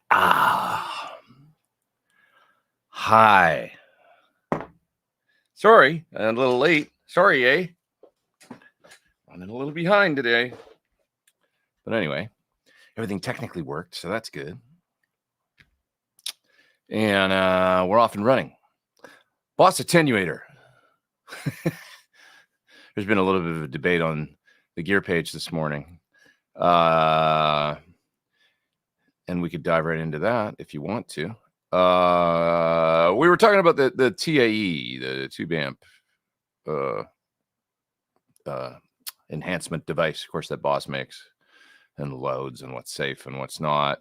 Ah, hi. Sorry, a little late. Sorry, eh? Running a little behind today. But anyway, everything technically worked, so that's good. And we're off and running. Boss attenuator. There's been a little bit of a debate on the gear page this morning. And we could dive right into that if you want to. We were talking about the TAE, the tube amp enhancement device, of course, that Boss makes, and loads and what's safe and what's not.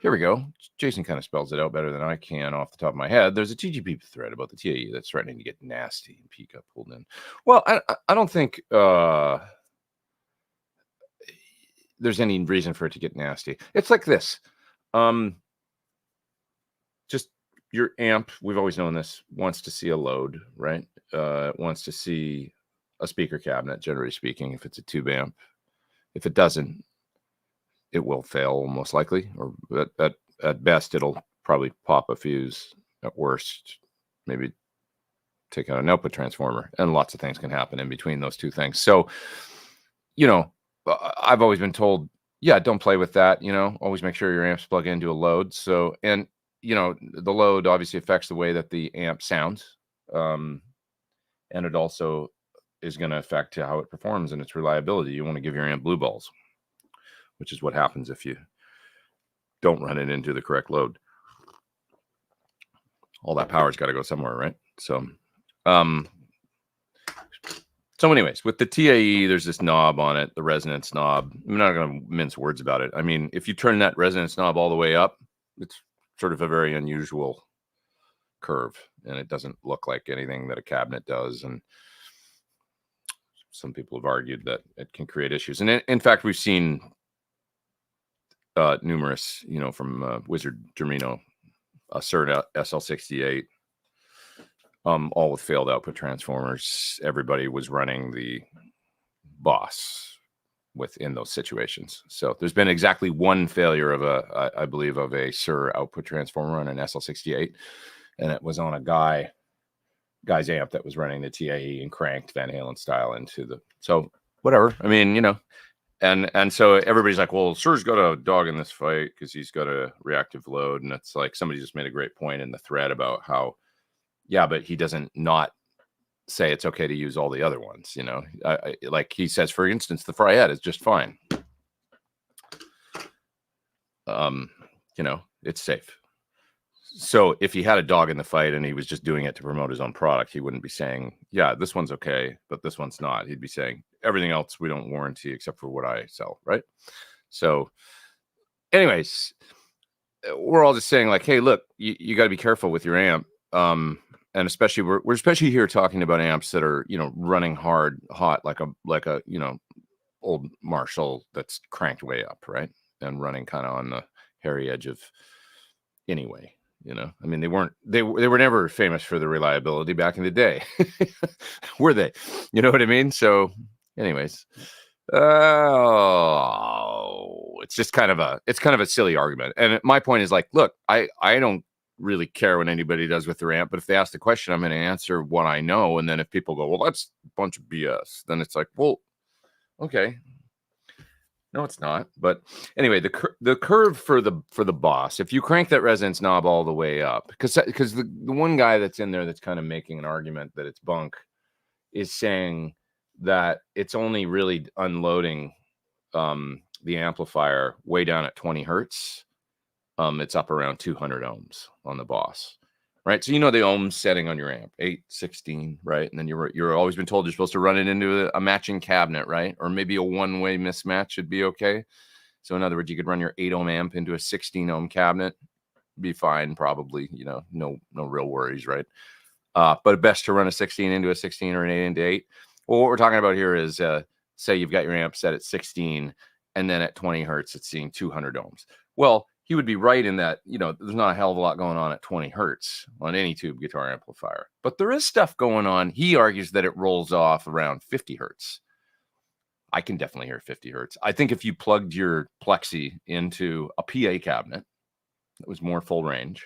Here we go. Jason kind of spells it out better than I can off the top of my head. There's a TGP thread about the TAE that's threatening to get nasty and peak up pulled in. Well, I don't think there's any reason for it to get nasty. It's like this. Just your amp, we've always known this, wants to see a load, right? Wants to see a speaker cabinet, generally speaking, if it's a tube amp. If it doesn't, it will fail most likely, or at best, it'll probably pop a fuse. At worst, maybe take out an output transformer, and lots of things can happen in between those two things. So, I've always been told, yeah, don't play with that. Always make sure your amps plug into a load. So, and the load obviously affects the way that the amp sounds, and it also is going to affect how it performs and its reliability. You want to give your amp blue balls, which is what happens if you don't run it into the correct load. All that power's got to go somewhere, right? So anyways, with the TAE, there's this knob on it, the resonance knob. I'm not going to mince words about it. I mean, if you turn that resonance knob all the way up, it's sort of a very unusual curve, and it doesn't look like anything that a cabinet does. And some people have argued that it can create issues. And in fact, we've seen numerous, from Wizard Germino, a CERT SL68, all with failed output transformers. Everybody was running the Boss within those situations. So there's been exactly one failure of I believe, of a CERT output transformer on an SL68, and it was on a guy's amp that was running the TAE and cranked Van Halen style into the. So whatever. I mean, and so everybody's like, well, CERT's got a dog in this fight because he's got a reactive load, and it's like somebody just made a great point in the thread about how, yeah, but he doesn't not say it's okay to use all the other ones. Like he says, for instance, the Fryette is just fine. It's safe. So if he had a dog in the fight and he was just doing it to promote his own product, he wouldn't be saying, yeah, this one's okay, but this one's not. He'd be saying everything else we don't warranty except for what I sell, right? So anyways, we're all just saying like, hey, look, you got to be careful with your amp. And especially we're especially here talking about amps that are, running hot, like a old Marshall that's cranked way up, right? And running kind of on the hairy edge of anyway. I mean, they were never famous for the reliability back in the day. Were they? You know what I mean? So anyways, it's just kind of a silly argument. And my point is like, look, I don't really care what anybody does with their amp, but if they ask the question, I'm going to answer what I know. And then if people go, well, that's a bunch of BS, then it's like, well, okay. No, it's not. But anyway, the curve for the Boss, if you crank that resonance knob all the way up, because the one guy that's in there that's kind of making an argument that it's bunk is saying that it's only really unloading the amplifier way down at 20 hertz. It's up around 200 ohms on the Boss, right? So the ohms setting on your amp, 8, 16, right? And then you're always been told you're supposed to run it into a matching cabinet, right? Or maybe a one-way mismatch should be okay. So in other words, you could run your 8 ohm amp into a 16 ohm cabinet, be fine, probably, no real worries, right? But best to run a 16 into a 16 or an 8 into 8. Well, what we're talking about here is, say you've got your amp set at 16, and then at 20 hertz, it's seeing 200 ohms. Well, he would be right in that, there's not a hell of a lot going on at 20 hertz on any tube guitar amplifier. But there is stuff going on. He argues that it rolls off around 50 hertz. I can definitely hear 50 hertz. I think if you plugged your Plexi into a PA cabinet that was more full range,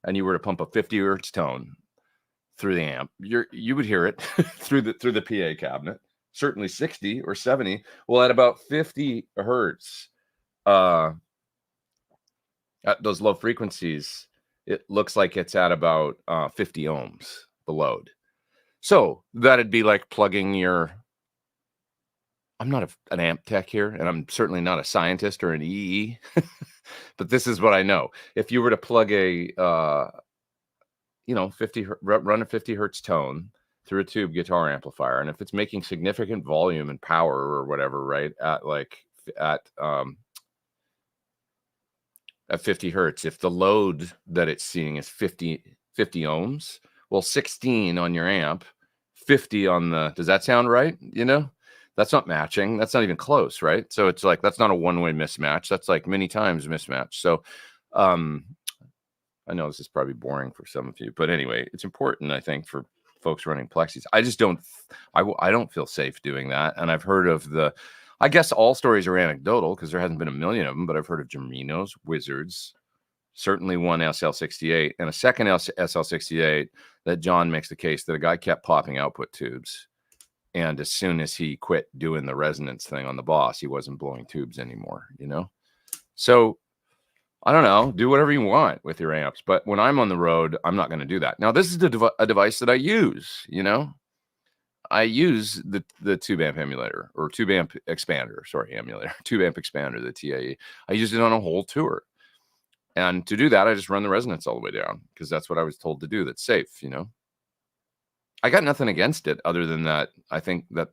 and you were to pump a 50 hertz tone through the amp, you would hear it through the PA cabinet. Certainly 60 or 70. Well, at about 50 hertz, at those low frequencies, it looks like it's at about 50 ohms, the load. So that'd be like plugging your. I'm not an amp tech here, and I'm certainly not a scientist or an EE, but this is what I know. If you were to plug a, 50 run a 50 hertz tone through a tube guitar amplifier, and if it's making significant volume and power or whatever, right, at 50 hertz, if the load that it's seeing is 50 ohms, well, 16 on your amp, 50 on the, does that sound right? That's not matching. That's not even close, right? So it's like, that's not a one-way mismatch. That's like many times mismatch. So I know this is probably boring for some of you, but anyway, it's important, I think, for folks running Plexis. I just don't, I don't feel safe doing that. And I've heard of I guess all stories are anecdotal because there hasn't been a million of them, but I've heard of Germinos, Wizards, certainly one SL68 and a second SL68 that John makes the case that a guy kept popping output tubes. And as soon as he quit doing the resonance thing on the Boss, he wasn't blowing tubes anymore, So I don't know, do whatever you want with your amps. But when I'm on the road, I'm not going to do that. Now, this is a device that I use, I use the tube amp emulator or tube amp expander, emulator, tube amp expander, the TAE. I used it on a whole tour. And to do that, I just run the resonance all the way down because that's what I was told to do. That's safe, I got nothing against it other than that. I think that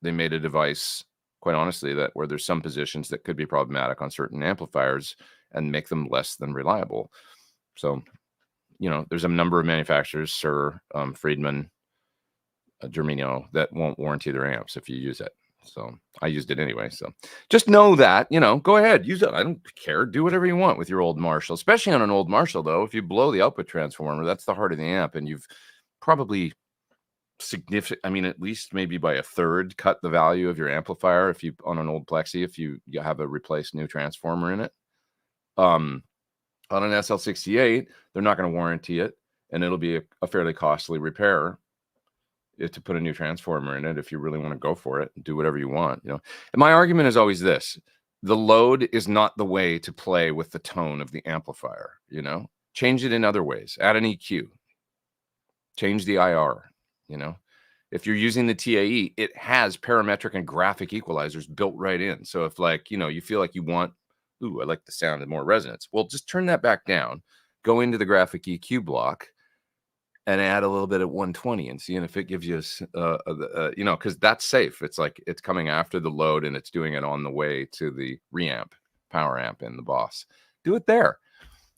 they made a device, quite honestly, that where there's some positions that could be problematic on certain amplifiers and make them less than reliable. So, there's a number of manufacturers, Sir, Friedman, Germino, that won't warranty their amps if you use it. So I used it anyway. So just know that, go ahead, use it. I don't care. Do whatever you want with your old Marshall, especially on an old Marshall, though. If you blow the output transformer, that's the heart of the amp. And you've probably at least maybe by a third cut the value of your amplifier if you on an old Plexi, if you have a replaced new transformer in it. On an SL68, they're not going to warranty it, and it'll be a fairly costly repair to put a new transformer in it if you really want to go for it and do whatever you want. And my argument is always this: the load is not the way to play with the tone of the amplifier. Change it in other ways. Add an EQ. Change the IR. If you're using the TAE, it has parametric and graphic equalizers built right in. So if you feel like you want, I like the sound of more resonance. Well, just turn that back down, go into the graphic EQ block and add a little bit at 120 and seeing if it gives you, because that's safe. It's like it's coming after the load and it's doing it on the way to the reamp, power amp in the Boss. Do it there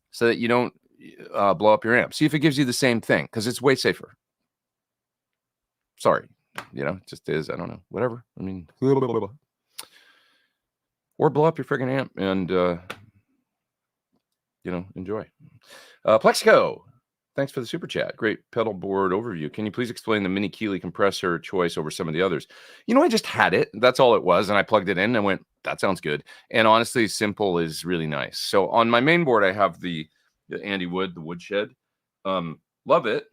so that you don't blow up your amp. See if it gives you the same thing because it's way safer. Sorry, it just is. I don't know. Whatever. I mean, or blow up your friggin' amp and, enjoy. Plexico, thanks for the super chat. Great pedal board overview. Can you please explain the mini Keeley compressor choice over some of the others? I just had it. That's all it was. And I plugged it in and went, that sounds good. And honestly, simple is really nice. So on my main board, I have the Andy Wood, the Woodshed. Love it.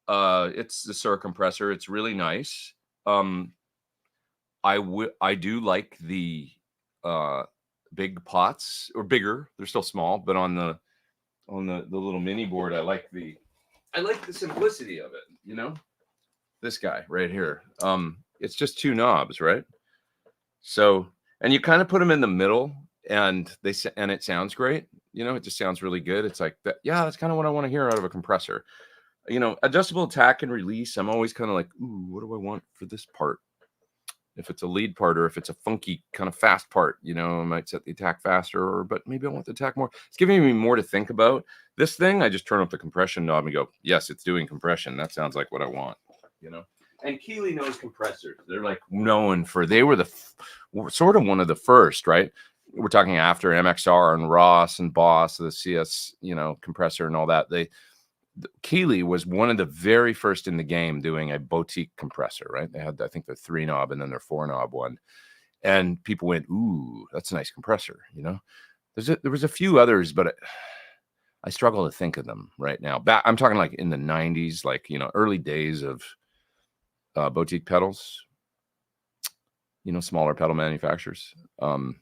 It's the Sir compressor. It's really nice. I do like the big pots, or bigger. They're still small, but on the little mini board, I like the simplicity of it. This guy right here. It's just two knobs, right? So, and you kind of put them in the middle, and it sounds great. It just sounds really good. It's like that. Yeah, that's kind of what I want to hear out of a compressor. Adjustable attack and release. I'm always kind of like, ooh, what do I want for this part? If it's a lead part or if it's a funky kind of fast part, I might set the attack faster, but maybe I want the attack more. It's giving me more to think about. This thing, I just turn up the compression knob and go, yes, it's doing compression. That sounds like what I want, And Keeley knows compressors. They're like known for, they were sort of one of the first, right? We're talking after MXR and Ross and Boss, the CS, compressor and all that. Keeley was one of the very first in the game doing a boutique compressor, right? They had, I think, the 3-knob and then their 4-knob one. and people went, "Ooh, that's a nice compressor." You know, there was a few others, but I struggle to think of them right now. I'm talking like in the 90s, like, you know, early days of boutique pedals, you know, smaller pedal manufacturers. So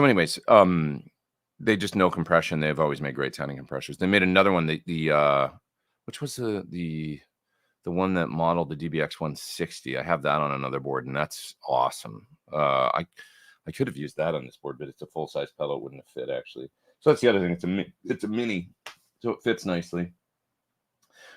anyways, they just no compression. They've always made great sounding compressors. They made another one, which was the one that modeled the DBX 160. I have that on another board, and that's awesome. I could have used that on this board, but it's a full size pedal. It wouldn't have fit actually. So that's the other thing. It's a mini, so it fits nicely.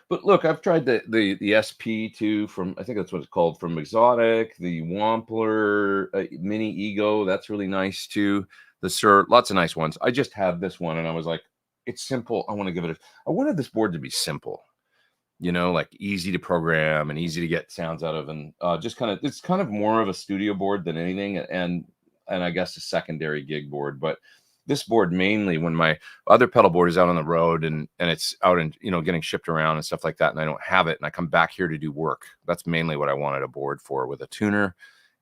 But look, I've tried the SP2 from, I think that's what it's called, from Exotic, the Wampler Mini Ego. That's really nice too. The Sir, lots of nice ones. I just have this one, and I was like, it's simple. I want to give it I wanted this board to be simple, you know, like easy to program and easy to get sounds out of, and just kind of, it's kind of more of a studio board than anything, and I guess a secondary gig board. But this board mainly, when my other pedal board is out on the road and it's out and, you know, getting shipped around and stuff like that, and I don't have it, and I come back here to do work, that's mainly what I wanted a board for, with a tuner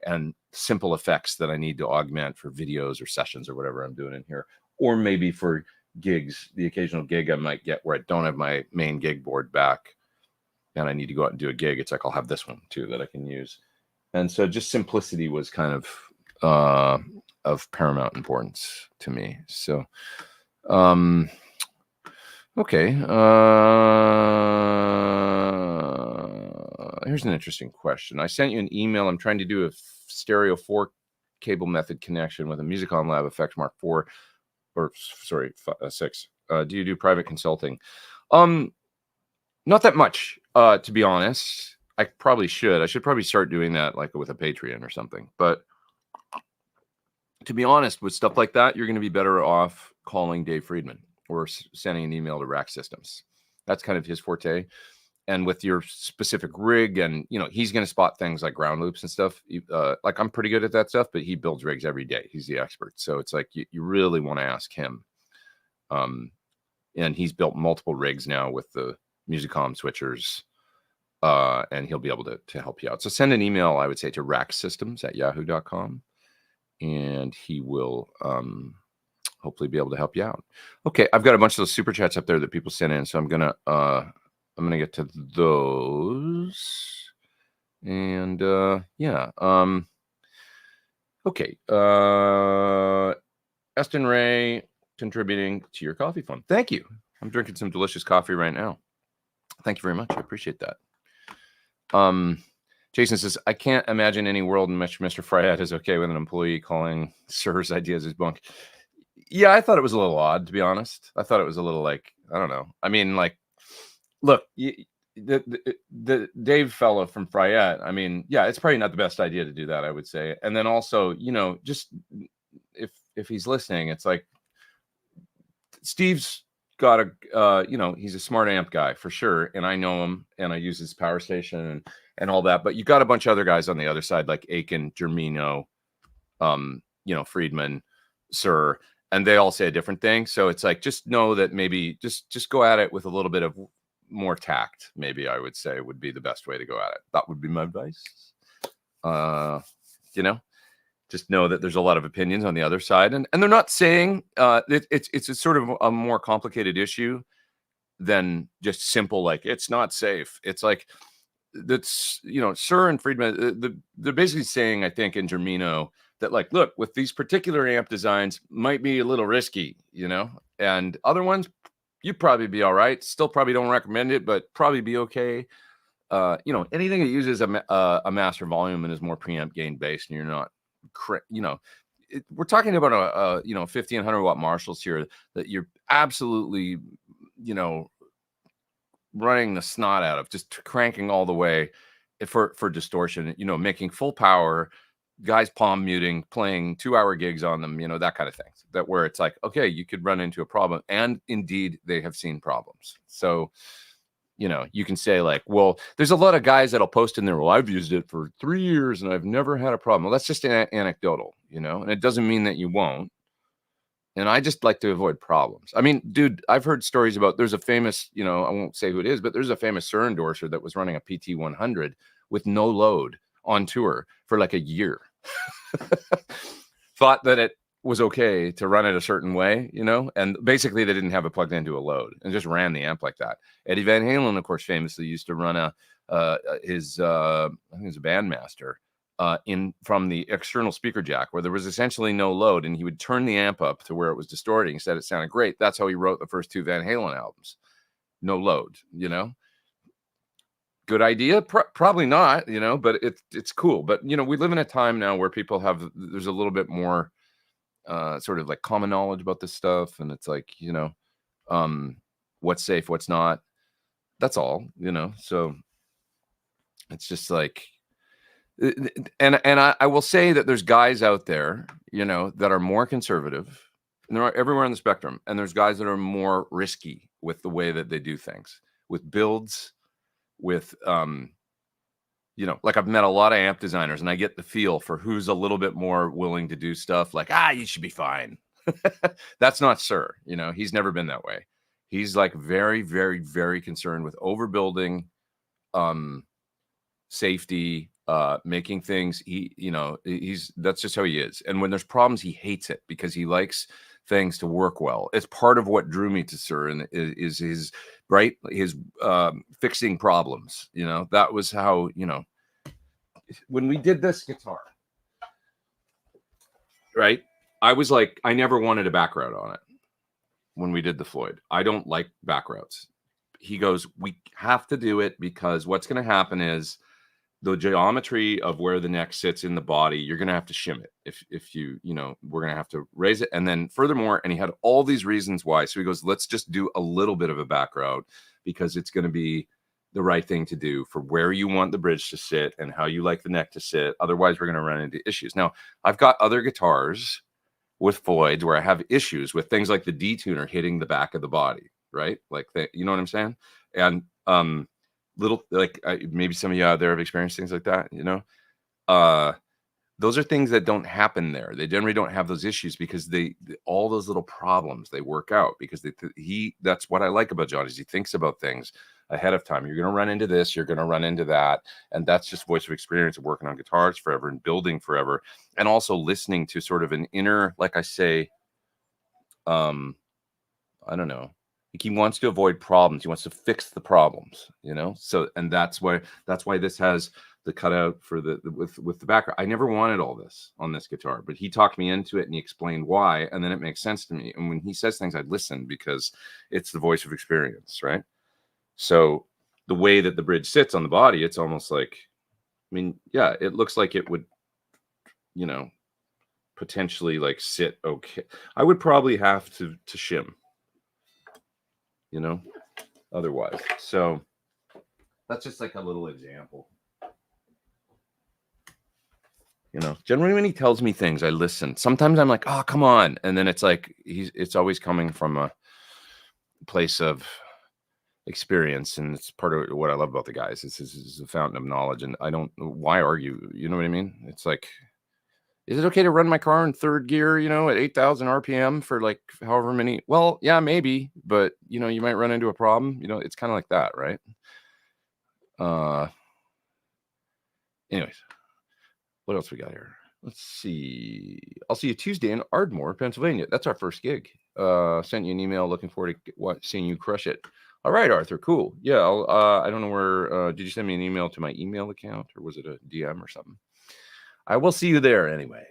and simple effects that I need to augment for videos or sessions or whatever I'm doing in here, or maybe for gigs, the occasional gig I might get where I don't have my main gig board back and I need to go out and do a gig. It's like, I'll have this one too that I can use. And so just simplicity was kind of paramount importance to me. So, okay. Here's an interesting question. I sent you an email. I'm trying to do a stereo 4 cable method connection with a Musicom Lab Effects Mark 4, or sorry, 6. Do you do private consulting? Not that much, to be honest. I probably should. I should probably start doing that, like with a Patreon or something. But to be honest, with stuff like that, you're going to be better off calling Dave Friedman or sending an email to Rack Systems. That's kind of his forte. And with your specific rig, and, you know, he's going to spot things like ground loops and stuff. Like, I'm pretty good at that stuff, but he builds rigs every day. He's the expert. So it's like, you really want to ask him. And he's built multiple rigs now with the Musicom switchers. And he'll be able to help you out. So send an email, I would say, to racksystems@yahoo.com. And he will hopefully be able to help you out. Okay, I've got a bunch of those super chats up there that people sent in, so I'm gonna get to those. And yeah, okay. Eston Ray contributing to your coffee fund. Thank you. I'm drinking some delicious coffee right now. Thank you very much. I appreciate that. Jason says, I can't imagine any world in which Mr. Fryette is okay with an employee calling Sir's ideas his bunk. Yeah, I thought it was a little odd, to be honest. I thought it was a little like, I don't know. I mean, like, look, the Dave fellow from Fryette, I mean, yeah, it's probably not the best idea to do that, I would say. And then also, you know, just if he's listening, it's like, Steve's got a, you know, he's a smart amp guy for sure. And I know him, and I use his power station and all that, but you got a bunch of other guys on the other side, like Aiken, Germino, you know, Friedman, Sir, and they all say a different thing. So it's like, just know that maybe just go at it with a little bit of more tact, maybe, I would say, would be the best way to go at it. That would be my advice. You know, just know that there's a lot of opinions on the other side, and they're not saying it's a sort of a more complicated issue than just simple, like, it's not safe. It's like, that's, you know, Sir and Friedman, they're basically saying, I think, in Germino, that, like, look, with these particular amp designs might be a little risky, you know, and other ones, you'd probably be all right. Still probably don't recommend it, but probably be okay. You know, anything that uses a master volume and is more preamp gain based, and you're not, you know, we're talking about a you know, 1500 watt Marshalls here that you're absolutely, you know, running the snot out of, just cranking all the way for distortion, you know, making full power, guys palm muting, playing 2-hour gigs on them, you know, that kind of thing, that where it's like, okay, you could run into a problem. And indeed, they have seen problems. So, you know, you can say, like, well, there's a lot of guys that'll post in there, well, I've used it for 3 years and I've never had a problem. Well, that's just anecdotal, you know, and it doesn't mean that you won't. And I just like to avoid problems. I mean, dude, I've heard stories about, there's a famous, you know, I won't say who it is, but there's a famous Sir endorser that was running a PT 100 with no load on tour for like a year. Thought that it was okay to run it a certain way, you know, and basically they didn't have it plugged into a load and just ran the amp like that. Eddie Van Halen, of course, famously used to run I think he was a bandmaster in from the external speaker jack where there was essentially no load, and he would turn the amp up to where it was distorting. He said it sounded great. That's how he wrote the first 2 Van Halen albums. No load, you know. Good idea? Probably not, you know, but it's cool. But, you know, we live in a time now where people there's a little bit more sort of like common knowledge about this stuff. And it's like, you know, what's safe, what's not. That's all, you know. So it's just like, and I will say that there's guys out there, you know, that are more conservative, and they're everywhere on the spectrum. And there's guys that are more risky with the way that they do things, with builds, with you know, like I've met a lot of amp designers, and I get the feel for who's a little bit more willing to do stuff like, you should be fine. That's not Sir, you know, he's never been that way. He's like very, very, very concerned with overbuilding, safety, making things, you know, that's just how he is. And when there's problems, he hates it because he likes things to work well. It's part of what drew me to Sir, and is his fixing problems. You know, that was how, you know, when we did this guitar, right, I was like, I never wanted a back route on it. When we did the Floyd, I don't like back routes. He goes, we have to do it because what's going to happen is the geometry of where the neck sits in the body, you're going to have to shim it. If you know, we're going to have to raise it. And then furthermore, and he had all these reasons why. So he goes, let's just do a little bit of a back route because it's going to be the right thing to do for where you want the bridge to sit and how you like the neck to sit. Otherwise, we're going to run into issues. Now, I've got other guitars with Floyds where I have issues with things like the D-tuner hitting the back of the body, right? Like, you know what I'm saying? And, little, like, maybe some of you out there have experienced things like that, you know. Those are things that don't happen there. They generally don't have those issues because all those little problems they work out because that's what I like about John is he thinks about things ahead of time. You're going to run into this, you're going to run into that, and that's just voice of experience of working on guitars forever and building forever, and also listening to sort of an inner, like I say, I don't know. He wants to avoid problems. He wants to fix the problems, you know? So, and that's why this has the cutout for with the background. I never wanted all this on this guitar, but he talked me into it and he explained why. And then it makes sense to me. And when he says things, I listen because it's the voice of experience, right? So the way that the bridge sits on the body, it's almost like, I mean, yeah, it looks like it would, you know, potentially like sit okay. I would probably have to shim, you know, otherwise. So that's just like a little example. You know, generally when he tells me things, I listen. Sometimes I'm like, oh, come on. And then it's like, it's always coming from a place of experience. And it's part of what I love about the guys. This is a fountain of knowledge. And I don't, why argue? You know what I mean? It's like, is it okay to run my car in third gear, you know, at 8,000 RPM for like however many? Well, yeah, maybe, but you know, you might run into a problem. You know, it's kind of like that, right? Anyways, what else we got here? Let's see. I'll see you Tuesday in Ardmore, Pennsylvania. That's our first gig. Sent you an email looking forward to seeing you crush it. All right, Arthur. Cool. Yeah. I don't know where. Did you send me an email to my email account or was it a DM or something? I will see you there anyway.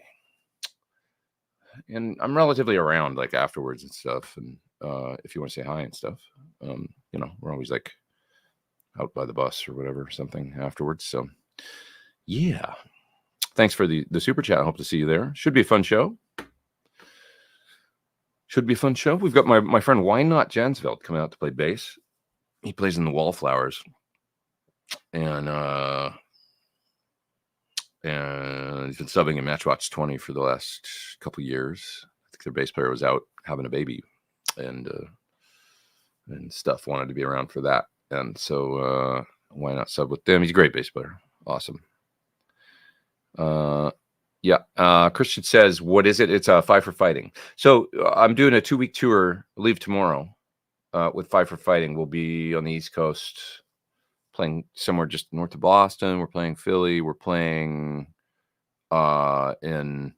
And I'm relatively around like afterwards and stuff. And if you want to say hi and stuff, you know, we're always like out by the bus or whatever, something afterwards. So yeah. Thanks for the super chat. I hope to see you there. Should be a fun show. Should be a fun show. We've got my friend Why Not Jansveld coming out to play bass. He plays in the Wallflowers. And he's been subbing in Matchbox 20 for the last couple years. I think their bass player was out having a baby and stuff, wanted to be around for that. And so why not sub with them? He's a great bass player. Awesome. Yeah. Christian says, what is it? It's a Five for Fighting. So I'm doing a 2-week tour, leave tomorrow with Five for Fighting. We'll be on the East Coast playing somewhere just north of Boston. We're playing Philly. We're playing in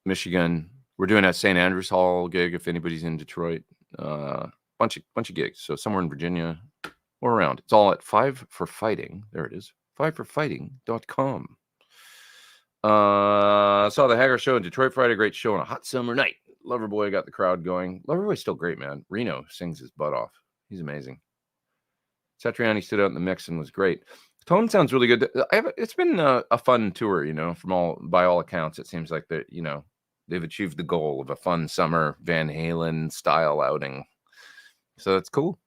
Michigan. We're doing a St. Andrews Hall gig if anybody's in Detroit. Bunch of gigs. So somewhere in Virginia or around. It's all at 5 for Fighting. There it is. 5forfighting.com. Saw the Hagar show in Detroit Friday. Great show on a hot summer night. Loverboy got the crowd going. Loverboy's still great, man. Reno sings his butt off. He's amazing. Satriani stood out in the mix and was great. Tone sounds really good. It's been a fun tour, by all accounts. It seems like that, they've achieved the goal of a fun summer Van Halen style outing. So that's cool.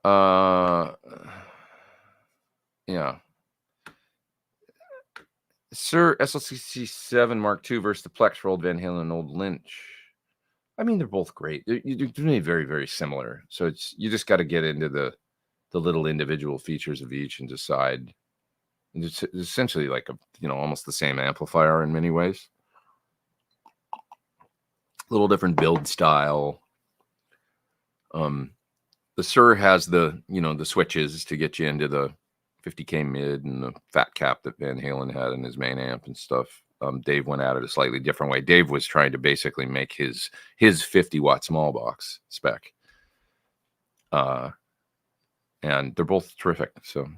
Yeah. Sir SLCC 7 Mark II versus the Plex for old Van Halen and old Lynch. I mean, they're both great. They're very, very similar. So you just got to get into the little individual features of each and decide. It's essentially like almost the same amplifier in many ways. A little different build style. The Sir has the switches to get you into the 50K mid and the fat cap that Van Halen had in his main amp and stuff. Dave went at it a slightly different way. Dave was trying to basically make his 50-watt small box spec. And they're both terrific. So,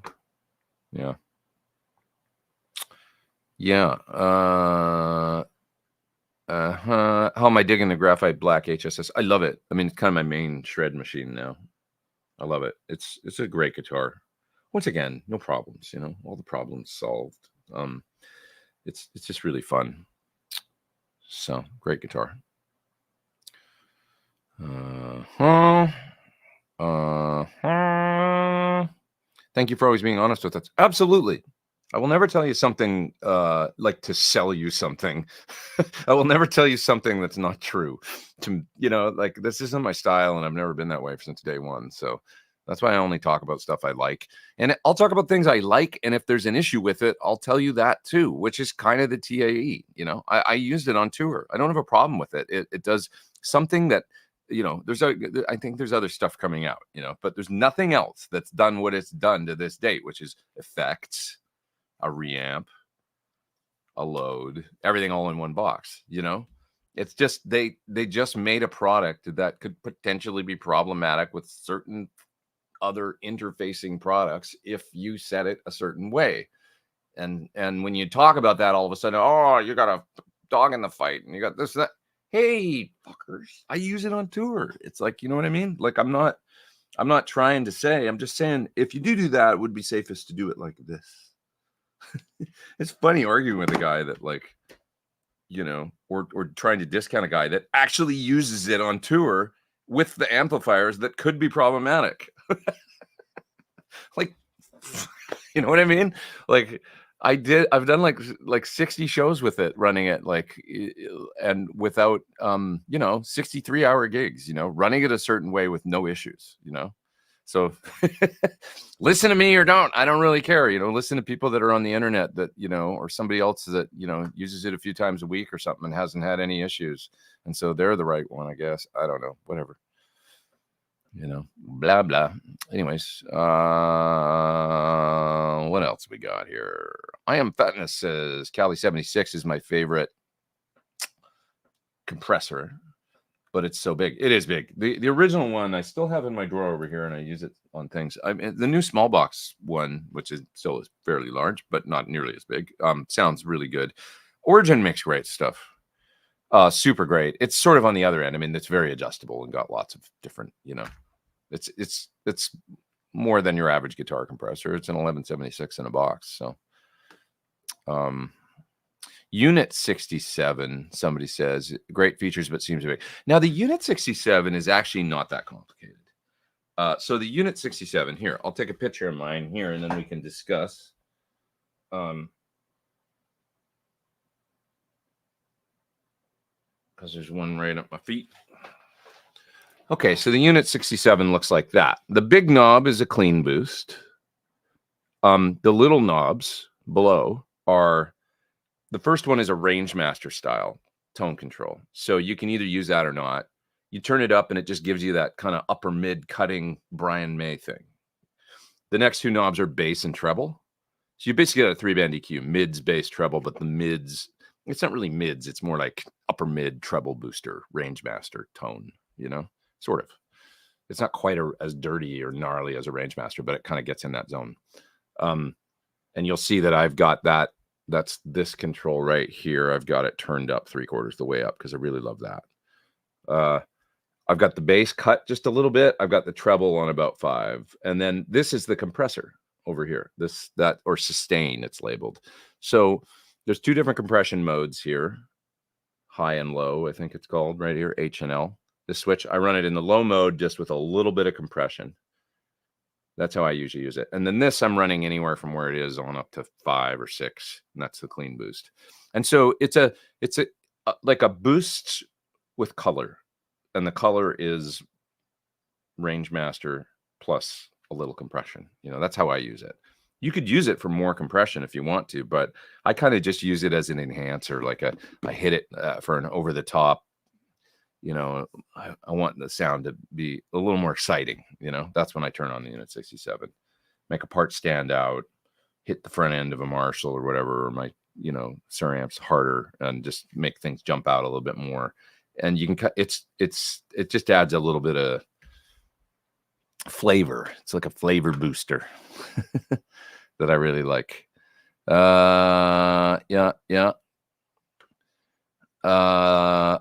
yeah. Yeah. How am I digging the graphite black HSS? I love it. I mean, it's kind of my main shred machine now. I love it. It's a great guitar. Once again, no problems, all the problems solved. It's just really fun. So great guitar. Thank you for always being honest with us. Absolutely. I will never tell you something like to sell you something. I will never tell you something that's not true. Like this isn't my style, and I've never been that way since day one. So that's why I only talk about stuff I like. And I'll talk about things I like, and if there's an issue with it, I'll tell you that too, which is kind of the TAE. I used it on tour. I don't have a problem with it. It does something that, I think there's other stuff coming out, but there's nothing else that's done what it's done to this date, which is effects, a reamp, a load, everything all in one box. It's just they just made a product that could potentially be problematic with certain other interfacing products if you set it a certain way. And when you talk about that, all of a sudden, oh, you got a dog in the fight and you got this, that. Hey, fuckers, I use it on tour. It's like, you know what I mean? Like, I'm not trying to say, I'm just saying, if you do that, it would be safest to do it like this. It's funny arguing with a guy that or trying to discount a guy that actually uses it on tour with the amplifiers that could be problematic. Like, you know what I mean? Like I've done like 60 shows with it, running it and without 63-hour gigs, running it a certain way with no issues, So listen to me or don't. I don't really care. Listen to people that are on the internet that, or somebody else that, uses it a few times a week or something and hasn't had any issues. And so they're the right one, I guess. I don't know. Whatever. Blah, blah. Anyways, what else we got here? I Am Fatness says Cali 76 is my favorite compressor. But it's so big. It is big. The original one I still have in my drawer over here, and I use it on things. The new small box one, which is still fairly large, but not nearly as big, sounds really good. Origin makes great stuff. Super great. It's sort of on the other end. I mean, it's very adjustable and got lots of different, it's more than your average guitar compressor. It's an 1176 in a box. So, Unit 67, somebody says, great features, but seems big. Now, the Unit 67 is actually not that complicated. So the Unit 67, here, I'll take a picture of mine here, and then we can discuss. Because there's one right up my feet. Okay, so the Unit 67 looks like that. The big knob is a clean boost. The little knobs below are... The first one is a Rangemaster style tone control. So you can either use that or not. You turn it up and it just gives you that kind of upper mid cutting Brian May thing. The next two knobs are bass and treble. So you basically got a 3-band EQ, mids, bass, treble, but the mids, it's not really mids. It's more like upper mid, treble booster, range master, tone, sort of. It's not quite as dirty or gnarly as a range master, but it kind of gets in that zone. And you'll see that I've got that. That's this control right here. I've got it turned up 3/4 the way up because I really love that. I've got the bass cut just a little bit. I've got the treble on about 5. And then this is the compressor over here, or sustain, it's labeled. So there's 2 different compression modes here, high and low, I think it's called right here, H and L. This switch, I run it in the low mode just with a little bit of compression. That's how I usually use it. And then this, I'm running anywhere from where it is on up to 5 or 6, and that's the clean boost. And so it's like a boost with color, and the color is range master plus a little compression. That's how I use it. You could use it for more compression if you want to, but I kind of just use it as an enhancer. Like I hit it for an over the top. I want the sound to be a little more exciting. That's when I turn on the Unit 67, make a part stand out, hit the front end of a Marshall or whatever, or my Suramp's harder, and just make things jump out a little bit more. And you can cut. It just adds a little bit of flavor. It's like a flavor booster that I really like. Yeah.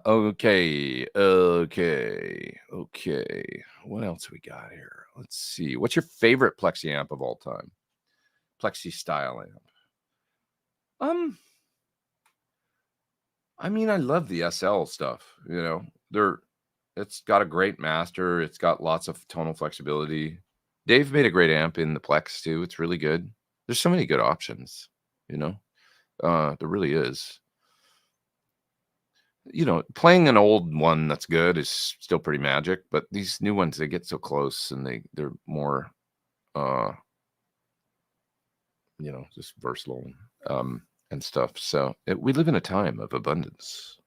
Okay. What else we got here? Let's see. What's your favorite Plexi amp of all time? Plexi style amp. I mean, I love the SL stuff. It's got a great master. It's got lots of tonal flexibility. Dave made a great amp in the Plex too. It's really good. There's so many good options, there really is. Playing an old one that's good is still pretty magic, but these new ones, they get so close and they're more, just versatile, and stuff. So we live in a time of abundance.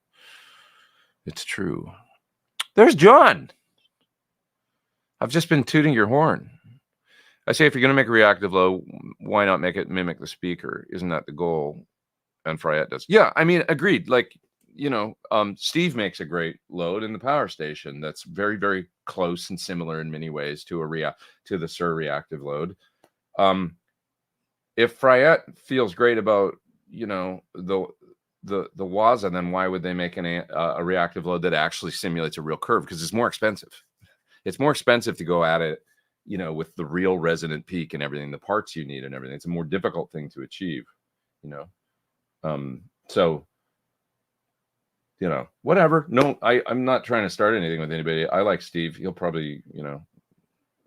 It's true. There's John. I've just been tooting your horn. I say, if you're going to make a reactive low, why not make it mimic the speaker? Isn't that the goal? And Fryette does. Yeah, I mean, agreed. Like, Steve makes a great load in the power station that's very, very close and similar in many ways to the Sur reactive load. If Fryette feels great about the Waza, then why would they make a reactive load that actually simulates a real curve? Because it's more expensive. It's more expensive to go at it, with the real resonant peak and everything, the parts you need and everything. It's a more difficult thing to achieve, so, whatever. No, I'm not trying to start anything with anybody. I like Steve. He'll probably,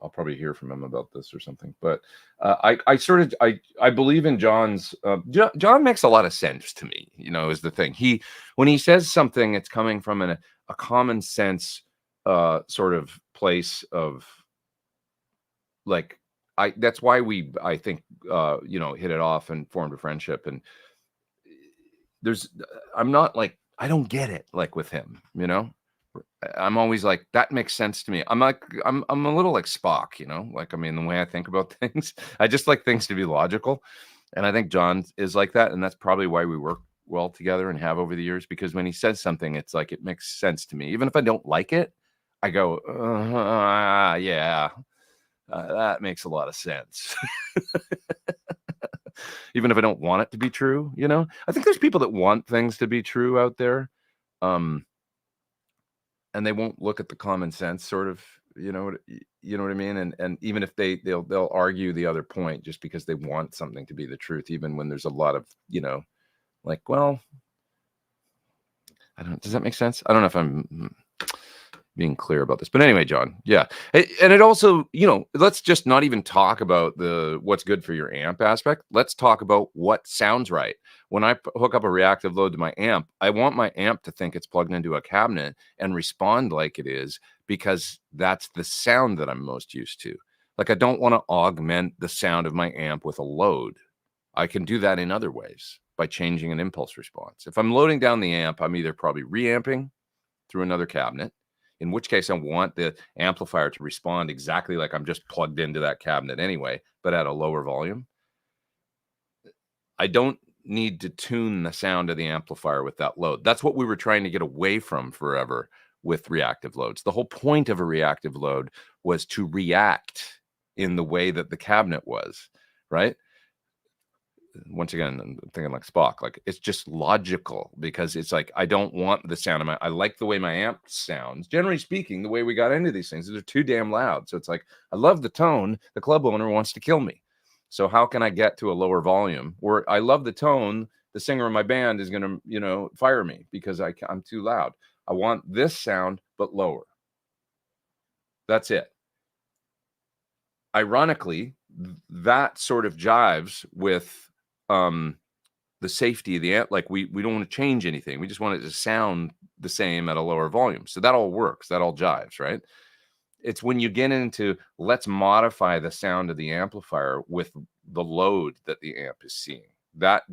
I'll probably hear from him about this or something. But I believe in John's. John makes a lot of sense to me. Is the thing. When he says something, it's coming from a common sense sort of place of like. That's why I think hit it off and formed a friendship. And I'm not like, I don't get it like with him. I'm always like, that makes sense to me. I'm a little like Spock, like, I mean, the way I think about things, I just like things to be logical. And I think John is like that. And that's probably why we work well together and have over the years, because when he says something, it's like, it makes sense to me. Even if I don't like it, I go, yeah, that makes a lot of sense. Even if I don't want it to be true, I think there's people that want things to be true out there. And they won't look at the common sense sort of, you know what I mean? And even if they'll argue the other point just because they want something to be the truth, even when there's a lot of, like, well, does that make sense? I don't know if I'm being clear about this, but anyway, John, yeah. And it also, let's just not even talk about what's good for your amp aspect. Let's talk about what sounds right. When I hook up a reactive load to my amp, I want my amp to think it's plugged into a cabinet and respond like it is, because that's the sound that I'm most used to. Like, I don't want to augment the sound of my amp with a load. I can do that in other ways by changing an impulse response. If I'm loading down the amp, I'm either probably reamping through another cabinet. in which case I want the amplifier to respond exactly like I'm just plugged into that cabinet anyway, but at a lower volume. I don't need to tune the sound of the amplifier with that load. That's what we were trying to get away from forever with reactive loads. The whole point of a reactive load was to react in the way that the cabinet was, right? Once again, I'm thinking like Spock, like it's just logical, because it's like, I don't want the sound of my, I like the way my amp sounds. Generally speaking, the way we got into these things, they're too damn loud. So it's like, I love the tone. The club owner wants to kill me. So how can I get to a lower volume? Or I love the tone. The singer in my band is going to, you know, fire me because I'm too loud. I want this sound, but lower. That's it. Ironically, that sort of jives with the safety of the amp. Like we don't want to change anything. We just want it to sound the same at a lower volume. So that all works. That all jives, right? It's when you get into, let's modify the sound of the amplifier with the load that the amp is seeing. That's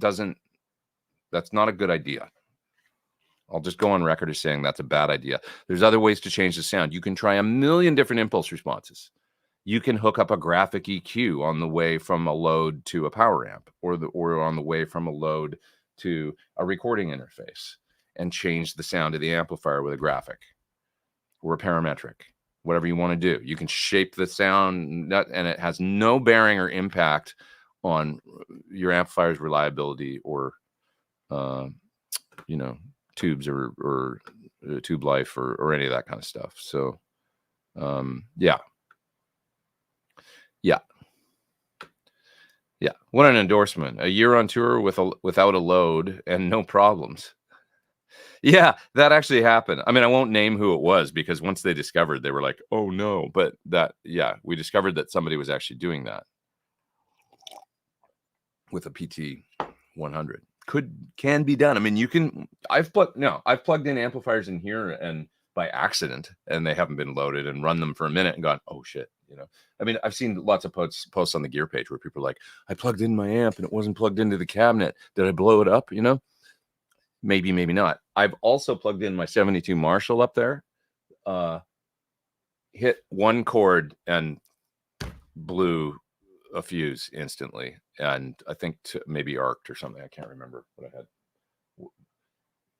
not a good idea. I'll just go on record as saying that's a bad idea. There's other ways to change the sound. You can try a million different impulse responses. You can hook up a graphic EQ on the way from a load to a power amp, or on the way from a load to a recording interface, and change the sound of the amplifier with a graphic or a parametric, whatever you want to do. You can shape the sound, and it has no bearing or impact on your amplifier's reliability or, you know, tubes or tube life or any of that kind of stuff. So, yeah. What an endorsement. A year on tour without a load and no problems. Yeah, that actually happened. I mean, I won't name who it was, because once they discovered, they were like, oh no. But we discovered that somebody was actually doing that with a PT 100. Can be done. I mean, I've plugged in amplifiers in here and by accident, and they haven't been loaded, and run them for a minute and gone, oh shit, you know. I mean, I've seen lots of posts on the gear page where people are like, I plugged in my amp and it wasn't plugged into the cabinet. Did I blow it up? You know, maybe, maybe not. I've also plugged in my 72 Marshall up there, hit one chord and blew a fuse instantly, and I think maybe arced or something. I can't remember what I had. It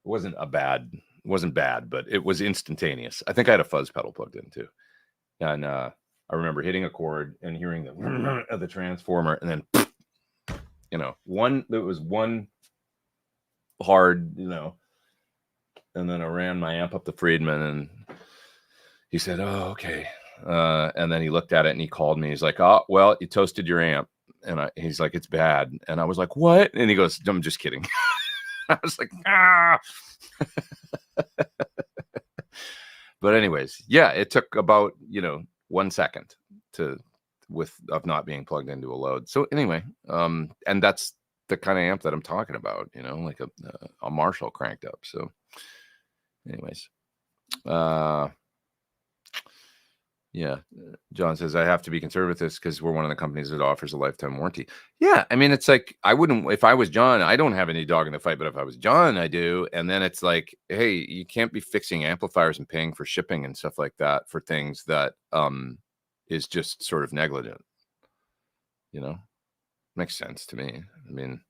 wasn't bad, but it was instantaneous. I think I had a fuzz pedal plugged in too, and I remember hitting a chord and hearing the of the transformer, and then you know, there was one hard, you know, and then I ran my amp up the Friedman, and he said, oh, okay. And then he looked at it and he called me. He's like, oh, well, you toasted your amp. And he's like, it's bad. And I was like, what? And he goes, I'm just kidding. I was like, ah. But anyways, yeah, it took about, 1 second of not being plugged into a load. So anyway, and that's the kind of amp that I'm talking about, like a Marshall cranked up. So anyways, yeah, John says, I have to be conservative with this because we're one of the companies that offers a lifetime warranty. Yeah, I mean, it's like, I wouldn't, if I was John, I don't have any dog in the fight, but if I was John, I do. And then it's like, hey, you can't be fixing amplifiers and paying for shipping and stuff like that for things that is just sort of negligent. Makes sense to me. I mean,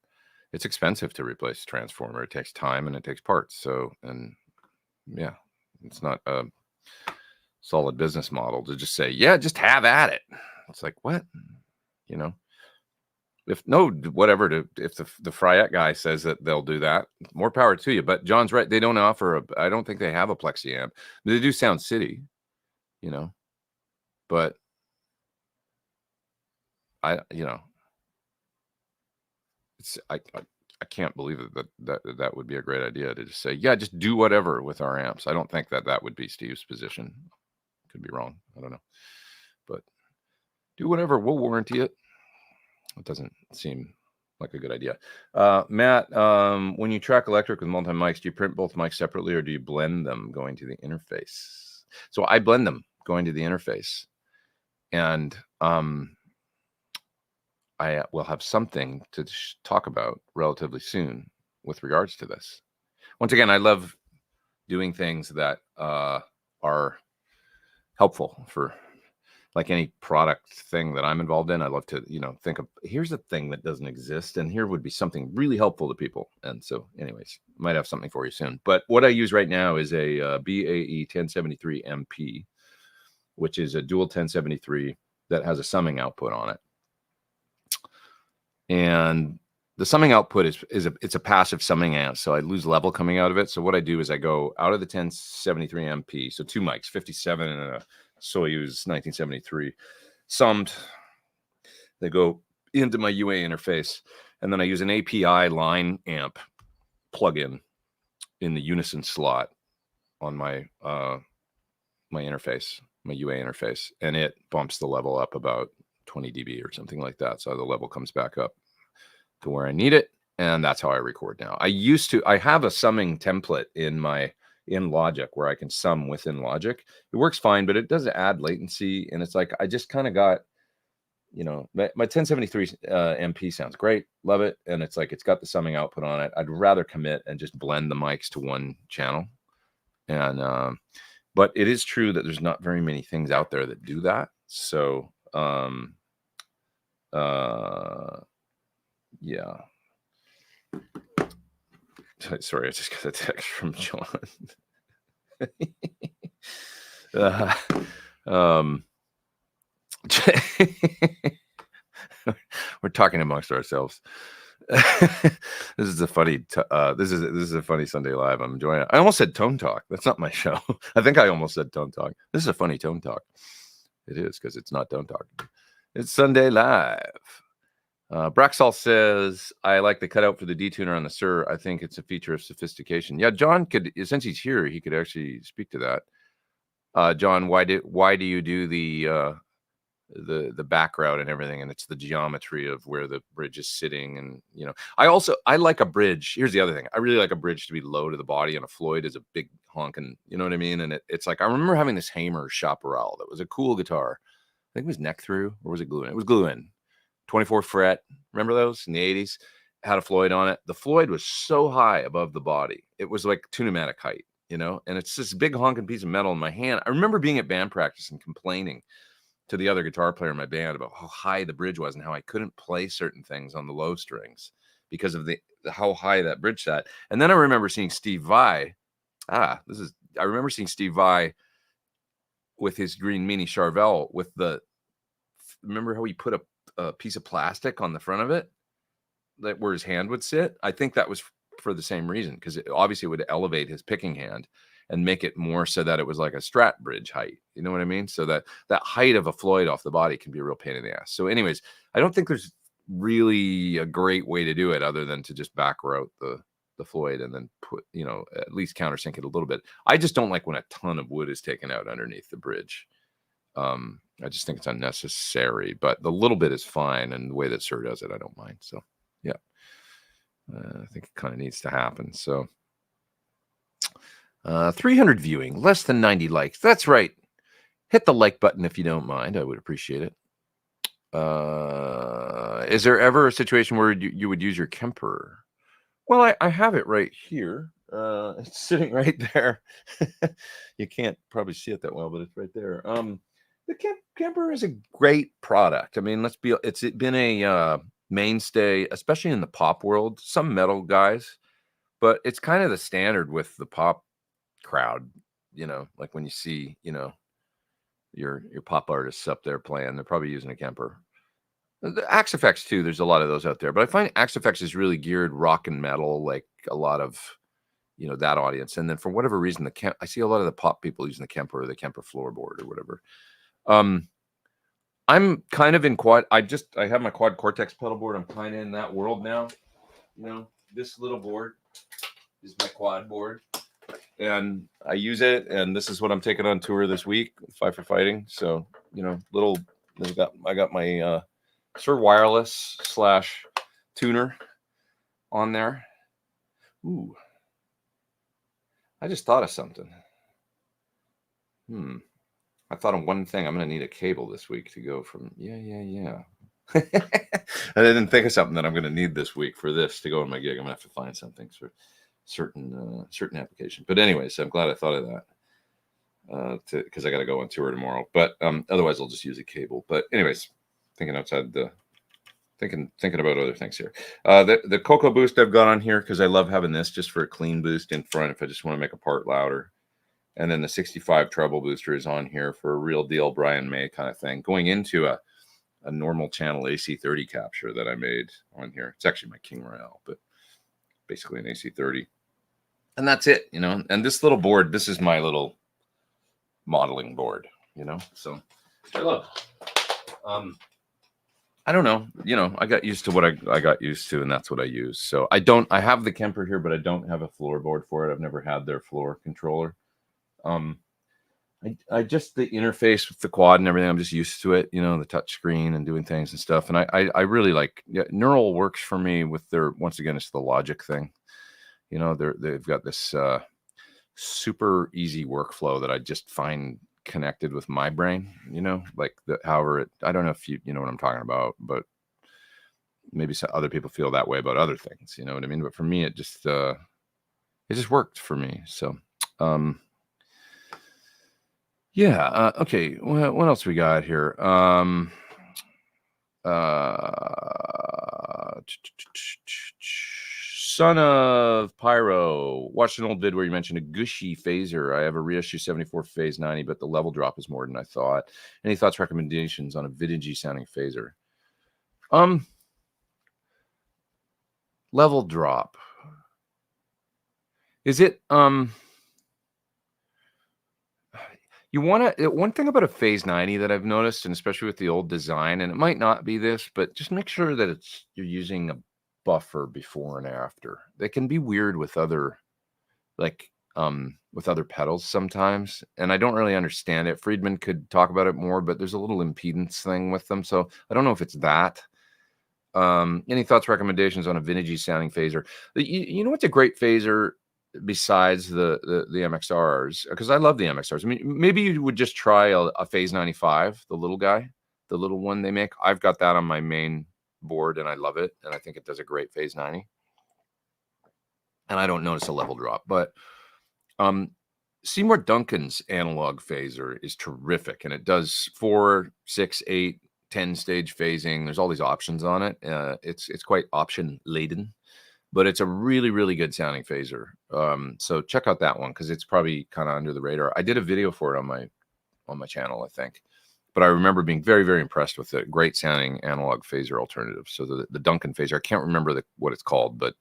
it's expensive to replace a transformer. It takes time and it takes parts. So, and yeah, it's not a solid business model to just say, yeah, just have at it. It's like, what? If the variac guy says that they'll do that, more power to you. But John's right. They don't offer I don't think they have a plexi amp. They do Sound City, but I can't believe that would be a great idea to just say, yeah, just do whatever with our amps. I don't think that would be Steve's position. Could be wrong. I don't know, but do whatever. We'll warranty it. It doesn't seem like a good idea. Matt, when you track electric with multi mics, do you print both mics separately or do you blend them going to the interface? So I blend them going to the interface, and I will have something to talk about relatively soon with regards to this. Once again, I love doing things that are helpful for like any product thing that I'm involved in. I love to, you know, think of here's a thing that doesn't exist, and here would be something really helpful to people. And so, anyways, might have something for you soon. But what I use right now is a BAE 1073 MP, which is a dual 1073 that has a summing output on it. And the summing output it's a passive summing amp, so I lose level coming out of it. So what I do is I go out of the 1073 MP, so two mics, 57 and a Soyuz 1973, summed. They go into my UA interface, and then I use an API line amp plugin in the unison slot on my my interface, my UA interface, and it bumps the level up about 20 dB or something like that. So the level comes back up to where I need it. And that's how I record now. I have a summing template in Logic where I can sum within Logic. It works fine, but it does add latency. And it's like, I just kind of got, you know, my 1073 MP sounds great. Love it. And it's like, it's got the summing output on it. I'd rather commit and just blend the mics to one channel. And, but it is true that there's not very many things out there that do that. So, yeah. Sorry, I just got a text from John. We're talking amongst ourselves. This is a funny this is a funny Sunday Live. I'm enjoying it. I almost said Tone Talk. That's not my show. I think I almost said Tone Talk. This is a funny Tone Talk. It is, because it's not Tone Talk. It's Sunday Live. Braxall says, I like the cutout for the detuner on the Sur. I think it's a feature of sophistication. Yeah, John could, since he's here, he could actually speak to that. John, why do you do the back route and everything, and it's the geometry of where the bridge is sitting? And you know, I like a bridge. Here's the other thing. I really like a bridge to be low to the body, and a Floyd is a big honking, you know what I mean? And it's like, I remember having this Hamer Chaparral that was a cool guitar. I think it was neck through, or was it glue in? It was glue in. 24 fret. Remember those in the 80s? Had a Floyd on it. The Floyd was so high above the body. It was like pneumatic height, you know? And it's this big honking piece of metal in my hand. I remember being at band practice and complaining to the other guitar player in my band about how high the bridge was and how I couldn't play certain things on the low strings because of how high that bridge sat. And then I remember seeing Steve Vai. I remember seeing Steve Vai with his green Mini Charvel with remember how he put a piece of plastic on the front of it, that where his hand would sit? I think that was for the same reason, because it obviously would elevate his picking hand and make it more so that it was like a Strat bridge height. You know what I mean? So that height of a Floyd off the body can be a real pain in the ass. So anyways, I don't think there's really a great way to do it other than to just back route the Floyd and then put, you know, at least countersink it a little bit. I just don't like when a ton of wood is taken out underneath the bridge. I just think it's unnecessary, but the little bit is fine. And the way that Sir does it, I don't mind. So yeah, I think it kind of needs to happen. So 300 viewing, less than 90 likes. That's right. Hit the like button if you don't mind. I would appreciate it. Is there ever a situation where you would use your Kemper? Well, I have it right here. It's sitting right there. You can't probably see it that well, but it's right there. The Kemper is a great product. I mean, it's been a mainstay, especially in the pop world, some metal guys, but it's kind of the standard with the pop crowd, you know, like when you see, you know, your pop artists up there playing, they're probably using a Kemper. The Axe Effects too, there's a lot of those out there, but I find Axe Effects is really geared rock and metal, like a lot of, you know, that audience. And then for whatever reason, I see a lot of the pop people using the Kemper or the Kemper floorboard or whatever. I'm kind of in quad. I have my Quad Cortex pedal board. I'm kind of in that world now. You know, this little board is my quad board, and I use it. And this is what I'm taking on tour this week, Five for Fighting. So, you know, I got my Sir Wireless / tuner on there. Ooh, I just thought of something. I thought of one thing. I'm going to need a cable this week to go from, yeah. I didn't think of something that I'm going to need this week for this to go in my gig. I'm going to have to find something for certain application. But anyways, I'm glad I thought of that. because I got to go on tour tomorrow. But otherwise, I'll just use a cable. But anyways, thinking outside the thinking about other things here. The Cocoa Boost I've got on here because I love having this just for a clean boost in front if I just want to make a part louder. And then the 65 treble booster is on here for a real deal Brian May kind of thing, going into a normal channel AC30 capture that I made on here. It's actually my King Royale, but basically an AC30. And that's it, you know. And this little board, this is my little modeling board, you know. So I love. I don't know, you know, I got used to what I got used to, and that's what I use. So I have the Kemper here, but I don't have a floorboard for it. I've never had their floor controller. I just the interface with the quad and everything, I'm just used to it, you know, the touch screen and doing things and stuff. And I really like, Neural works for me with their, once again, it's the Logic thing. You know, they've got this super easy workflow that I just find connected with my brain, you know, like however it, I don't know if you know what I'm talking about, but maybe some other people feel that way about other things, you know what I mean? But for me, it just worked for me. So, yeah. Okay. What else we got here? Son of Pyro. Watched an old vid where you mentioned a gushy phaser. I have a reissue 74 phase 90, but the level drop is more than I thought. Any thoughts, recommendations on a vintagey sounding phaser? Level drop. Is it you want to, one thing about a phase 90 that I've noticed, and especially with the old design, and it might not be this, but just make sure that you're using a buffer before and after. They can be weird with other, like, with other pedals sometimes, and I don't really understand it. Friedman could talk about it more, but there's a little impedance thing with them, so I don't know if it's that. Any thoughts, recommendations on a vintagey sounding phaser? You know what's a great phaser besides the MXRs? Because I love the MXRs. I mean, maybe you would just try a phase 95, the little guy, the little one they make. I've got that on my main board and I love it, and I think it does a great phase 90, and I don't notice a level drop. But Seymour Duncan's analog phaser is terrific, and it does 4, 6, 8, 10 stage phasing. There's all these options on it. It's quite option laden, but it's a really, really good sounding phaser. So check out that one because it's probably kind of under the radar. I did a video for it on my channel, I think, but I remember being very, very impressed with the great sounding analog phaser alternative. So the Duncan phaser, I can't remember what it's called, but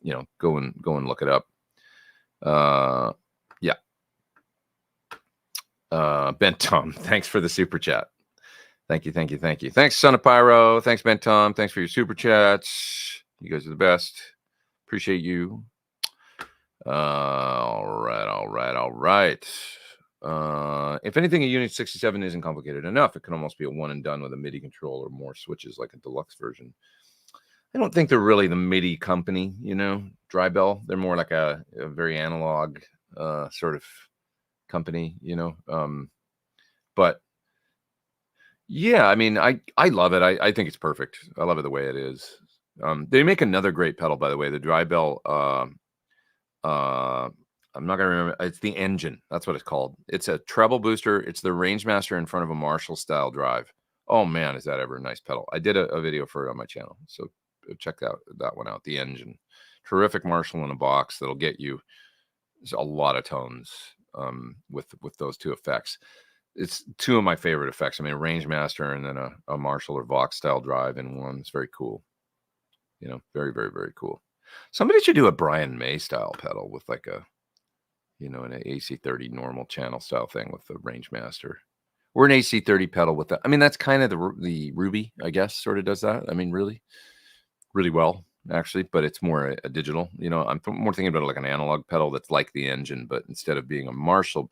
you know, go and look it up. Yeah. Ben Tom, thanks for the super chat. Thank you. Thanks, Son of Pyro. Thanks, Ben Tom. Thanks for your super chats. You guys are the best. Appreciate you. All right. If anything, a Unit 67 isn't complicated enough, it can almost be a one and done with a MIDI control or more switches like a deluxe version. I don't think they're really the MIDI company, you know, Drybell. They're more like a very analog sort of company, you know. But yeah, I mean, I love it. I think it's perfect. I love it the way it is. They make another great pedal, by the way, the Drybell. I'm not gonna remember. It's the Engine. That's what it's called. It's a treble booster. It's the Rangemaster in front of a Marshall style drive. Oh man, is that ever a nice pedal? I did a video for it on my channel, so check that one out. The Engine, terrific Marshall in a box that'll get you a lot of tones with those two effects. It's two of my favorite effects. I mean, a Rangemaster and then a Marshall or Vox style drive in one. It's very cool. You know, very, very, very cool. Somebody should do a Brian May style pedal with like a, you know, an AC30 normal channel style thing with the Rangemaster. Or an AC30 pedal with that. I mean, that's kind of the Ruby, I guess, sort of does that. I mean, really, really well, actually, but it's more a digital. You know, I'm more thinking about it like an analog pedal that's like the Engine, but instead of being a Marshall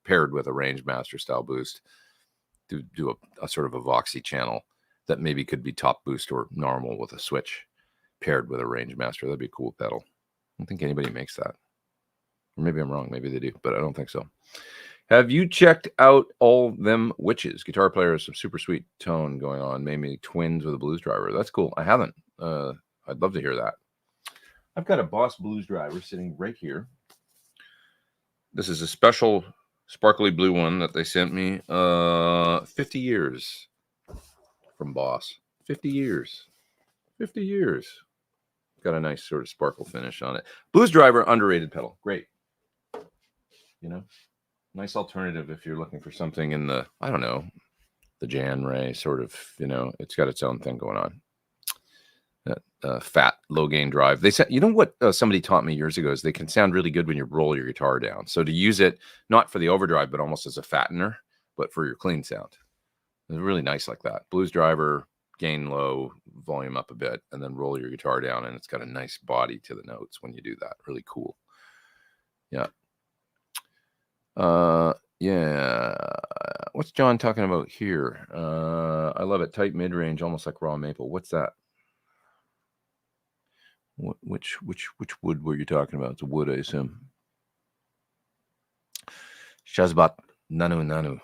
paired with a Rangemaster style boost, do a sort of a Voxy channel that maybe could be top boost or normal with a switch paired with a Rangemaster. That'd be a cool pedal. I don't think anybody makes that. Or maybe I'm wrong. Maybe they do, but I don't think so. Have you checked out All Them Witches? Guitar player has some super sweet tone going on. Maybe twins with a blues driver. That's cool. I haven't. I'd love to hear that. I've got a Boss blues driver sitting right here. This is a special sparkly blue one that they sent me. 50 years from Boss. 50 years. 50 years. Got a nice sort of sparkle finish on it. Blues Driver, underrated pedal. Great. You know, nice alternative if you're looking for something in the, I don't know, the Jan Ray sort of, you know, it's got its own thing going on. That fat, low gain drive. They said, you know what somebody taught me years ago is they can sound really good when you roll your guitar down. So to use it, not for the overdrive, but almost as a fattener, but for your clean sound. It's really nice like that. Blues Driver, gain low, volume up a bit, and then roll your guitar down, and it's got a nice body to the notes when you do that. Really cool. Yeah. Yeah. What's John talking about here? I love it. Tight mid-range, almost like raw maple. What's that? Which wood were you talking about? It's a wood, I assume. Shazbat Nanu.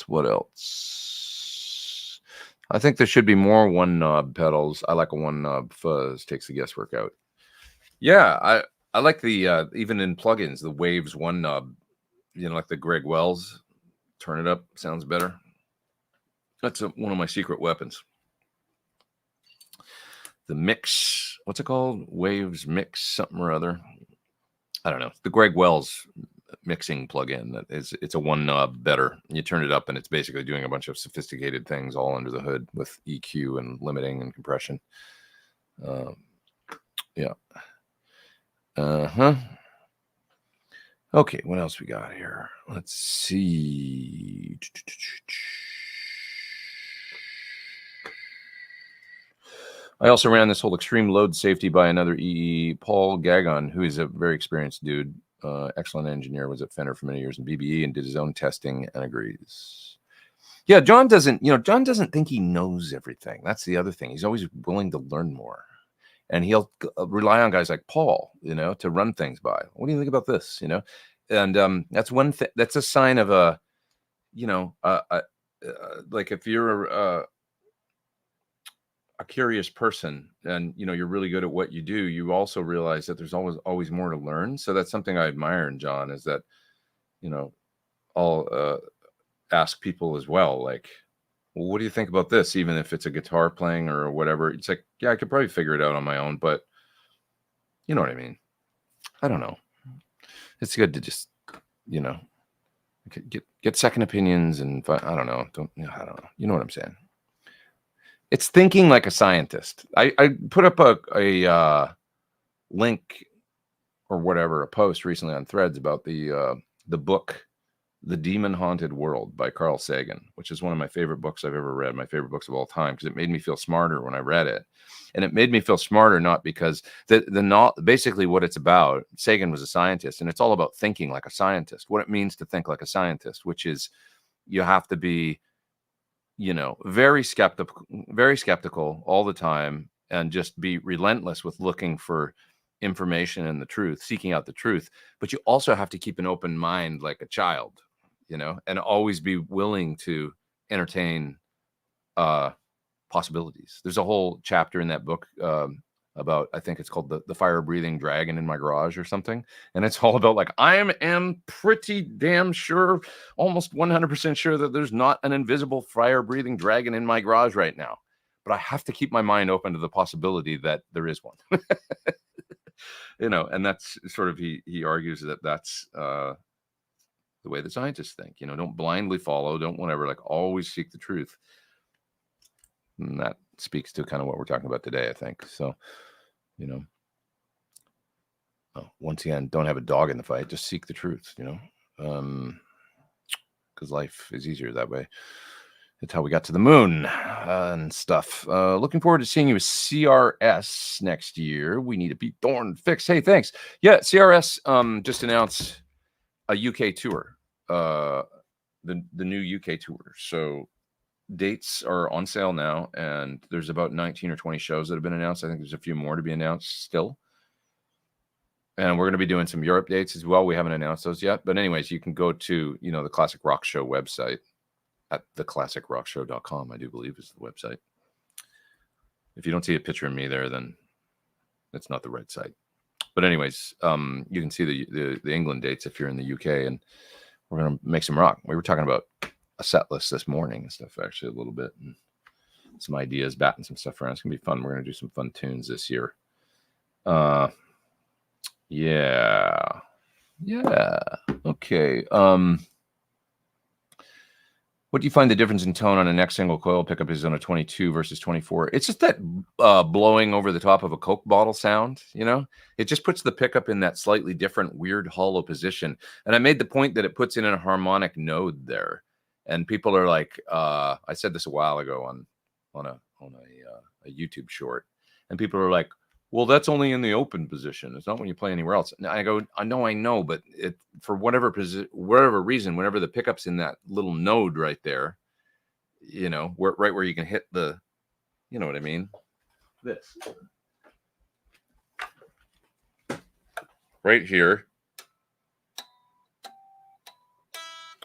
What else? I think there should be more one knob pedals. I like a one knob fuzz. Takes the guesswork out. Yeah, I like the even in plugins, the Waves one knob, you know, like the Greg Wells. Turn it up, sounds better. That's one of my secret weapons. The mix, what's it called? Waves mix something or other. I don't know. The Greg Wells mixing plugin. That is, it's a one knob better. You turn it up and it's basically doing a bunch of sophisticated things all under the hood with EQ and limiting and compression. Yeah. Okay, what else we got here? Let's see. I also ran this whole extreme load safety by another EE, Paul Gagon, who is a very experienced dude, excellent engineer, was at Fender for many years in BBE and did his own testing and agrees. Yeah, John doesn't think he knows everything. That's the other thing. He's always willing to learn more. And he'll rely on guys like Paul, you know, to run things by. What do you think about this? You know, and that's one thing. That's a sign of a, you know, like if you're a curious person and you know you're really good at what you do, you also realize that there's always more to learn. So that's something I admire in John, is that, you know, I'll ask people as well, like, well, what do you think about this? Even if it's a guitar playing or whatever, it's like, yeah, I could probably figure it out on my own, but you know what I mean? I don't know. It's good to just, you know, get second opinions and I don't know. I don't know. You know what I'm saying? It's thinking like a scientist. I put up a link or whatever, a post recently on Threads about the book The Demon Haunted World by Carl Sagan, which is one of my favorite books I've ever read, my favorite books of all time, because it made me feel smarter when I read it. And it made me feel smarter not because basically what it's about, Sagan was a scientist, and it's all about thinking like a scientist, what it means to think like a scientist, which is you have to be, you know, very skeptical all the time, and just be relentless with looking for information and the truth, seeking out the truth. But you also have to keep an open mind like a child, you know, and always be willing to entertain possibilities. There's a whole chapter in that book about, I think it's called the fire breathing dragon in my garage or something, and it's all about like, I am pretty damn sure, almost 100% sure that there's not an invisible fire breathing dragon in my garage right now, but I have to keep my mind open to the possibility that there is one. You know, and that's sort of, he argues that that's the way the scientists think, you know, don't blindly follow, don't whatever, like always seek the truth. And that speaks to kind of what we're talking about today, I think. So, you know, once again, don't have a dog in the fight, just seek the truth, you know, because life is easier that way. It's how we got to the moon and stuff. Looking forward to seeing you with CRS next year. We need to beat Thorn fixed. Hey, thanks. Yeah, CRS just announced a UK tour, the new UK tour. So dates are on sale now, and there's about 19 or 20 shows that have been announced. I think there's a few more to be announced still. And we're going to be doing some Europe dates as well. We haven't announced those yet. But anyways, you can go to, you know, the Classic Rock Show website at theclassicrockshow.com, I do believe is the website. If you don't see a picture of me there, then it's not the right site. But anyways, you can see the England dates if you're in the UK, and we're gonna make some rock. We were talking about a set list this morning and stuff, actually, a little bit, and some ideas, batting some stuff around. It's gonna be fun. We're gonna do some fun tunes this year. Yeah. Okay. What do you find the difference in tone on a neck single coil pickup is on a 22 versus 24? It's just that blowing over the top of a Coke bottle sound, you know? It just puts the pickup in that slightly different, weird, hollow position. And I made the point that it puts in a harmonic node there. And people are like, I said this a while ago on a YouTube short, and people are like, well, that's only in the open position. It's not when you play anywhere else. And I go, I know, but it, for whatever reason, whenever the pickup's in that little node right there, you know, right where you can hit the, you know what I mean? This. Right here.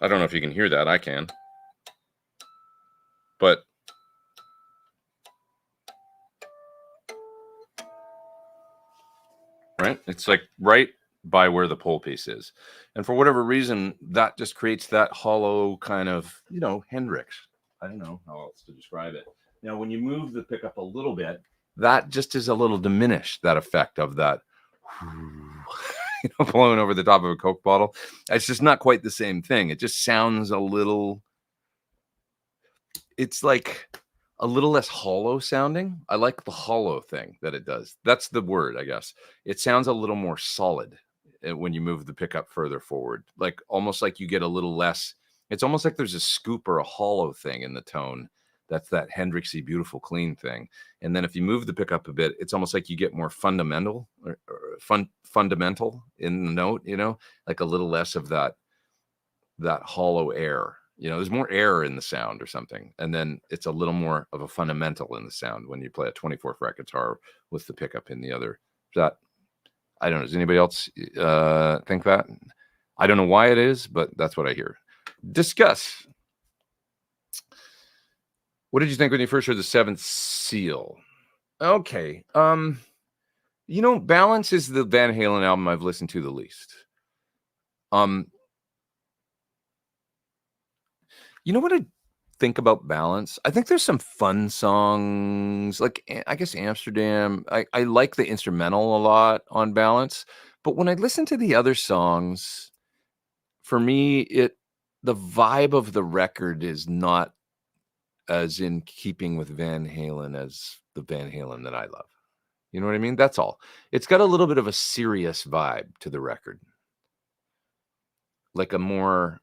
I don't know if you can hear that. I can. But right? It's like right by where the pole piece is. And for whatever reason, that just creates that hollow kind of, you know, Hendrix. I don't know how else to describe it. Now, when you move the pickup a little bit, that just is a little diminished, that effect of that, you know, blowing over the top of a Coke bottle. It's just not quite the same thing. It just sounds a little, it's like a little less hollow sounding. I like the hollow thing that it does. That's the word, I guess. It sounds a little more solid when you move the pickup further forward, like almost like you get a little less. It's almost like there's a scoop or a hollow thing in the tone. That's that Hendrixy, beautiful, clean thing. And then if you move the pickup a bit, it's almost like you get more fundamental in the note, you know, like a little less of that hollow air. You know, there's more air in the sound or something. And then it's a little more of a fundamental in the sound when you play a 24 fret guitar with the pickup in the other. That, I don't know. Does anybody else think that? I don't know why it is, but that's what I hear. Discuss. What did you think when you first heard the Seventh Seal? Okay. You know, Balance is the Van Halen album I've listened to the least. You know what I think about Balance? I think there's some fun songs, like I guess Amsterdam. I like the instrumental a lot on Balance, but when I listen to the other songs, for me, the vibe of the record is not as in keeping with Van Halen as the Van Halen that I love. You know what I mean? That's all. It's got a little bit of a serious vibe to the record, like a more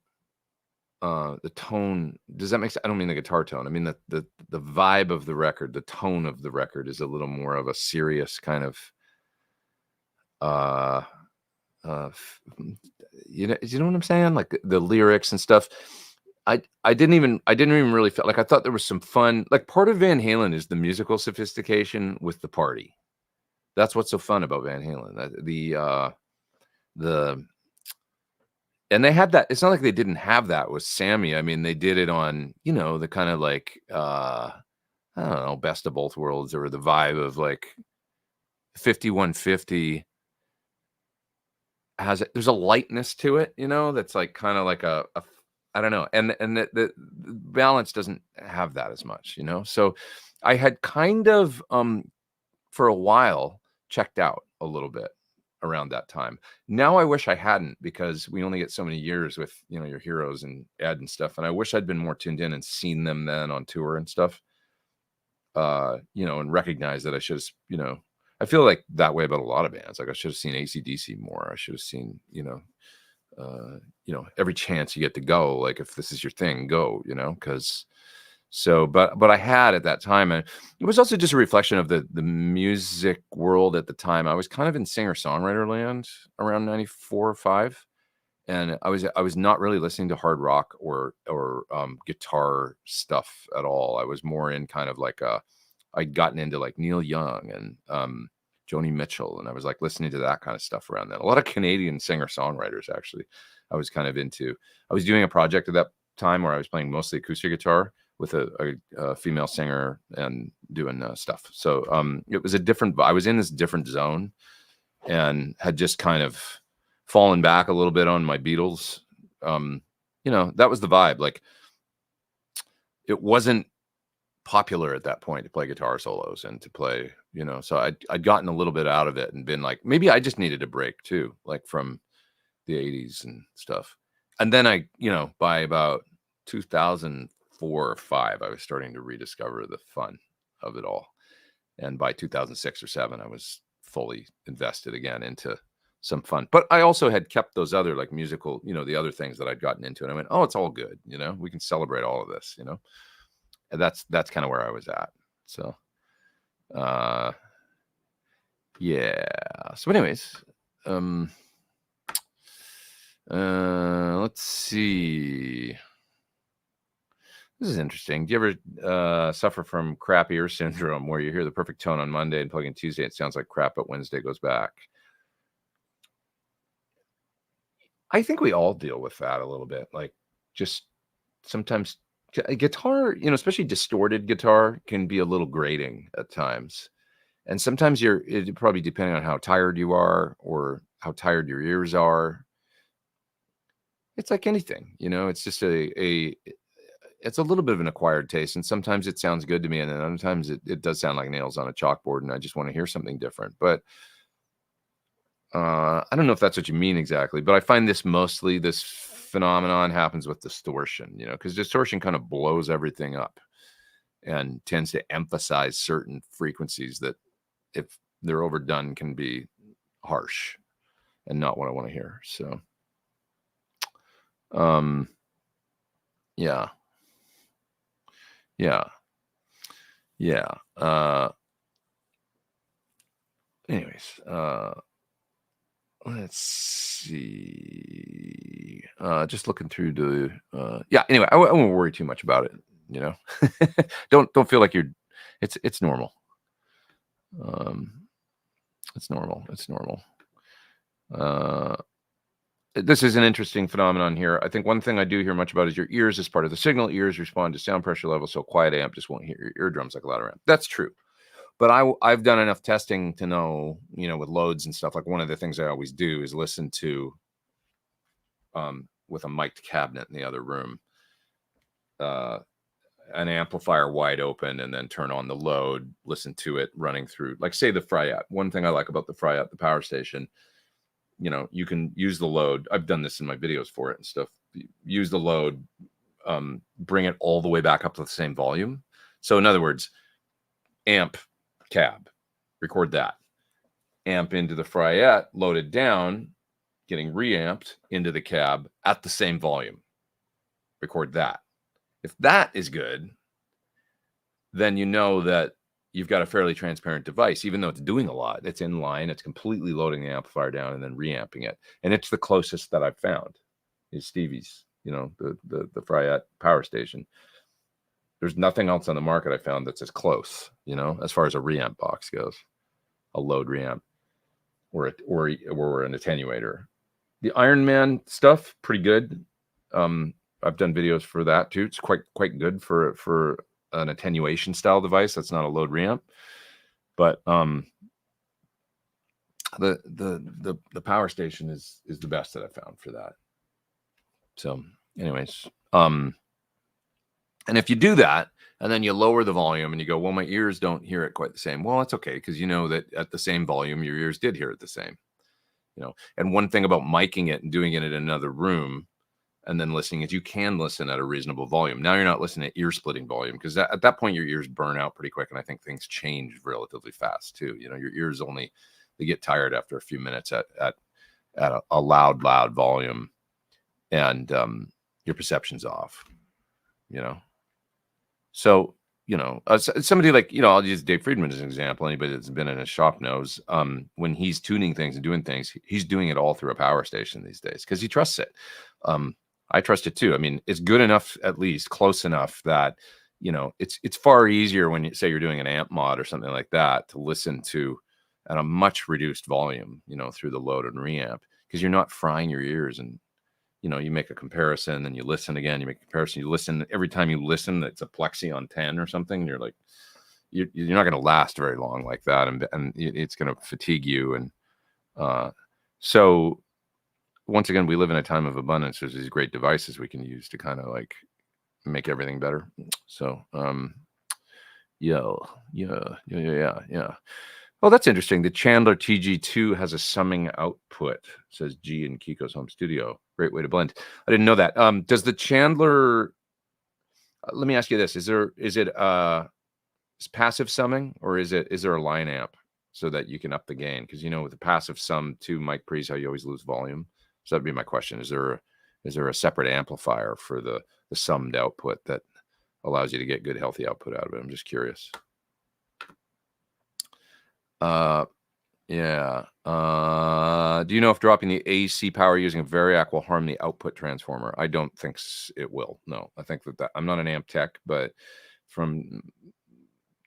the tone. Does that make sense? I don't mean the guitar tone. I mean the vibe of the record, the tone of the record is a little more of a serious kind of you know what I'm saying? Like the lyrics and stuff. I didn't even really feel like, I thought there was some fun. Like part of Van Halen is the musical sophistication with the party. That's what's so fun about Van Halen. And they had that. It's not like they didn't have that with Sammy. I mean, they did it on, you know, the kind of like, I don't know, best of both worlds, or the vibe of like 5150 there's a lightness to it, you know, that's like kind of like a I don't know. And the Balance doesn't have that as much, you know? So I had kind of, for a while, checked out a little bit around that time. Now I wish I hadn't, because we only get so many years with, you know, your heroes and Ed and stuff. And I wish I'd been more tuned in and seen them then on tour and stuff, you know, and recognize that I should have, you know, I feel like that way about a lot of bands. Like I should have seen AC/DC more. I should have seen, you know, every chance you get to go, like if this is your thing, go, you know, because so, but I had at that time, and it was also just a reflection of the music world at the time. I was kind of in singer-songwriter land around 94 or 5. And I was not really listening to hard rock or guitar stuff at all. I was more in kind of like I'd gotten into like Neil Young and Joni Mitchell, and I was like listening to that kind of stuff around then. A lot of Canadian singer-songwriters, actually. I was kind of into. I was doing a project at that time where I was playing mostly acoustic guitar with a female singer and doing stuff. So it was a different. I was in this different zone, and had just kind of fallen back a little bit on my Beatles. That was the vibe. Like, it wasn't popular at that point to play guitar solos and to play, so I'd gotten a little bit out of it and been like, maybe I just needed a break too, like from the 80s and stuff. And then by about 2004 or 5, I was starting to rediscover the fun of it all. And by 2006 or 7, I was fully invested again into some fun. But I also had kept those other like musical, the other things that I'd gotten into. And I went, oh, it's all good. We can celebrate all of this, And that's kind of where I was at. So, yeah. So anyways, let's see. This is interesting. Do you ever suffer from crap ear syndrome, where you hear the perfect tone on Monday and plug in Tuesday, it sounds like crap, but Wednesday goes back? I think we all deal with that a little bit. Like, just sometimes a guitar, especially distorted guitar, can be a little grating at times. And sometimes it probably depending on how tired you are or how tired your ears are. It's like anything, it's just it's a little bit of an acquired taste. And sometimes it sounds good to me. And then other times it does sound like nails on a chalkboard, and I just want to hear something different. But I don't know if that's what you mean exactly, but I find this phenomenon happens with distortion, because distortion kind of blows everything up and tends to emphasize certain frequencies that, if they're overdone, can be harsh and not what I want to hear. So, yeah. Anyways, let's see. Just looking through the anyway, I won't worry too much about it, don't feel like it's normal. It's normal. This is an interesting phenomenon here. I think one thing I do hear much about is your ears as part of the signal. Ears respond to sound pressure levels, so a quiet amp just won't hear your eardrums like a louder amp. That's true. But I've done enough testing to know, with loads and stuff, like one of the things I always do is listen to, with a mic'd cabinet in the other room, an amplifier wide open, and then turn on the load, listen to it running through, like, say, the Fryat. One thing I like about the Fryat, the power station, you can use the load. I've done this in my videos for it and stuff. Use the load, bring it all the way back up to the same volume. So in other words, amp, cab, record that. Amp into the Fryat, loaded down, getting reamped into the cab at the same volume. Record that. If that is good, then you know that you've got a fairly transparent device, even though it's doing a lot. It's in line. It's completely loading the amplifier down and then reamping it. And it's the closest that I've found is Stevie's, the Fryat power station. There's nothing else on the market I found that's as close, as far as a reamp box goes, a load reamp or an attenuator. The Iron Man stuff, pretty good. I've done videos for that too. It's quite good for an attenuation style device. That's not a load reamp, but the power station is the best that I found for that. So anyways, and if you do that and then you lower the volume and you go, well, my ears don't hear it quite the same. Well, it's okay, because you know that at the same volume, your ears did hear it the same. And one thing about miking it and doing it in another room and then listening is you can listen at a reasonable volume. Now you're not listening at ear splitting volume, because at that point your ears burn out pretty quick. And I think things change relatively fast too. Your ears they get tired after a few minutes at a loud volume, and your perception's off, So, somebody like, I'll use Dave Friedman as an example. Anybody that's been in a shop knows, when he's tuning things and doing things, he's doing it all through a power station these days because he trusts it. I trust it too. I mean, it's good enough, at least close enough that, it's far easier when you say you're doing an amp mod or something like that to listen to at a much reduced volume, through the load and reamp, because you're not frying your ears and you know, you make a comparison and you listen again, you make a comparison, you listen. Every time you listen, it's a plexi on 10 or something. You're like, you're not going to last very long like that. And it's going to fatigue you. And so once again, we live in a time of abundance. There's these great devices we can use to kind of like make everything better. So, yeah. Oh, that's interesting. The Chandler TG2 has a summing output, says G in Kiko's home studio. Great way to blend. I didn't know that. Does the Chandler, let me ask you this. Is it passive summing, or is there a line amp so that you can up the gain? Because, you know, with the passive sum to mic pre's, how you always lose volume. So that'd be my question. Is there a separate amplifier for the summed output that allows you to get good, healthy output out of it? I'm just curious. Yeah. Do you know if dropping the AC power using a variac will harm the output transformer? I don't think it will. No, I think that I'm not an amp tech, but from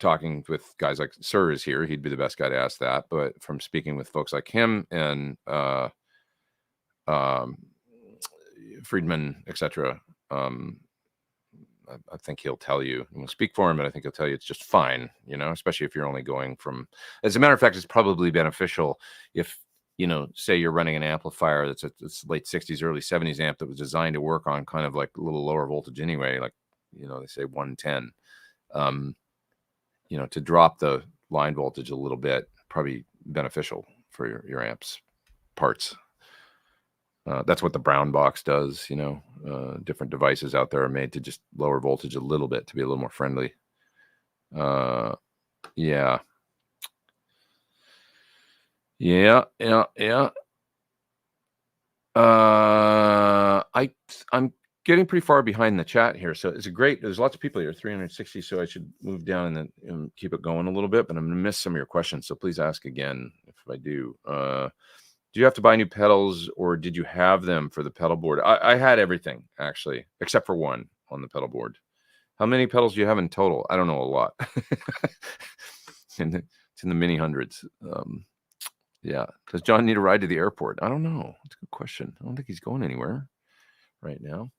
talking with guys like Sir is here, he'd be the best guy to ask that. But from speaking with folks like him and Friedman, etc., I think he'll tell you. He won't speak for him, but I think he'll tell you it's just fine, you know, especially if you're only going from. As a matter of fact, it's probably beneficial if, you know, say you're running an amplifier that's a late 60s, early 70s amp that was designed to work on kind of like a little lower voltage anyway, like, you know, they say 110. You know, to drop the line voltage a little bit, probably beneficial for your amps parts. That's what the brown box does, you know. Different devices out there are made to just lower voltage a little bit to be a little more friendly. Yeah. I'm getting pretty far behind the chat here, so it's there's lots of people here, 360, so I should move down and keep it going a little bit, but I'm gonna miss some of your questions, so please ask again if I do. Do you have to buy new pedals, or did you have them for the pedal board? I had everything, actually, except for one on the pedal board. How many pedals do you have in total? I don't know, a lot. It's in the many hundreds. Yeah. Does John need a ride to the airport? I don't know. That's a good question. I don't think he's going anywhere right now.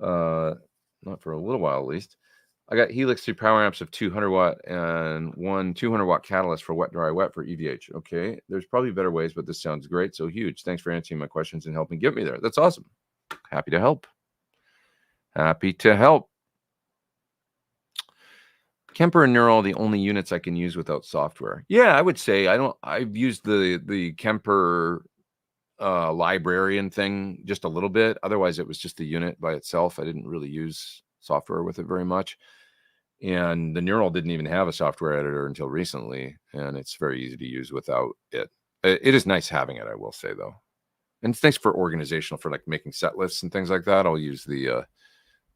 Not for a little while, at least. I got Helix 3 power amps of 200 watt and one 200 watt catalyst for wet, dry, wet for EVH. Okay. There's probably better ways, but this sounds great. So huge. Thanks for answering my questions and helping get me there. That's awesome. Happy to help. Happy to help. Kemper and Neural are the only units I can use without software. Yeah, I would say I've used the Kemper librarian thing just a little bit. Otherwise, it was just the unit by itself. I didn't really use software with it very much. And the Neural didn't even have a software editor until recently, and it's very easy to use without it. It is nice having it, I will say, though. And thanks for organizational, for like making set lists and things like that. I'll use the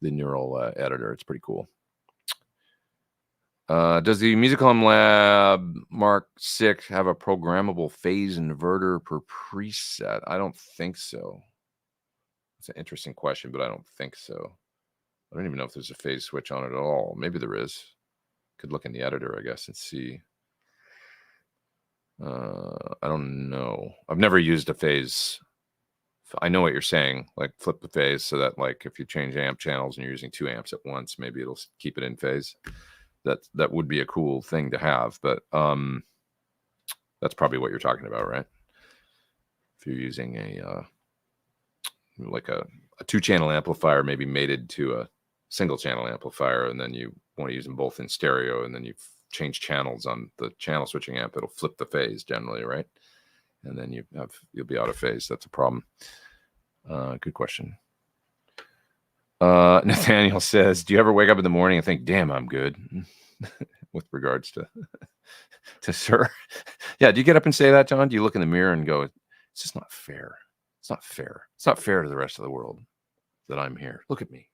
Neural editor. It's pretty cool. Does the Musicom Lab Mark 6 have a programmable phase inverter per preset? I don't think so. It's an interesting question, but I don't think so. I don't even know if there's a phase switch on it at all. Maybe there is. Could look in the editor, I guess, and see. I don't know. I've never used a phase. I know what you're saying, like flip the phase so that like if you change amp channels and you're using 2 amps at once, maybe it'll keep it in phase. That would be a cool thing to have, but that's probably what you're talking about, right? If you're using a 2-channel amplifier, maybe mated to a single channel amplifier, and then you want to use them both in stereo, and then you change channels on the channel switching amp, it'll flip the phase generally, right? And then you'll be out of phase. That's a problem. Good question. Nathaniel says, do you ever wake up in the morning and think, damn, I'm good? With regards to Sir. Yeah, do you get up and say that, John? Do you look in the mirror and go, it's just not fair. It's not fair. It's not fair to the rest of the world that I'm here. Look at me.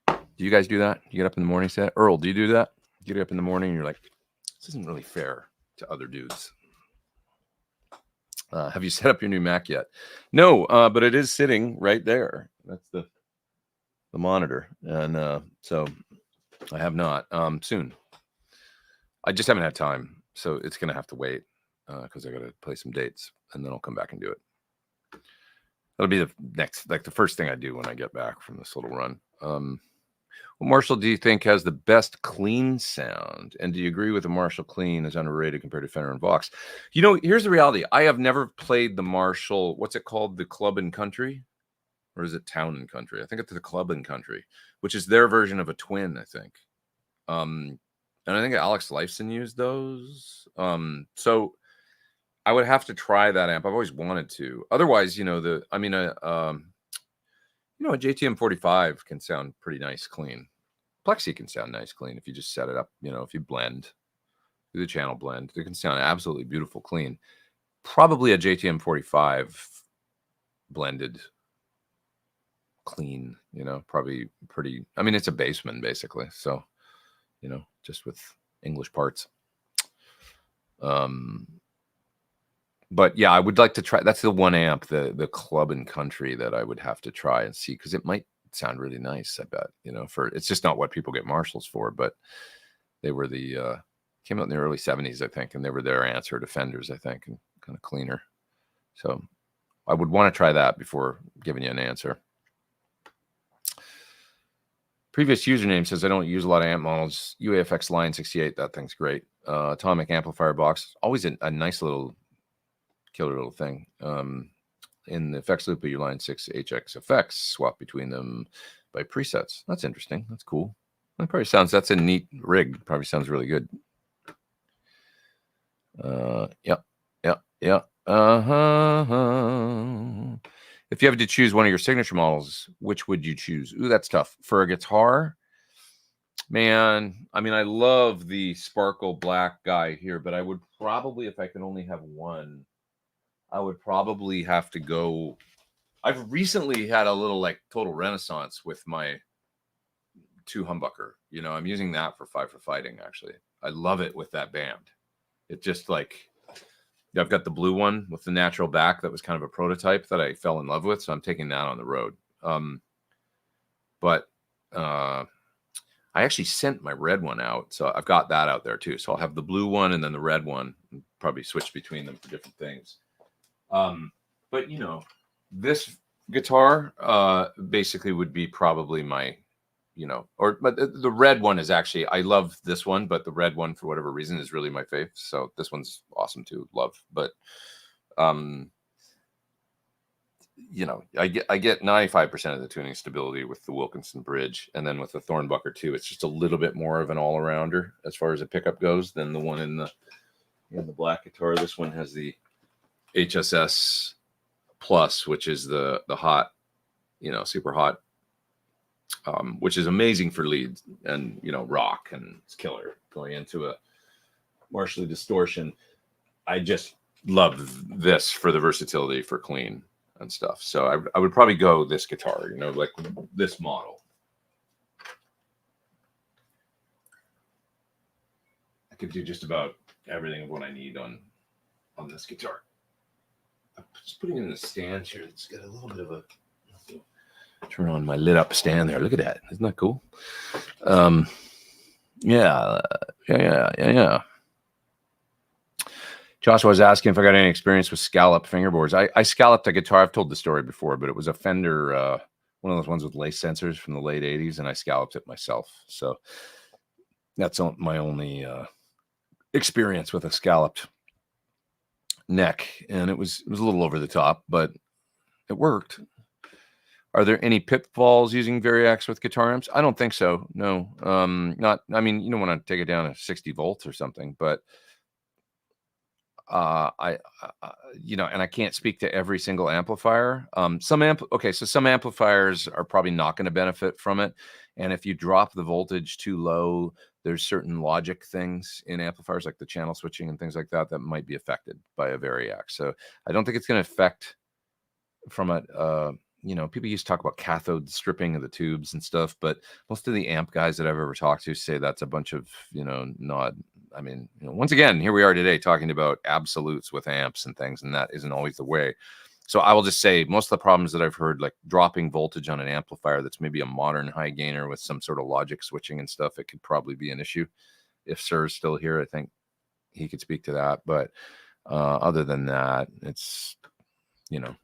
Do you guys do that? You get up in the morning, say that? Earl, do you do that? You get up in the morning and you're like, this isn't really fair to other dudes. Have you set up your new Mac yet? No, but it is sitting right there. That's the monitor. And so I have not. Soon. I just haven't had time. So it's going to have to wait because I got to play some dates and then I'll come back and do it. That'll be the next, like the first thing I do when I get back from this little run. What Marshall do you think has the best clean sound? And do you agree with the Marshall clean is underrated compared to Fender and Vox? You know, here's the reality. I have never played the Marshall, what's it called? The Club and Country? Or is it Town and Country? I think it's the Club and Country, which is their version of a twin, I think. And I think Alex Lifeson used those. So I would have to try that amp. I've always wanted to. Otherwise, you know, a JTM 45 can sound pretty nice clean. Plexi can sound nice clean if you just set it up, you know, if you blend, do the channel blend. It can sound absolutely beautiful clean. Probably a JTM 45 blended clean, you know, probably pretty, I mean, it's a Bassman basically. So, you know, just with English parts. But yeah, I would like to try. That's the one amp, the Club and Country, that I would have to try and see, because it might sound really nice. I bet, you know, for it's just not what people get Marshalls for, but they were the came out in the early 70s, I think, and they were their answer to Fenders, I think, and kind of cleaner. So I would want to try that before giving you an answer. Previous username says I don't use a lot of amp models. UAFX Line 68, that thing's great. Atomic amplifier box, always a nice little killer little thing. In the effects loop of your Line 6 HX effects, swap between them by presets. That's interesting. That's cool. That probably sounds, that's a neat rig. Probably sounds really good. Yeah. If you have to choose one of your signature models, which would you choose? Ooh, that's tough. For a guitar, man, I mean, I love the Sparkle Black guy here, but I would probably, if I could only have one, I would probably have to go. I've recently had a little like total renaissance with my 2 humbucker. You know, I'm using that for Five for Fighting, actually. I love it with that band. It just like, I've got the blue one with the natural back that was kind of a prototype that I fell in love with, so I'm taking that on the road. But I actually sent my red one out, so I've got that out there too. So I'll have the blue one and then the red one, and probably switch between them for different things. But you know, this guitar basically would be probably my, you know, but the red one is actually, I love this one, but the red one for whatever reason is really my fave. So this one's awesome too, love. But you know, I get 95% of the tuning stability with the Wilkinson bridge, and then with the Thornbucker too, it's just a little bit more of an all-arounder as far as a pickup goes than the one in the black guitar. This one has the HSS Plus, which is the hot, you know, super hot, which is amazing for leads and, you know, rock, and it's killer going into a Marshall distortion. I just love this for the versatility for clean and stuff. So I would probably go this guitar, you know, like this model. I could do just about everything of what I need on this guitar. I'm just putting it in the stand here. It's got a little bit of a, turn on my lit up stand there. Look at that. Isn't that cool? Yeah. Joshua was asking if I got any experience with scalloped fingerboards. I scalloped a guitar. I've told the story before, but it was a Fender, one of those ones with lace sensors from the late 80s, and I scalloped it myself. So that's my only experience with a scalloped neck, and it was a little over the top, but it worked. Are there any pitfalls using variacs with guitar amps? I don't think so. No, not. I mean, you don't want to take it down to 60 volts or something, but you know, and I can't speak to every single amplifier. Some amplifiers are probably not going to benefit from it, and if you drop the voltage too low, there's certain logic things in amplifiers like the channel switching and things like that that might be affected by a variac. So I don't think it's going to affect from it. You know, people used to talk about cathode stripping of the tubes and stuff, but most of the amp guys that I've ever talked to say that's a bunch of, you know, I mean, you know, once again, here we are today talking about absolutes with amps and things, and that isn't always the way. So I will just say most of the problems that I've heard, like dropping voltage on an amplifier that's maybe a modern high gainer with some sort of logic switching and stuff, it could probably be an issue. If Sir's still here, I think he could speak to that. But other than that, it's, you know,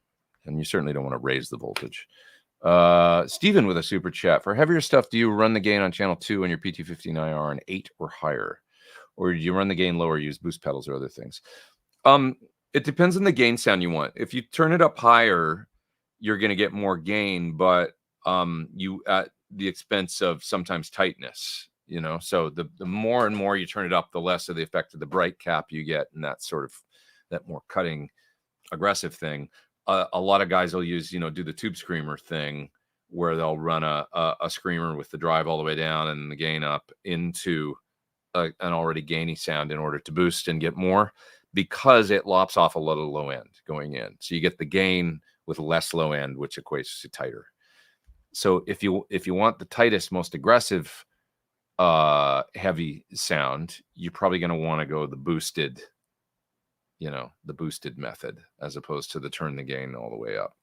and you certainly don't want to raise the voltage. Stephen with a super chat. For heavier stuff, do you run the gain on channel 2 on your PT15IR on 8 or higher? Or do you run the gain lower, use boost pedals or other things? It depends on the gain sound you want. If you turn it up higher, you're going to get more gain, but you at the expense of sometimes tightness, you know. So the more and more you turn it up, the less of the effect of the bright cap you get, and that sort of that more cutting, aggressive thing. A lot of guys will use, you know, do the tube screamer thing where they'll run a screamer with the drive all the way down and the gain up into an already gainy sound in order to boost and get more, because it lops off a lot of low end going in. So you get the gain with less low end, which equates to tighter. So if you want the tightest, most aggressive heavy sound, you're probably going to want to go the boosted, you know, the boosted method, as opposed to the turn the gain all the way up.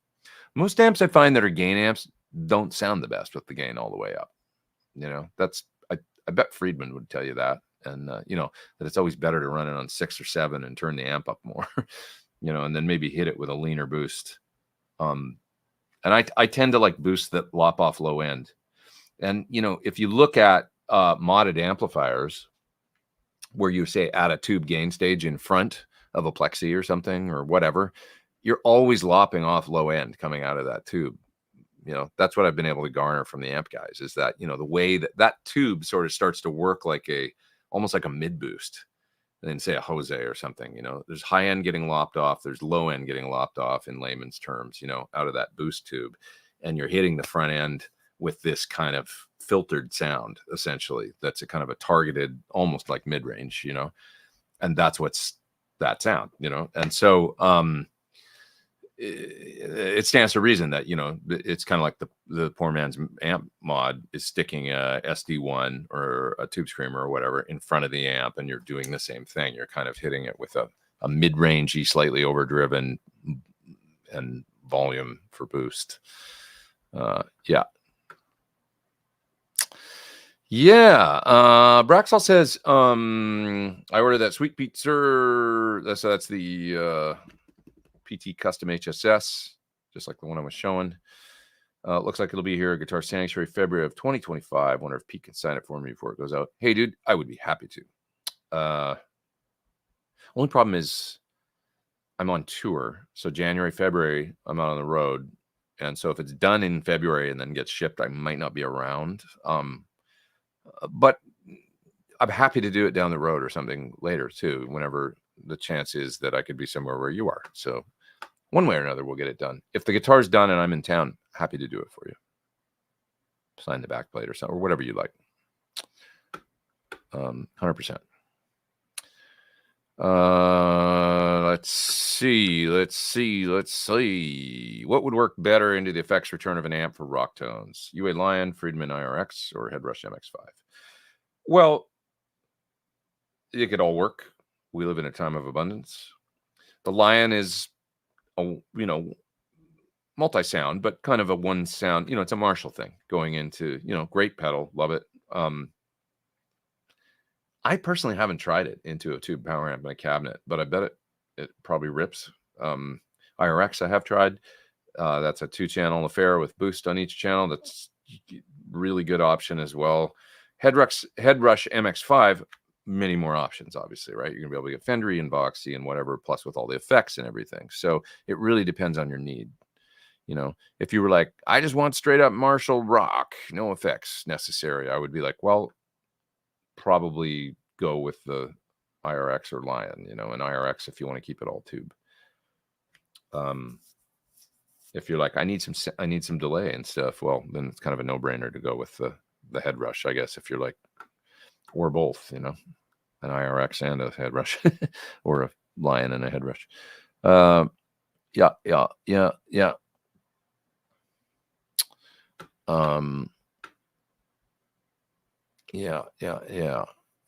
Most amps I find that are gain amps don't sound the best with the gain all the way up. You know, that's, I bet Friedman would tell you that. And, you know, that it's always better to run it on 6 or 7 and turn the amp up more, you know, and then maybe hit it with a leaner boost. And I tend to like boosts that lop off low end. And, you know, if you look at modded amplifiers where you say add a tube gain stage in front of a plexi or something or whatever, you're always lopping off low end coming out of that tube. You know, that's what I've been able to garner from the amp guys, is that, you know, the way that that tube sort of starts to work like almost like a mid boost, and then say a Jose or something. You know, there's high end getting lopped off, there's low end getting lopped off in layman's terms, you know, out of that boost tube, and you're hitting the front end with this kind of filtered sound, essentially. That's a kind of a targeted, almost like mid range, you know, and that's what's that sound, you know. And so it stands to reason that, you know, it's kind of like the poor man's amp mod is sticking a SD1 or a tube screamer or whatever in front of the amp, and you're doing the same thing. You're kind of hitting it with a mid-rangey, slightly overdriven and volume for boost. Yeah. Braxall says, I ordered that sweet pizza. That's the PT Custom HSS, just like the one I was showing. Looks like it'll be here at Guitar Sanctuary February of 2025. Wonder if Pete can sign it for me before it goes out. Hey, dude, I would be happy to. Only problem is I'm on tour. So January, February, I'm out on the road. And so if it's done in February and then gets shipped, I might not be around. But I'm happy to do it down the road or something later too, whenever the chance is that I could be somewhere where you are. So one way or another, we'll get it done. If the guitar's done and I'm in town, happy to do it for you. Sign the backplate or something, or whatever you like. 100%. Let's see. What would work better into the effects return of an amp for rock tones? UA Lion, Friedman IRX, or Headrush MX5? Well, it could all work. We live in a time of abundance. The Lion is a, you know, multi-sound, but kind of a one sound, you know, it's a Marshall thing going into, you know, great pedal, love it. I personally haven't tried it into a tube power amp in a cabinet, but I bet it probably rips. IRX I have tried. That's a 2-channel affair with boost on each channel. That's really good option as well. Headrush MX5, many more options, obviously, right? You're gonna be able to get Fendery and Boxy and whatever, plus with all the effects and everything. So it really depends on your need. You know, if you were like, I just want straight up Marshall rock, no effects necessary, I would be like, well, probably go with the IRX or Lion, you know, an IRX if you want to keep it all tube. If you're like, I need some delay and stuff, well, then it's kind of a no-brainer to go with the Headrush, I guess, if you're like, or both, you know, an IRX and a Headrush or a Lion and a Headrush. Yeah. Yeah.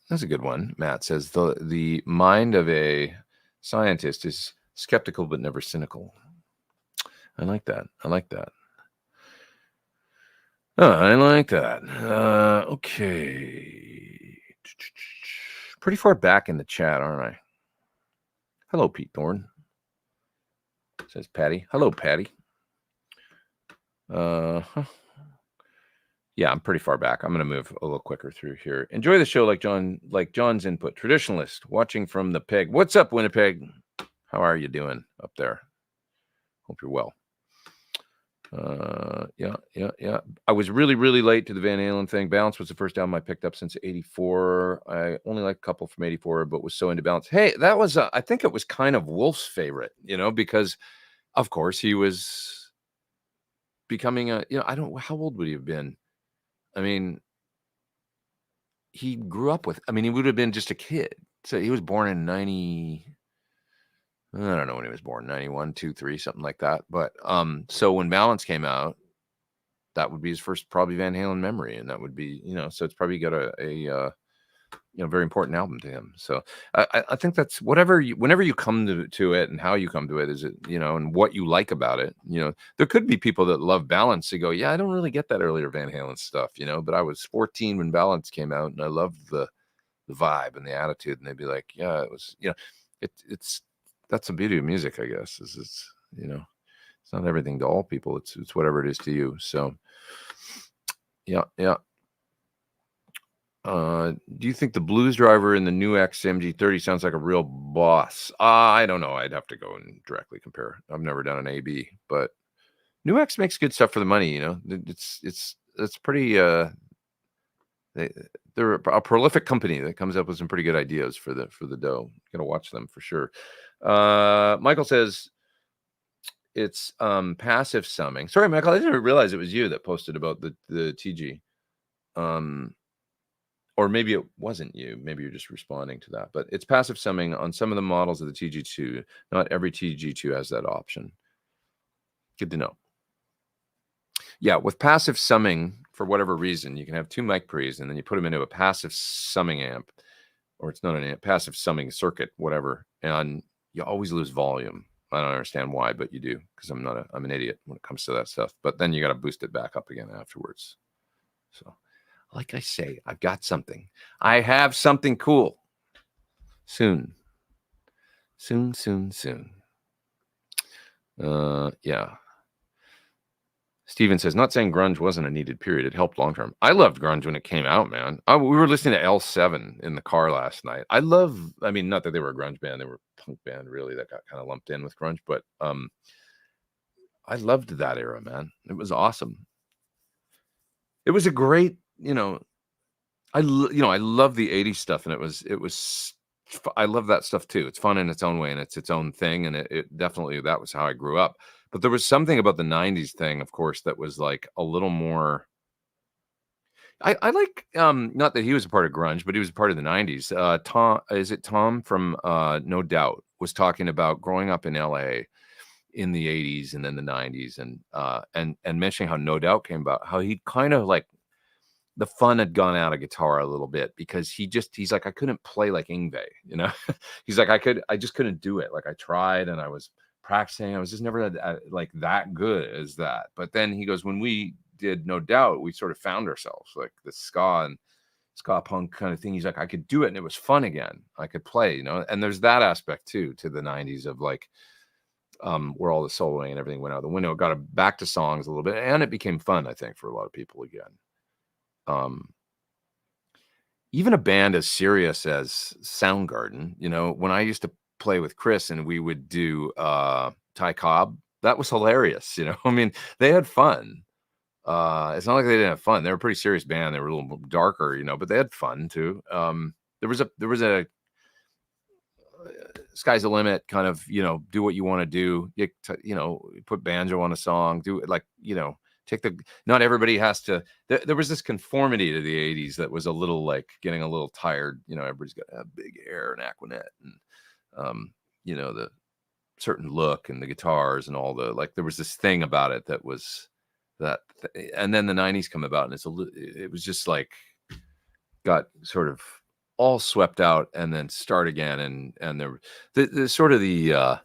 That's a good one. Matt says the mind of a scientist is skeptical but never cynical. I like that. Okay. Pretty far back in the chat, aren't I? Hello, Pete Thorn. Says Patty. Hello, Patty. Huh. Yeah, I'm pretty far back. I'm going to move a little quicker through here. Enjoy the show, like John's input. Traditionalist watching from the peg. What's up, Winnipeg? How are you doing up there? Hope you're well. Yeah. I was really late to the Van Halen thing. Balance was the first album I picked up since '84. I only like a couple from '84, but was so into Balance. Hey, that was I think it was kind of Wolf's favorite, because of course he was becoming I don't, how old would he have been? I mean, he grew up with, he would have been just a kid. So he was born in 90, I don't know when he was born, 91, 2, 3, something like that. But so when Balance came out, that would be his first probably Van Halen memory. And that would be, so it's probably got a very important album to him. So I think that's whenever you come to it and how you come to it, is it, and what you like about it. There could be people that love Balance who go, yeah, I don't really get that earlier Van Halen stuff, but I was 14 when Balance came out and I loved the vibe and the attitude. And they'd be like, yeah, it was, it's that's the beauty of music, I guess, is it's, it's not everything to all people. It's whatever it is to you. So yeah. Do you think the blues driver in the new XMG30 sounds like a real boss? I don't know. I'd have to go and directly compare. I've never done an AB, but New X makes good stuff for the money. It's pretty. They're a prolific company that comes up with some pretty good ideas for the dough. Got to watch them for sure. Michael says it's passive summing. Sorry, Michael, I didn't realize it was you that posted about the TG. Or maybe it wasn't you. Maybe you're just responding to that. But it's passive summing on some of the models of the TG2. Not every TG2 has that option. Good to know. Yeah, with passive summing, for whatever reason, you can have two mic pre's and then you put them into a passive summing amp, or it's not an amp, passive summing circuit, whatever, and you always lose volume. I don't understand why, but you do, because I'm an idiot when it comes to that stuff. But then you got to boost it back up again afterwards. So, like I say, I've got something. I have something cool. Soon. Yeah. Steven says, not saying grunge wasn't a needed period. It helped long term. I loved grunge when it came out, man. We were listening to L7 in the car last night. Not that they were a grunge band. They were a punk band, really, that got kind of lumped in with grunge. But I loved that era, man. It was awesome. It was a great, I love the 80s stuff. And it was, I love that stuff too. It's fun in its own way and it's its own thing. And it definitely, that was how I grew up. But there was something about the 90s thing, of course, that was like a little more. I like, not that he was a part of grunge, but he was a part of the 90s. Tom from No Doubt was talking about growing up in LA in the 80s and then the 90s and mentioning how No Doubt came about, how he kind of like the fun had gone out of guitar a little bit because he's like, I couldn't play like Yngwie, he's like, I just couldn't do it. Like I tried and I was practicing. I was just never like that good as that. But then he goes, when we did No Doubt, we sort of found ourselves like the ska and ska punk kind of thing. He's like, I could do it and it was fun again. I could play, and there's that aspect too, to the 90s of like, where all the soloing and everything went out the window. It got back to songs a little bit and it became fun, I think, for a lot of people again. Even a band as serious as Soundgarden, when I used to play with Chris and we would do Ty Cobb, that was hilarious. They had fun. It's not like they didn't have fun. They were a pretty serious band. They were a little darker, but they had fun too. There was a sky's the limit kind of, do what you want to do. Put banjo on a song, do it like, not everybody has to. There was this conformity to the 80s that was a little like getting a little tired. Everybody's got a big hair and Aquanet and, the certain look and the guitars and all the, like, there was this thing about it that was that. And then the 90s come about and it was just like, got sort of all swept out and then start again. And there, the sort of the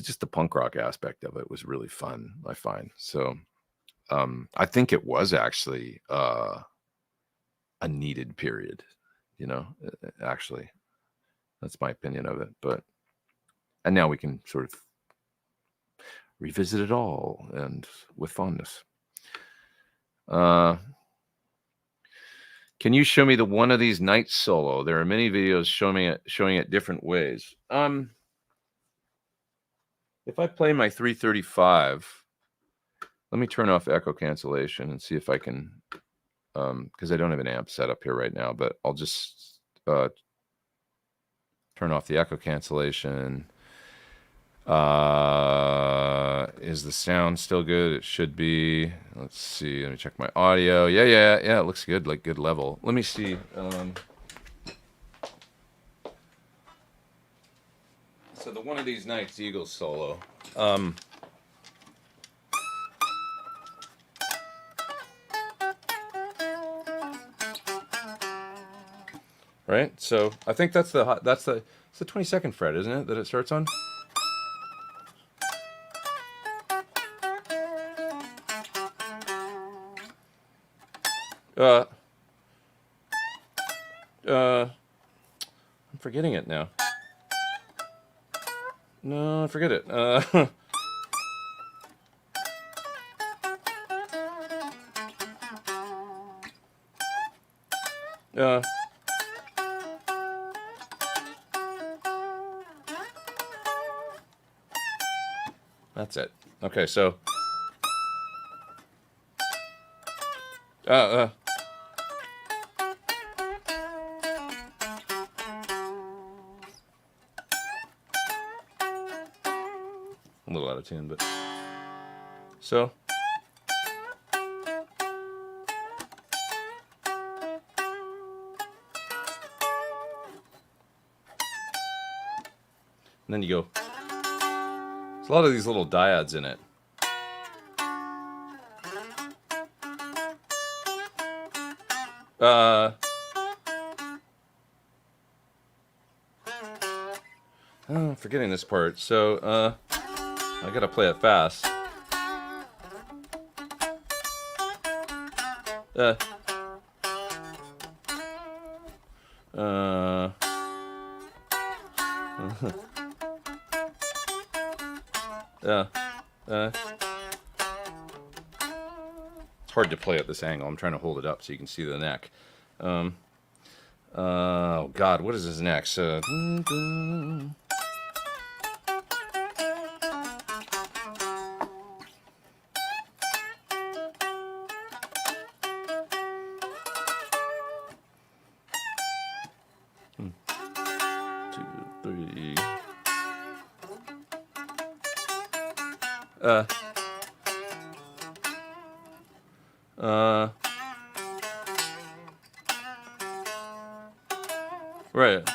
just the punk rock aspect of it was really fun, I find. So I think it was actually a needed period, actually. That's my opinion of it. And now we can sort of revisit it all and with fondness. Can you show me the One of These Nights solo? There are many videos showing it different ways. If I play my 335, let me turn off echo cancellation and see if I can, because I don't have an amp set up here right now, but I'll just turn off the echo cancellation. Is the sound still good? It should be. Let's see. Let me check my audio. Yeah. It looks good, like good level. Let me see. So the One of These Nights Eagles solo. Right. So I think that's the 22nd fret, isn't it? That it starts on. I'm forgetting it now. No, forget it. That's it. Okay, so a little out of tune, but so and then you go. There's a lot of these little diodes in it. I'm forgetting this part, so I gotta play it fast. It's hard to play at this angle. I'm trying to hold it up so you can see the neck. Oh God, what is this next? Right.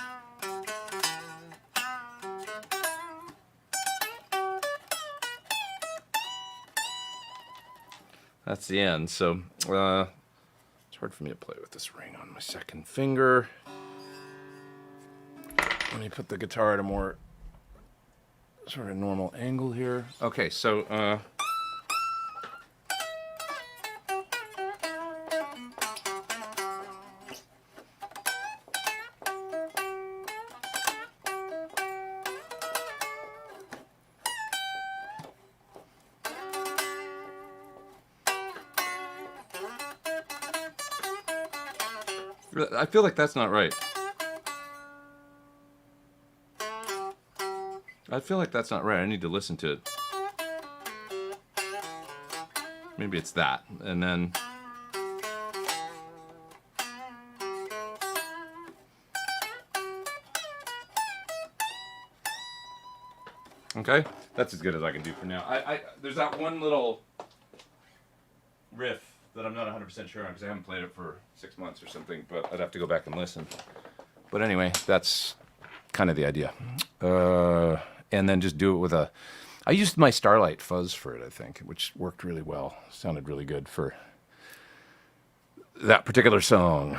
That's the end. So it's hard for me to play with this ring on my second finger. Let me put the guitar at a more sort of normal angle here. Okay, so I feel like that's not right. I feel like that's not right. I need to listen to it. Maybe it's that. And then okay, that's as good as I can do for now. There's that one little riff that I'm not 100% sure on because I haven't played it for 6 months or something, but I'd have to go back and listen. But anyway, that's kind of the idea. And then just do it with I used my Starlight fuzz for it, I think, which worked really well. Sounded really good for that particular song.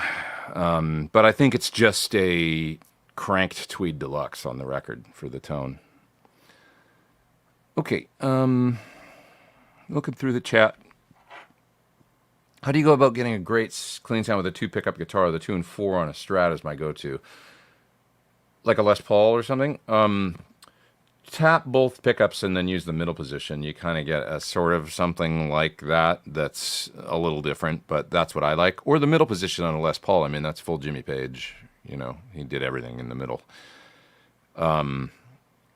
But I think it's just a cranked Tweed Deluxe on the record for the tone. Okay, looking through the chat. How do you go about getting a great clean sound with a 2 pickup guitar? The 2 and 4 on a Strat is my go-to. Like a Les Paul or something? tap both pickups and then use the middle position, you kind of get a sort of something like that that's a little different, but that's what I like. Or the middle position on a Les Paul. I mean, that's full Jimmy Page. You know, he did everything in the middle.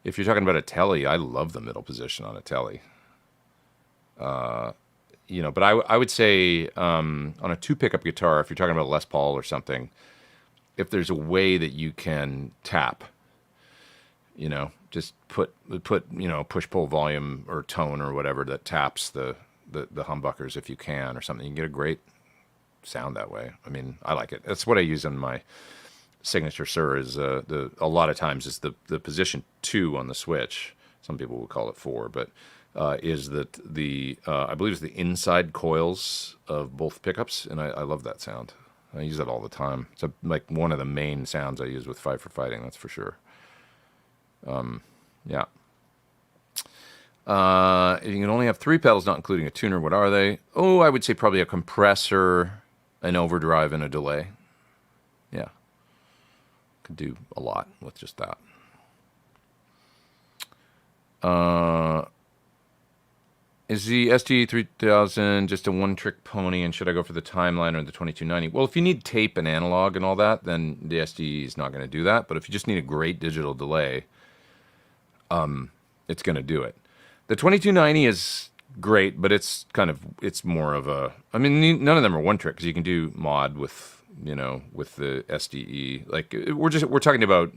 If you're talking about a Telly, I love the middle position on a Telly. You know, but I would say on a two pickup guitar, if you're talking about a Les Paul or something, if there's a way that you can tap, you know, just put you know, push pull volume or tone or whatever that taps the humbuckers if you can or something, you can get a great sound that way. I mean, I like it. That's what I use in my signature Sir is a lot of times is the position 2 on the switch. Some people will call it 4, but is that the I believe it's the inside coils of both pickups, and I love that sound. I use it all the time. It's like one of the main sounds I use with Fight for Fighting, that's for sure. Yeah. You can only have 3 pedals, not including a tuner. What are they? Oh, I would say probably a compressor, an overdrive, and a delay. Yeah. Could do a lot with just that. Is the SD3000 just a one-trick pony, and should I go for the Timeline or the 2290? Well, if you need tape and analog and all that, then the SD is not going to do that. But if you just need a great digital delay, it's going to do it. The 2290 is great, but it's more of a, I mean, none of them are one trick because you can do mod with, you know, with the SDE. Like we're talking about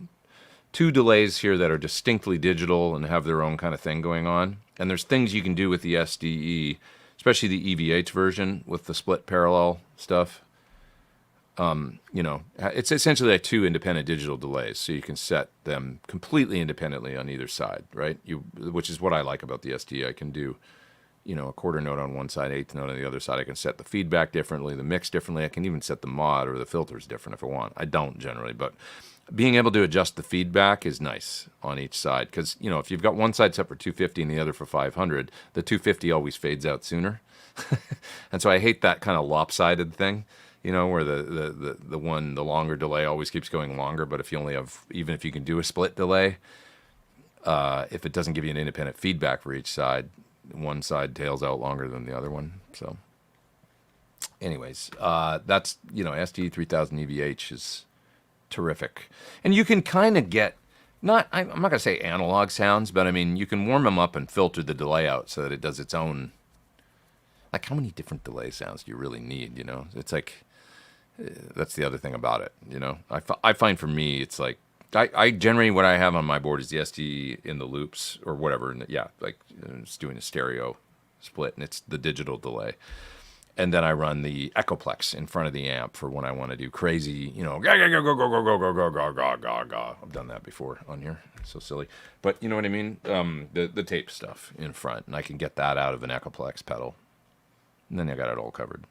2 delays here that are distinctly digital and have their own kind of thing going on. And there's things you can do with the SDE, especially the EVH version with the split parallel stuff. You know, it's essentially like 2 independent digital delays, so you can set them completely independently on either side, right? Which is what I like about the SD. I can do, you know, a quarter note on one side, eighth note on the other side. I can set the feedback differently, the mix differently. I can even set the mod or the filters different if I want. I don't generally, but being able to adjust the feedback is nice on each side because, you know, if you've got one side set for 250 and the other for 500, the 250 always fades out sooner. And so I hate that kind of lopsided thing. You know, where the longer delay always keeps going longer, but if you only have, even if you can do a split delay, if it doesn't give you an independent feedback for each side, one side tails out longer than the other one. So anyways, that's, you know, SD3000 EVH is terrific. And you can kind of get, I'm not going to say analog sounds, but I mean, you can warm them up and filter the delay out so that it does its own. Like, how many different delay sounds do you really need, you know? It's like, that's the other thing about it, you know? I find for me, it's like, I generally, what I have on my board is the SD in the loops or whatever. And yeah, like it's doing a stereo split and it's the digital delay. And then I run the Echoplex in front of the amp for when I want to do crazy, you know, go, go, go, go, go, go, go, go, go, go, go, go. I've done that before on here. It's so silly. But you know what I mean? The tape stuff in front. And I can get that out of an Echoplex pedal. And then I got it all covered.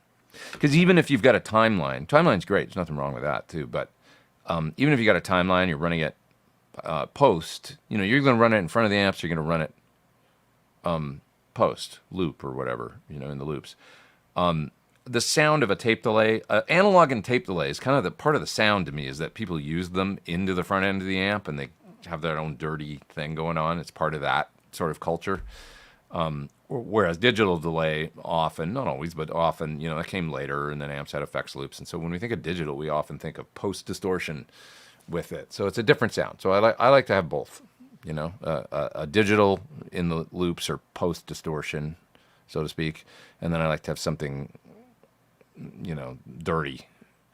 Because even if you've got a timeline's great. There's nothing wrong with that too. But even if you got a timeline, you're running it post. You know, you're going to run it in front of the amps. You're going to run it post loop or whatever. You know, in the loops. The sound of a tape delay, analog and tape delay is kind of the part of the sound to me is that people use them into the front end of the amp and they have their own dirty thing going on. It's part of that sort of culture. Whereas digital delay often, not always, but often, you know, that came later and then amps had effects loops. And so when we think of digital, we often think of post distortion with it. So it's a different sound. So I like to have both, you know, a digital in the loops or post distortion, so to speak. And then I like to have something, you know, dirty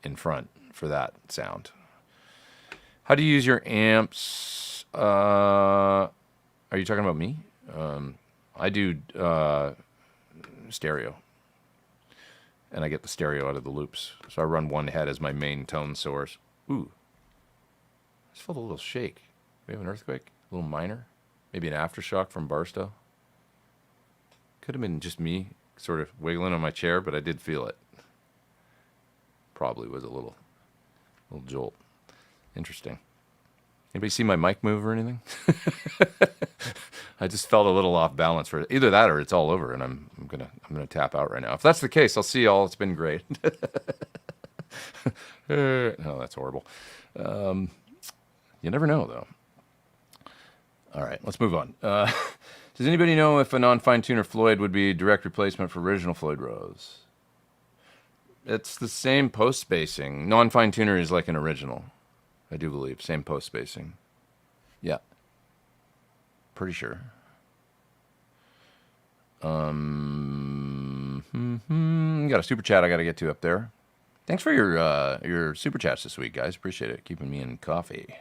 in front for that sound. How do you use your amps? Are you talking about me? I do stereo, and I get the stereo out of the loops. So I run one head as my main tone source. Ooh, I just felt a little shake. We have an earthquake, a little minor, maybe an aftershock from Barstow. Could have been just me sort of wiggling on my chair, but I did feel it. Probably was a little jolt. Interesting. Anybody see my mic move or anything? I just felt a little off balance for either that or it's all over, and I'm gonna tap out right now. If that's the case, I'll see y'all. It's been great. No, that's horrible. You never know though. All right, let's move on. Does anybody know if a non-fine tuner Floyd would be a direct replacement for original Floyd Rose? It's the same post spacing. Non-fine tuner is like an original, I do believe. Same post spacing. Yeah. Pretty sure. Got a super chat I got to get to up there. Thanks for your super chats this week, guys. Appreciate it. Keeping me in coffee.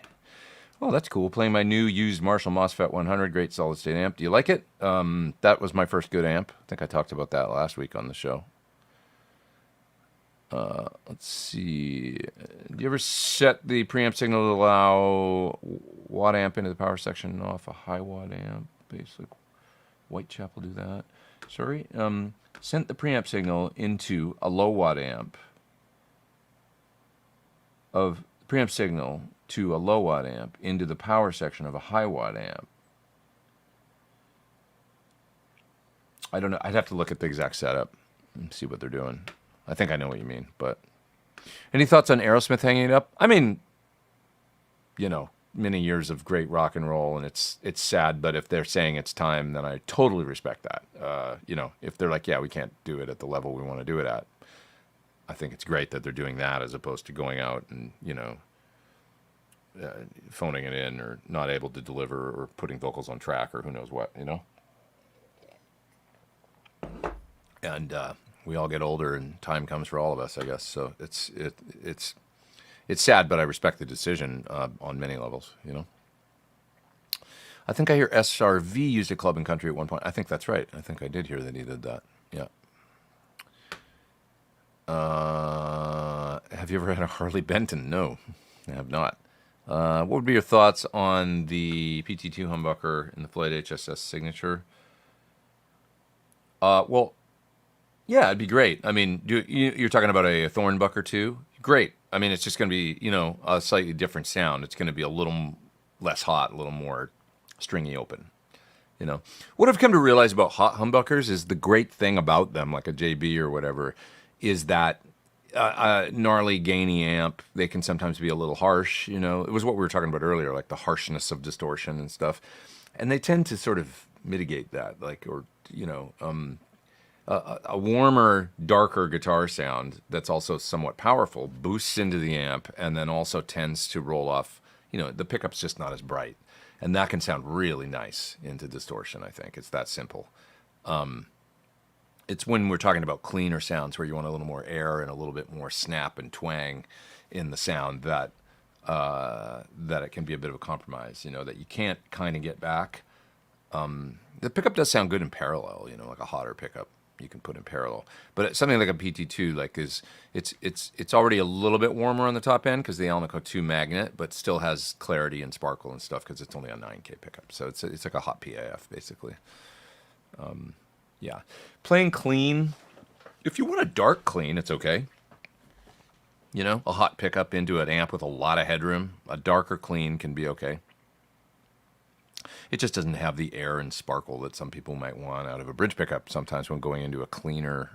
Oh, that's cool. Playing my new used Marshall MOSFET 100. Great solid state amp. Do you like it? That was my first good amp. I think I talked about that last week on the show. Let's see. Do you ever set the preamp signal to allow watt amp into the power section off a high watt amp? Basically, Whitechapel do that. Sorry. Sent the preamp signal into a low watt amp of preamp signal to a low watt amp into the power section of a high watt amp. I don't know. I'd have to look at the exact setup and see what they're doing. I think I know what you mean, but any thoughts on Aerosmith hanging it up? I mean, you know, many years of great rock and roll, and it's sad, but if they're saying it's time, then I totally respect that. You know, if they're like, yeah, we can't do it at the level we want to do it at, I think it's great that they're doing that as opposed to going out and, you know, phoning it in or not able to deliver or putting vocals on track or who knows what, you know. And we all get older, and time comes for all of us, I guess. So it's sad, but I respect the decision on many levels, you know. I think I hear SRV used a Club and Country at one point. I think that's right. I think I did hear that he did that. Yeah. Have you ever had a Harley Benton? No, I have not. What would be your thoughts on the PT2 humbucker in the Floyd HSS signature? Well, yeah, it'd be great. I mean, you're talking about a Thorn bucker too? Great. I mean, it's just going to be, you know, a slightly different sound. It's going to be a little less hot, a little more stringy open. You know, what I've come to realize about hot humbuckers is the great thing about them, like a JB or whatever, is that gnarly, gainy amp, they can sometimes be a little harsh. You know, it was what we were talking about earlier, like the harshness of distortion and stuff. And they tend to sort of mitigate that, like, or, you know, a warmer, darker guitar sound that's also somewhat powerful boosts into the amp and then also tends to roll off, you know, the pickup's just not as bright. And that can sound really nice into distortion, I think. It's that simple. It's when we're talking about cleaner sounds where you want a little more air and a little bit more snap and twang in the sound that it can be a bit of a compromise, you know, that you can't kind of get back. The pickup does sound good in parallel, you know, like a hotter pickup you can put in parallel. But something like a PT2, like it's already a little bit warmer on the top end because the Alnico 2 magnet, but still has clarity and sparkle and stuff because it's only a 9K pickup. So it's like a hot PAF basically. Yeah, playing clean. If you want a dark clean, it's okay. You know, a hot pickup into an amp with a lot of headroom, a darker clean can be okay. It just doesn't have the air and sparkle that some people might want out of a bridge pickup sometimes when going into a cleaner,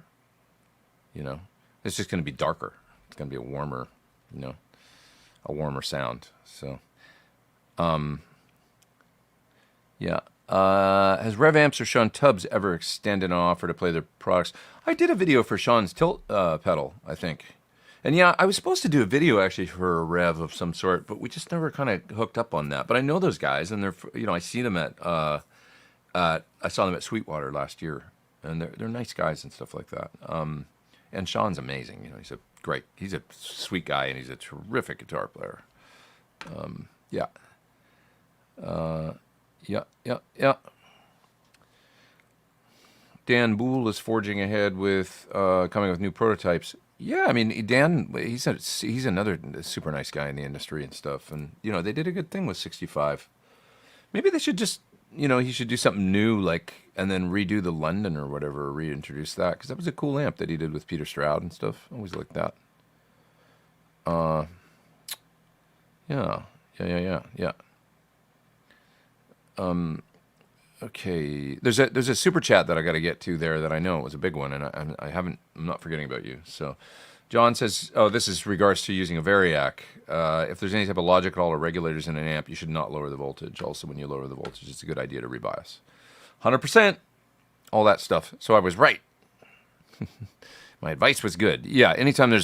you know. It's just going to be darker. It's going to be a warmer, you know, a warmer sound. So, yeah. Has Rev Amps or Sean Tubbs ever extended an offer to play their products? I did a video for Sean's tilt pedal, I think. And yeah, I was supposed to do a video actually for a Rev of some sort, but we just never kind of hooked up on that. But I know those guys, and they're, you know, I see them I saw them at Sweetwater last year, and they're nice guys and stuff like that. And Sean's amazing, you know, he's a sweet guy, and he's a terrific guitar player. Yeah. Yeah. Dan Boole is forging ahead with coming with new prototypes. Yeah, I mean, Dan, he's another super nice guy in the industry and stuff. And, you know, they did a good thing with 65. Maybe they should just, you know, he should do something new, like, and then redo the London or whatever, or reintroduce that. Because that was a cool amp that he did with Peter Stroud and stuff. I always liked that. Yeah. Okay, there's a super chat that I got to get to there that I know was a big one, and I'm not forgetting about you. So, John says, oh, this is regards to using a variac. If there's any type of logic at all or regulators in an amp, you should not lower the voltage. Also, when you lower the voltage, it's a good idea to rebias. 100%, all that stuff. So I was right. My advice was good. Yeah, anytime there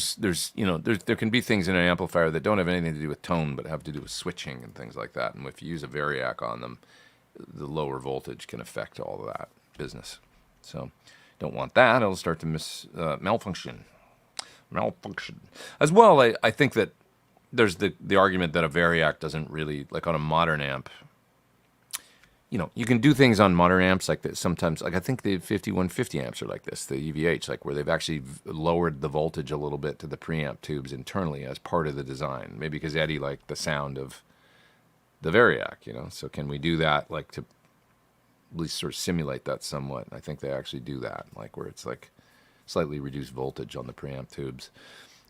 can be things in an amplifier that don't have anything to do with tone, but have to do with switching and things like that. And if you use a variac on them, the lower voltage can affect all of that business. So don't want that. It'll start to malfunction. As well, I think that there's the argument that a variac doesn't really, like on a modern amp, you can do things on modern amps like this sometimes. Like I think the 5150 amps are like this, the EVH, like where they've actually lowered the voltage a little bit to the preamp tubes internally as part of the design. Maybe because Eddie liked the sound of the variac, So can we do that, like to at least sort of simulate that somewhat? I think they actually do that, like where it's like slightly reduced voltage on the preamp tubes.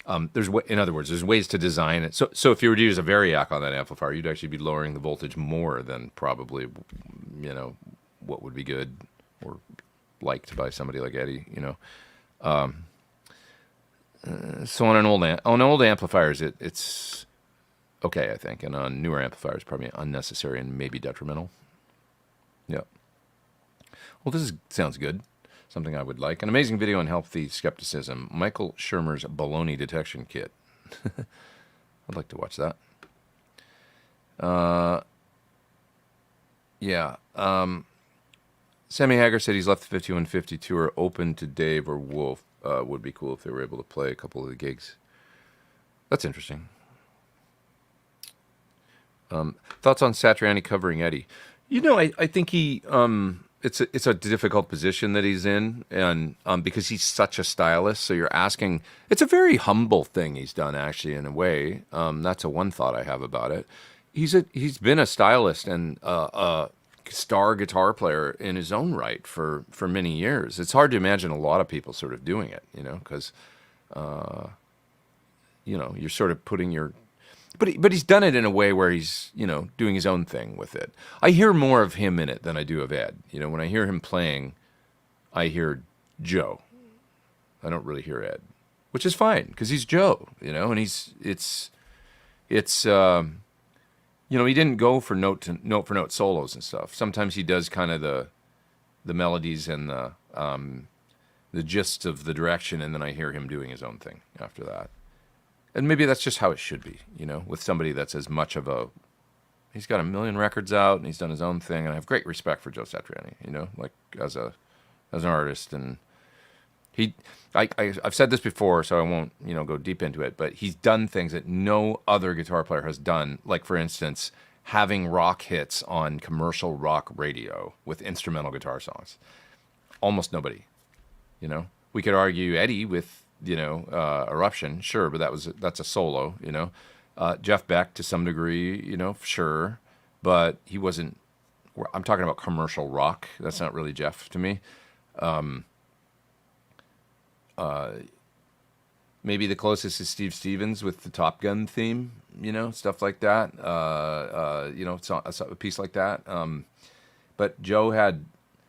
In other words, there's ways to design it. So if you were to use a variac on that amplifier, you'd actually be lowering the voltage more than probably, what would be good or liked by somebody like Eddie, So on old amplifiers, it's okay, I think, and on newer amplifiers, probably unnecessary and maybe detrimental. Yeah. Well, sounds good. Something I would like. An amazing video on healthy skepticism. Michael Shermer's baloney detection kit. I'd like to watch that. Yeah. Sammy Hager said he's left the 5150 tour open to Dave or Wolf. Would be cool if they were able to play a couple of the gigs. That's interesting. Thoughts on Satriani covering Eddie? I think he... It's a difficult position that he's in, and because he's such a stylist. So you're asking, it's a very humble thing he's done, actually, in a way. That's one thought I have about it. He's been a stylist and a star guitar player in his own right for many years. It's hard to imagine a lot of people sort of doing it, because you're sort of putting your... But he's done it in a way where he's, doing his own thing with it. I hear more of him in it than I do of Ed. When I hear him playing, I hear Joe. I don't really hear Ed, which is fine because he's Joe, and he didn't go for note for note solos and stuff. Sometimes he does kind of the melodies and the gist of the direction, and then I hear him doing his own thing after that. And maybe that's just how it should be, with somebody that's as much of a... He's got 1 million records out, and he's done his own thing, and I have great respect for Joe Satriani, like as an artist. And I've said this before, so I won't, go deep into it, but he's done things that no other guitar player has done, like, for instance, having rock hits on commercial rock radio with instrumental guitar songs. Almost nobody, We could argue Eddie with... Eruption, sure, but that's a solo, Jeff Beck to some degree, sure, but he wasn't... I'm talking about commercial rock. That's not really Jeff to me. Maybe the closest is Steve Stevens with the Top Gun theme, stuff like that. A piece like that. But Joe had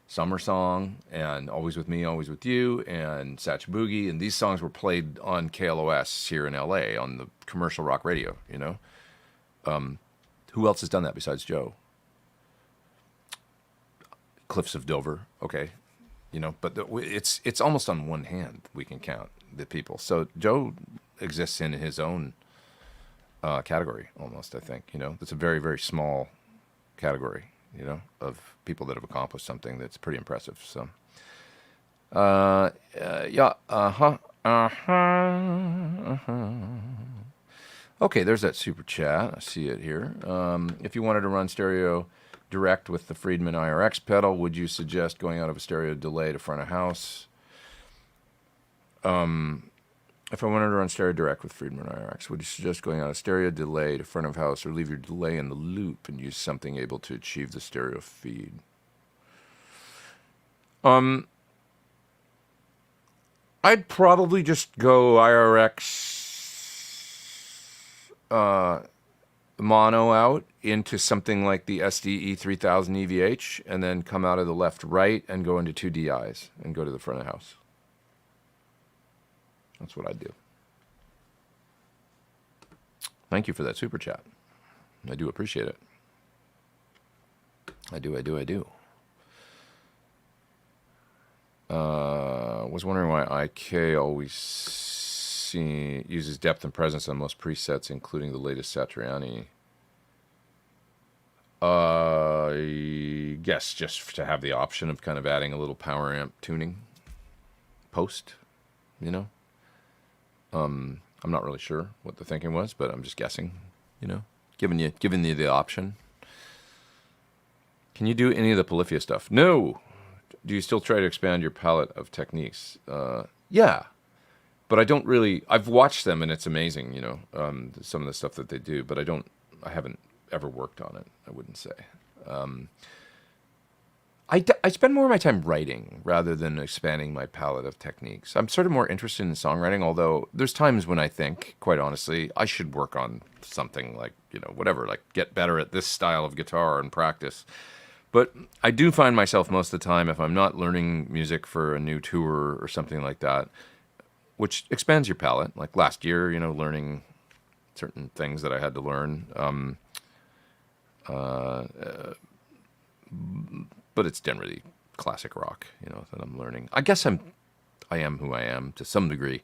Summer Song and Always With Me, Always With You and Satch Boogie, and these songs were played on KLOS here in LA on the commercial rock radio, Who else has done that besides Joe? Cliffs of Dover, okay, but it's almost on one hand we can count the people. So Joe exists in his own category almost, I think, It's a very, very small category, of people that have accomplished something that's pretty impressive. So, Okay, there's that super chat. I see it here. If you wanted to run stereo direct with the Friedman IRX pedal, would you suggest going out of a stereo delay to front of house? If I wanted to run stereo direct with Friedman IRX, would you suggest going on a stereo delay to front of house or leave your delay in the loop and use something able to achieve the stereo feed? I'd probably just go IRX mono out into something like the SDE 3000 EVH and then come out of the left right and go into 2 DIs and go to the front of the house. That's what I'd do. Thank you for that super chat. I do appreciate it. I do. Was wondering why IK always uses depth and presence on most presets, including the latest Satriani. I guess just to have the option of kind of adding a little power amp tuning post, you know. I'm not really sure what the thinking was, but I'm just guessing, you know, giving you the option. Can you do any of the polyphia stuff? No. Do you still try to expand your palette of techniques? Yeah, but I don't really. I've watched them and it's amazing, you know, some of the stuff that they do. But I haven't ever worked on it. I wouldn't say. I spend more of my time writing rather than expanding my palette of techniques. I'm sort of more interested in songwriting, although there's times when I think, quite honestly, I should work on something like, you know, whatever, like get better at this style of guitar and practice. But I do find myself most of the time, if I'm not learning music for a new tour or something like that, which expands your palette, like last year, you know, learning certain things that I had to learn. But it's generally classic rock, you know, that I'm learning. I guess I am who I am to some degree,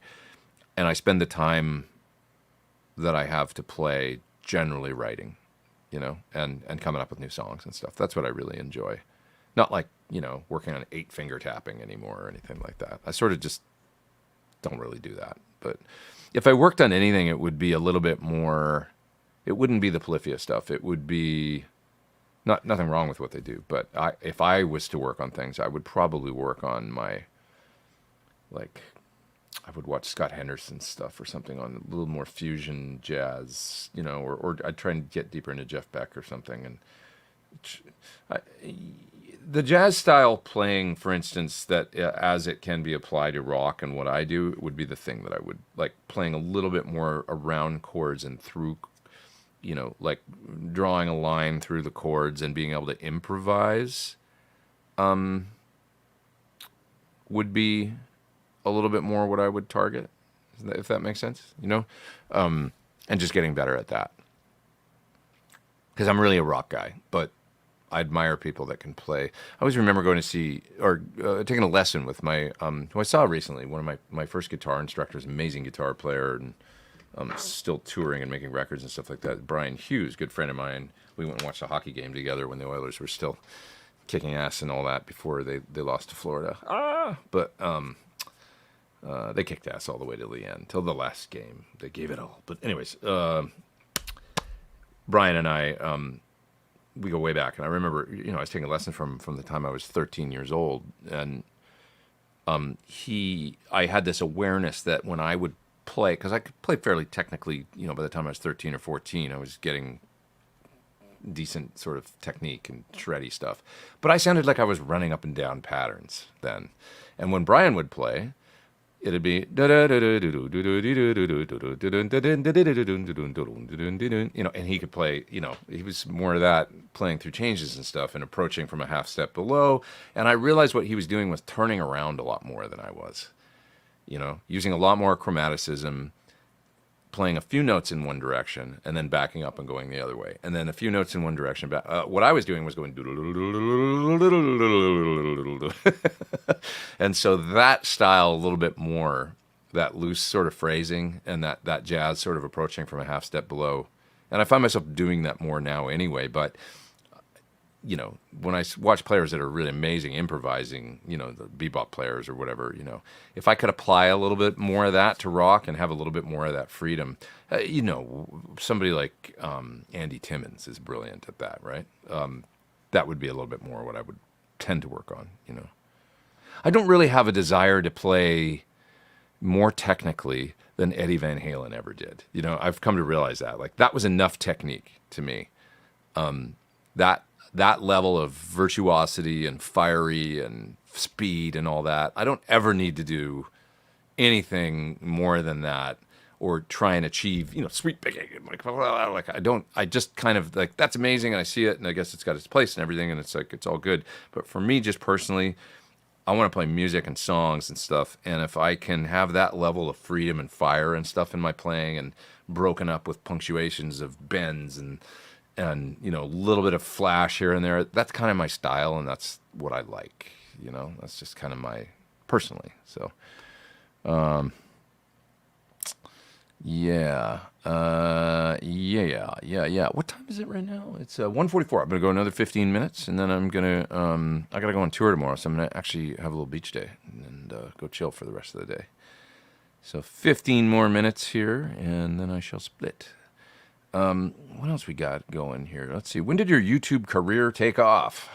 and I spend the time that I have to play generally writing, you know, and coming up with new songs and stuff. That's what I really enjoy. Not like, you know, working on 8-finger tapping anymore or anything like that. I sort of just don't really do that. But if I worked on anything, it would be a little bit more, it wouldn't be the polyphia stuff. It would be nothing wrong with what they do, but if I was to work on things, I would probably work on my, like, I would watch Scott Henderson's stuff or something on a little more fusion jazz, you know, or I'd try and get deeper into Jeff Beck or something. And the jazz style playing, for instance, that as it can be applied to rock and what I do, would be the thing that I would like, playing a little bit more around chords and through, you know, like drawing a line through the chords and being able to improvise, would be a little bit more what I would target, if that makes sense, you know, and just getting better at that. Because I'm really a rock guy, but I admire people that can play. I always remember going to see, or taking a lesson with my, who I saw recently, one of my first guitar instructors, amazing guitar player, and still touring and making records and stuff like that. Brian Hughes, good friend of mine. We went and watched a hockey game together when the Oilers were still kicking ass and all that before they lost to Florida. But they kicked ass all the way to the end, till the last game. They gave it all. But anyways, Brian and I, we go way back. And I remember, you know, I was taking a lesson from the time I was 13 years old. And I had this awareness that when I would play, because I could play fairly technically, you know, by the time I was 13 or 14, I was getting decent sort of technique and shreddy stuff. But I sounded like I was running up and down patterns then. And when Brian would play, it'd be, you know, and he could play, you know, he was more of that, playing through changes and stuff and approaching from a half step below. And I realized what he was doing was turning around a lot more than I was. You know, using a lot more chromaticism, playing a few notes in one direction, and then backing up and going the other way, and then a few notes in one direction. What I was doing was going, and so that style a little bit more, that loose sort of phrasing, and that jazz sort of approaching from a half step below. And I find myself doing that more now anyway, but you know, when I watch players that are really amazing improvising, you know, the bebop players or whatever, you know, if I could apply a little bit more of that to rock and have a little bit more of that freedom, you know, somebody like Andy Timmons is brilliant at that, right? That would be a little bit more what I would tend to work on, you know. I don't really have a desire to play more technically than Eddie Van Halen ever did. You know, I've come to realize that. Like, that was enough technique to me. That level of virtuosity and fiery and speed and all that, I don't ever need to do anything more than that or try and achieve, you know, sweet picking. Like, I just kind of like, that's amazing and I see it and I guess it's got its place and everything and it's like, it's all good. But for me, just personally, I want to play music and songs and stuff. And if I can have that level of freedom and fire and stuff in my playing, and broken up with punctuations of bends and you know, a little bit of flash here and there, that's kind of my style, and that's what I like. You know, that's just kind of my personally. So yeah. Yeah. What time is it right now? It's 1:44. I'm gonna go another 15 minutes, and then I'm gonna I gotta go on tour tomorrow, so I'm gonna actually have a little beach day and go chill for the rest of the day. So 15 more minutes here, and then I shall split. What else we got going here? Let's see. When did your YouTube career take off?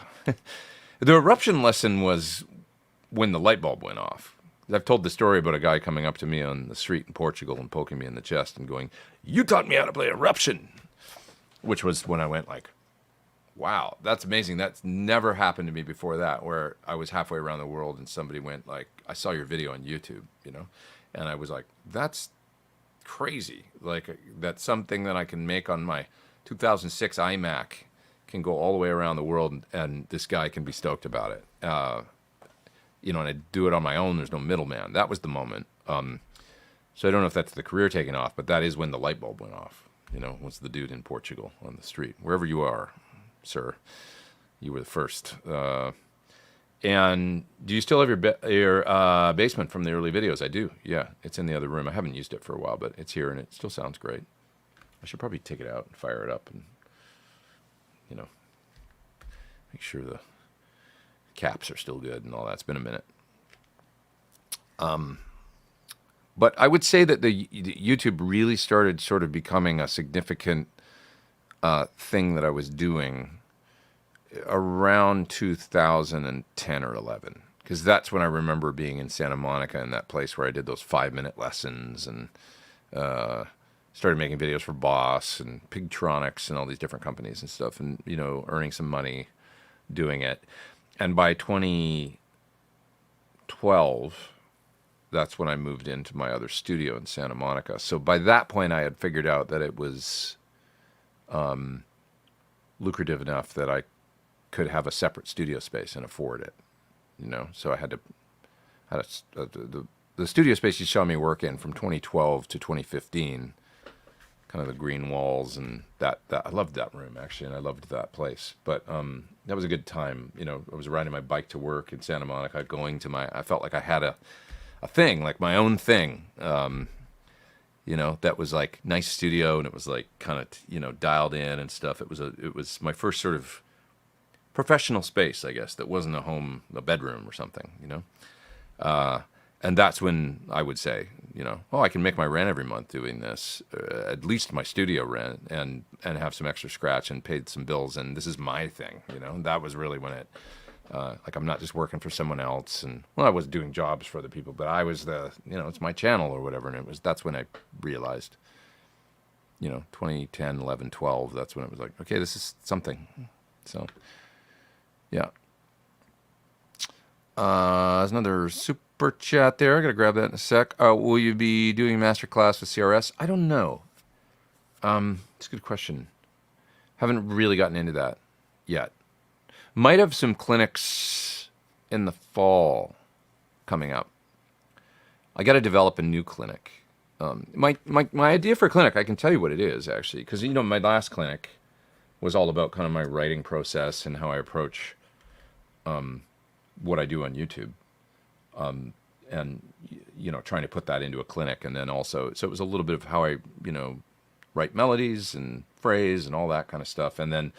The eruption lesson was when the light bulb went off. I've told the story about a guy coming up to me on the street in Portugal and poking me in the chest and going, "You taught me how to play eruption," which was when I went like, wow, that's amazing. That's never happened to me before that, where I was halfway around the world and somebody went like, "I saw your video on YouTube," you know? And I was like, that's crazy. Like, that's something that I can make on my 2006 iMac can go all the way around the world, and this guy can be stoked about it. You know, and I do it on my own. There's no middleman. That was the moment. So I don't know if that's the career taking off, but that is when the light bulb went off. You know, was the dude in Portugal on the street. Wherever you are, sir, you were the first. And do you still have your basement from the early videos? I do. Yeah, it's in the other room. I haven't used it for a while, but it's here and it still sounds great. I should probably take it out and fire it up and, you know, make sure the caps are still good and all that. It's been a minute. But I would say that the YouTube really started sort of becoming a significant thing that I was doing around 2010 or 11, because that's when I remember being in Santa Monica in that place where I did those 5-minute lessons and started making videos for Boss and Pigtronics and all these different companies and stuff, and, you know, earning some money doing it. And by 2012, that's when I moved into my other studio in Santa Monica. So by that point, I had figured out that it was lucrative enough that I could have a separate studio space and afford it, you know. So I had the studio space you saw me work in from 2012 to 2015, kind of the green walls and that I loved that room actually, and I loved that place. But that was a good time, you know. I was riding my bike to work in Santa Monica, I felt like I had a thing, like my own thing, you know, that was like nice studio, and it was like kind of, you know, dialed in and stuff. It was my first sort of professional space, I guess, that wasn't a bedroom or something, you know. And that's when I would say, you know, oh, I can make my rent every month doing this, at least my studio rent, and have some extra scratch and paid some bills, and this is my thing, you know. And that was really when it, like, I'm not just working for someone else, and, well, I was doing jobs for other people, but I was you know, it's my channel or whatever, and that's when I realized, you know, 2010, 11, 12, that's when it was like, okay, this is something. So, yeah. There's another super chat there. I gotta grab that in a sec. Will you be doing a master class with CRS? I don't know. It's a good question. Haven't really gotten into that yet. Might have some clinics in the fall coming up. I got to develop a new clinic. My idea for a clinic, I can tell you what it is, actually, because, you know, my last clinic was all about kind of my writing process and how I approach what I do on YouTube, and, you know, trying to put that into a clinic. And then also, so it was a little bit of how I, you know, write melodies and phrase and all that kind of stuff, and then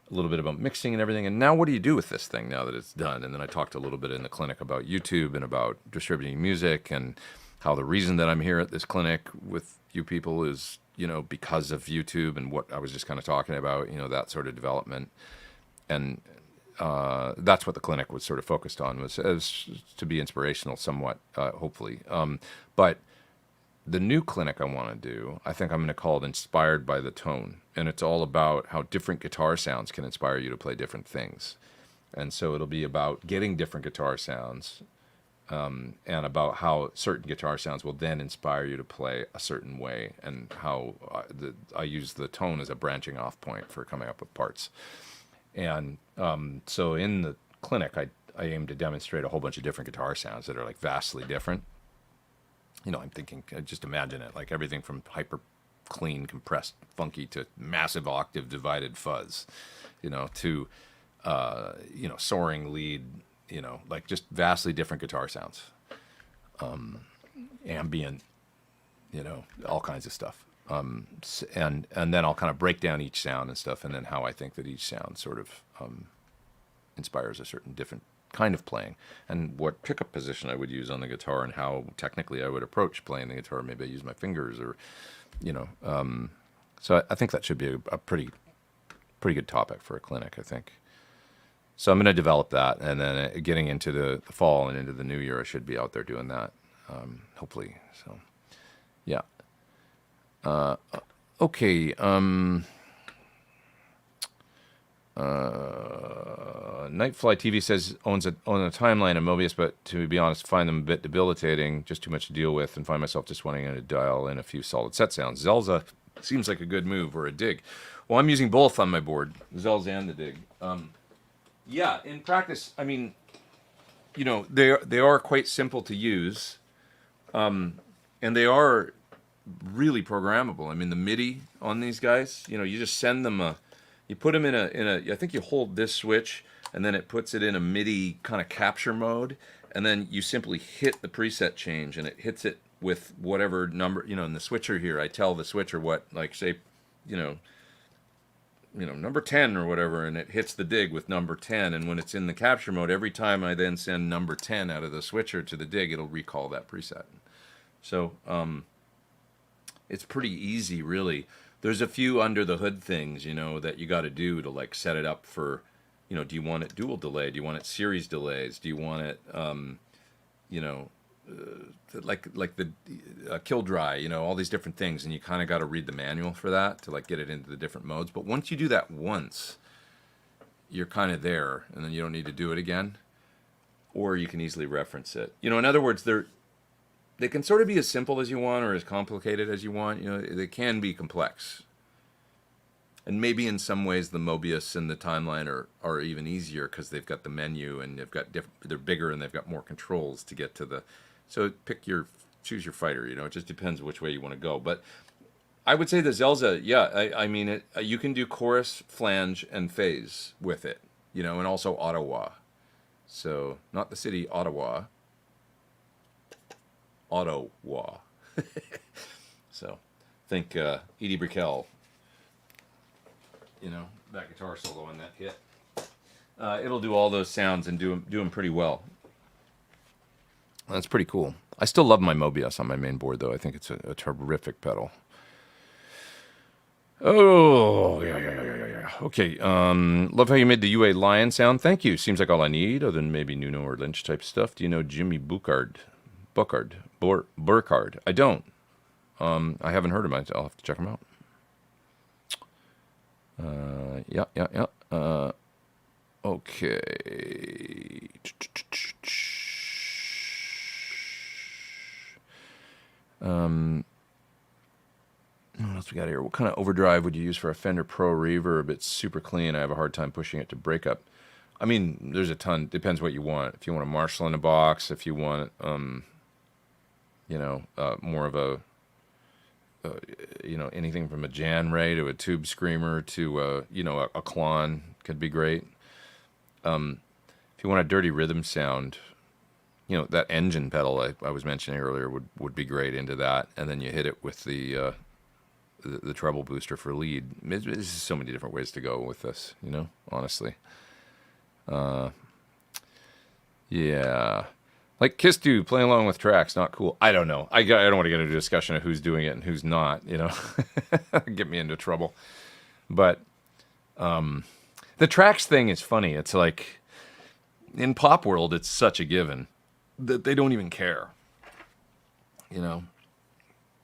a little bit about mixing and everything. And now what do you do with this thing now that it's done? And then I talked a little bit in the clinic about YouTube and about distributing music, and how the reason that I'm here at this clinic with you people is, you know, because of YouTube, and what I was just kind of talking about, you know, that sort of development. And that's what the clinic was sort of focused on, was as to be inspirational somewhat, hopefully. But the new clinic I want to do, I think I'm going to call it Inspired by the Tone. And it's all about how different guitar sounds can inspire you to play different things. And so it'll be about getting different guitar sounds, and about how certain guitar sounds will then inspire you to play a certain way, and how I use the tone as a branching off point for coming up with parts. And so in the clinic, I aim to demonstrate a whole bunch of different guitar sounds that are like vastly different. You know, I'm thinking, just imagine it, like everything from hyper clean, compressed, funky to massive octave divided fuzz, you know, to, you know, soaring lead, you know, like just vastly different guitar sounds, ambient, you know, all kinds of stuff. And then I'll kind of break down each sound and stuff, and then how I think that each sound sort of inspires a certain different kind of playing, and what pickup position I would use on the guitar, and how technically I would approach playing the guitar. Maybe I use my fingers, or, you know. So I think that should be a pretty good topic for a clinic, I think. So I'm going to develop that, and then getting into the fall and into the new year, I should be out there doing that, hopefully. So, yeah. Okay. Nightfly TV says owns a timeline of Mobius, but to be honest, find them a bit debilitating, just too much to deal with, and find myself just wanting to dial in a few solid set sounds. Zelza seems like a good move, or a dig. Well, I'm using both on my board, Zelza and the dig. Yeah, in practice, I mean, you know, they are quite simple to use, and they are really programmable. I mean, the MIDI on these guys, you know, you just send them you put them in a, I think you hold this switch, and then it puts it in a MIDI kind of capture mode, and then you simply hit the preset change, and it hits it with whatever number, you know, in the switcher here, I tell the switcher what, like, say, you know, number 10 or whatever, and it hits the dig with number 10, and when it's in the capture mode, every time I then send number 10 out of the switcher to the dig, it'll recall that preset. So, it's pretty easy, really. There's a few under the hood things, you know, that you got to do to, like, set it up for, you know, do you want it dual delay? Do you want it series delays? Do you want it, you know, like the kill dry, you know, all these different things, and you kind of got to read the manual for that to, like, get it into the different modes. But once you do that once, you're kind of there, and then you don't need to do it again, or you can easily reference it. You know, in other words, they can sort of be as simple as you want or as complicated as you want. You know, they can be complex. And maybe in some ways the Mobius and the timeline are even easier, because they've got the menu, and they've got they're bigger, and they've got more controls to get to the. So choose your fighter. You know, it just depends which way you want to go. But I would say the Zelza, yeah, I mean, you can do chorus, flange, and phase with it. You know, and also Ottawa. So not the city Ottawa. Ottawa. So think Edie Brickell. You know, that guitar solo on that hit. It'll do all those sounds and do them pretty well. That's pretty cool. I still love my Mobius on my main board, though. I think it's a terrific pedal. Oh, yeah. Okay, love how you made the UA Lion sound. Thank you. Seems like all I need, other than maybe Nuno or Lynch type stuff. Do you know Jimmy Burkhardt? I don't. I haven't heard of him. I'll have to check him out. Yeah. Okay. What else we got here? What kind of overdrive would you use for a Fender Pro reverb? It's super clean. I have a hard time pushing it to breakup. I mean, there's a ton. Depends what you want. If you want a Marshall in a box, if you want, you know, more of a, you know, anything from a Jan Ray to a Tube Screamer to, you know, a Klon could be great. If you want a dirty rhythm sound, you know, that engine pedal I was mentioning earlier would be great into that. And then you hit it with the treble booster for lead. There's so many different ways to go with this, you know, honestly. Yeah. Like Kistu playing along with tracks, not cool. I don't know. I don't want to get into a discussion of who's doing it and who's not, you know. Get me into trouble. But the tracks thing is funny. It's like, in pop world, it's such a given that they don't even care. You know.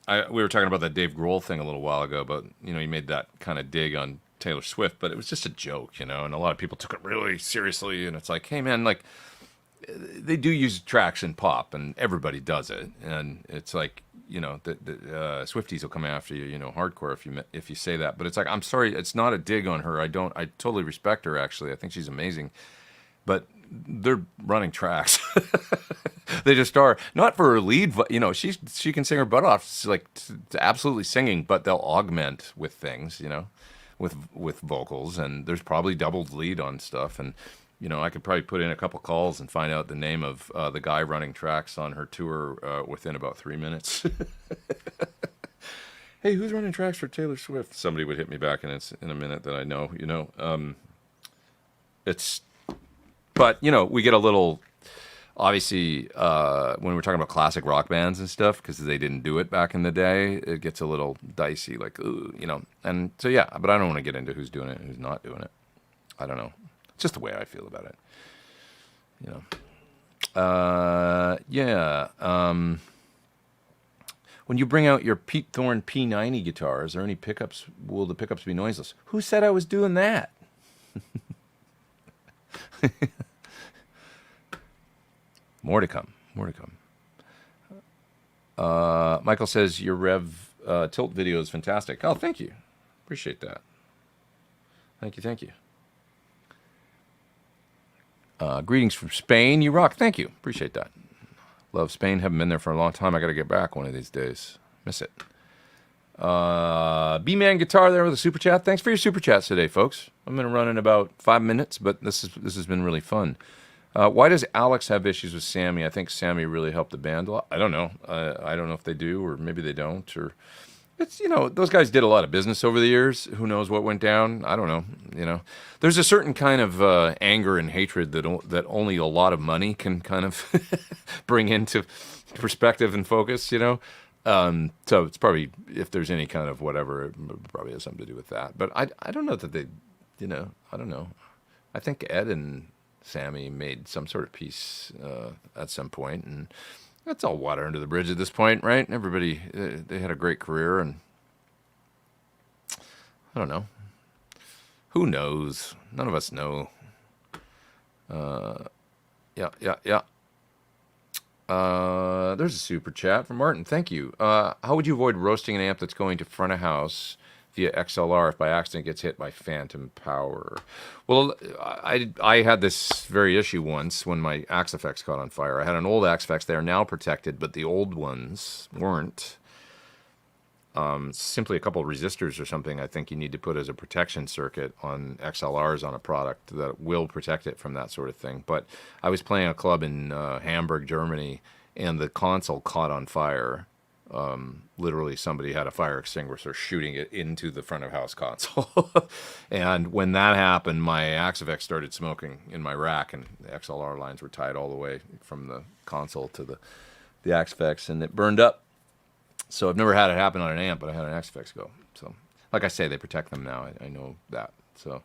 We were talking about that Dave Grohl thing a little while ago, but, you know, he made that kind of dig on Taylor Swift, but it was just a joke, you know, and a lot of people took it really seriously, and it's like, hey, man, like, they do use tracks in pop, and everybody does it, and it's like, you know, the Swifties will come after you, you know, hardcore if you say that, but it's like, I'm sorry, it's not a dig on her. I totally respect her, actually. I think she's amazing, but they're running tracks. They just are, not for her lead, you know, she can sing her butt off, it's like absolutely singing, but they'll augment with things, you know, with vocals, and there's probably doubled lead on stuff, and you know, I could probably put in a couple calls and find out the name of the guy running tracks on her tour within about 3 minutes. Hey, who's running tracks for Taylor Swift? Somebody would hit me back in a minute that I know, you know. It's, but you know, we get a little, obviously, when we're talking about classic rock bands and stuff, because they didn't do it back in the day, it gets a little dicey, like, ooh, you know. And so, yeah, but I don't want to get into who's doing it and who's not doing it. I don't know. It's just the way I feel about it, you know. Yeah. When you bring out your Pete Thorn P90 guitar, is there any pickups? Will the pickups be noiseless? Who said I was doing that? More to come. More to come. Michael says your Rev tilt video is fantastic. Oh, thank you. Appreciate that. Thank you. Thank you. Greetings from Spain. You rock. Thank you. Appreciate that. Love Spain. Haven't been there for a long time. I got to get back one of these days. Miss it. B-Man Guitar there with a super chat. Thanks for your super chats today, folks. I'm going to run in about 5 minutes, but this has been really fun. Why does Alex have issues with Sammy? I think Sammy really helped the band a lot. I don't know. I don't know if they do, or maybe they don't. Or it's, you know, those guys did a lot of business over the years. Who knows what went down? I don't know. You know, there's a certain kind of anger and hatred that only a lot of money can kind of bring into perspective and focus. You know. So it's probably, if there's any kind of whatever, it probably has something to do with that. But I don't know that they, you know, I don't know. I think Ed and Sammy made some sort of peace at some point, and that's all water under the bridge at this point, right? Everybody, they had a great career, and I don't know. Who knows? None of us know. Yeah. There's a super chat from Martin. Thank you. How would you avoid roasting an amp that's going to front of house via XLR if by accident gets hit by phantom power? Well, I had this very issue once when my Axe-Fx caught on fire. I had an old Axe-Fx. They are now protected, but the old ones weren't. Simply a couple of resistors or something I think you need to put as a protection circuit on XLRs on a product that will protect it from that sort of thing. But I was playing a club in Hamburg, Germany, and the console caught on fire. Literally somebody had a fire extinguisher shooting it into the front of house console. And when that happened, my Axe-Fx started smoking in my rack, and the XLR lines were tied all the way from the console to the Axe-Fx, and it burned up. So I've never had it happen on an amp, but I had an Axe-Fx go. So, like I say, they protect them now. I know that. So,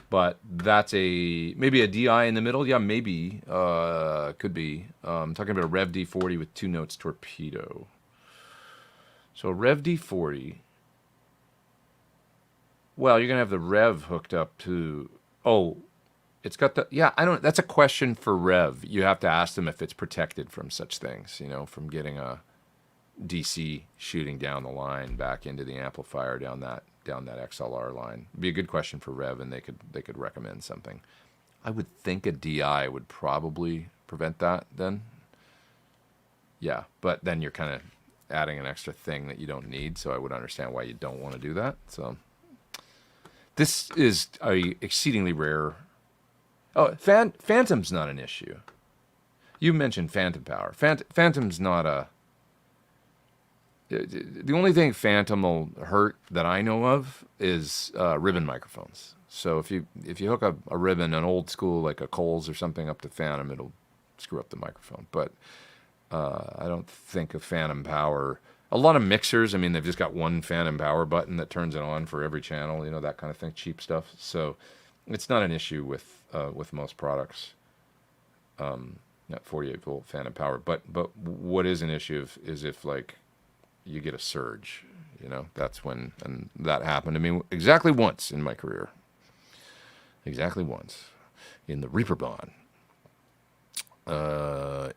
but that's maybe a DI in the middle. Yeah, maybe could be. I'm talking about a Rev D40 with 2 notes torpedo. So Rev D40. Well, you're gonna have the Rev hooked up to. Oh, it's got the. Yeah, I don't. That's a question for Rev. You have to ask them if it's protected from such things. You know, from getting a DC shooting down the line back into the amplifier down that XLR line. It'd be a good question for Rev, and they could recommend something. I would think a DI would probably prevent that then. Yeah, but then you're kind of adding an extra thing that you don't need, so I would understand why you don't want to do that. So this is a exceedingly rare. Oh, Phantom's not an issue. You mentioned phantom power. Phantom's not a. The only thing Phantom will hurt that I know of is ribbon microphones. So if you hook up a ribbon, an old school like a Coles or something up to Phantom, it'll screw up the microphone. But I don't think of Phantom power. A lot of mixers, I mean, they've just got one Phantom power button that turns it on for every channel. You know, that kind of thing, cheap stuff. So it's not an issue with most products. That 48 volt Phantom power. But what is an issue is if like you get a surge, you know, that's when, and that happened to me exactly once in my career. Exactly once in the Reaper Bond.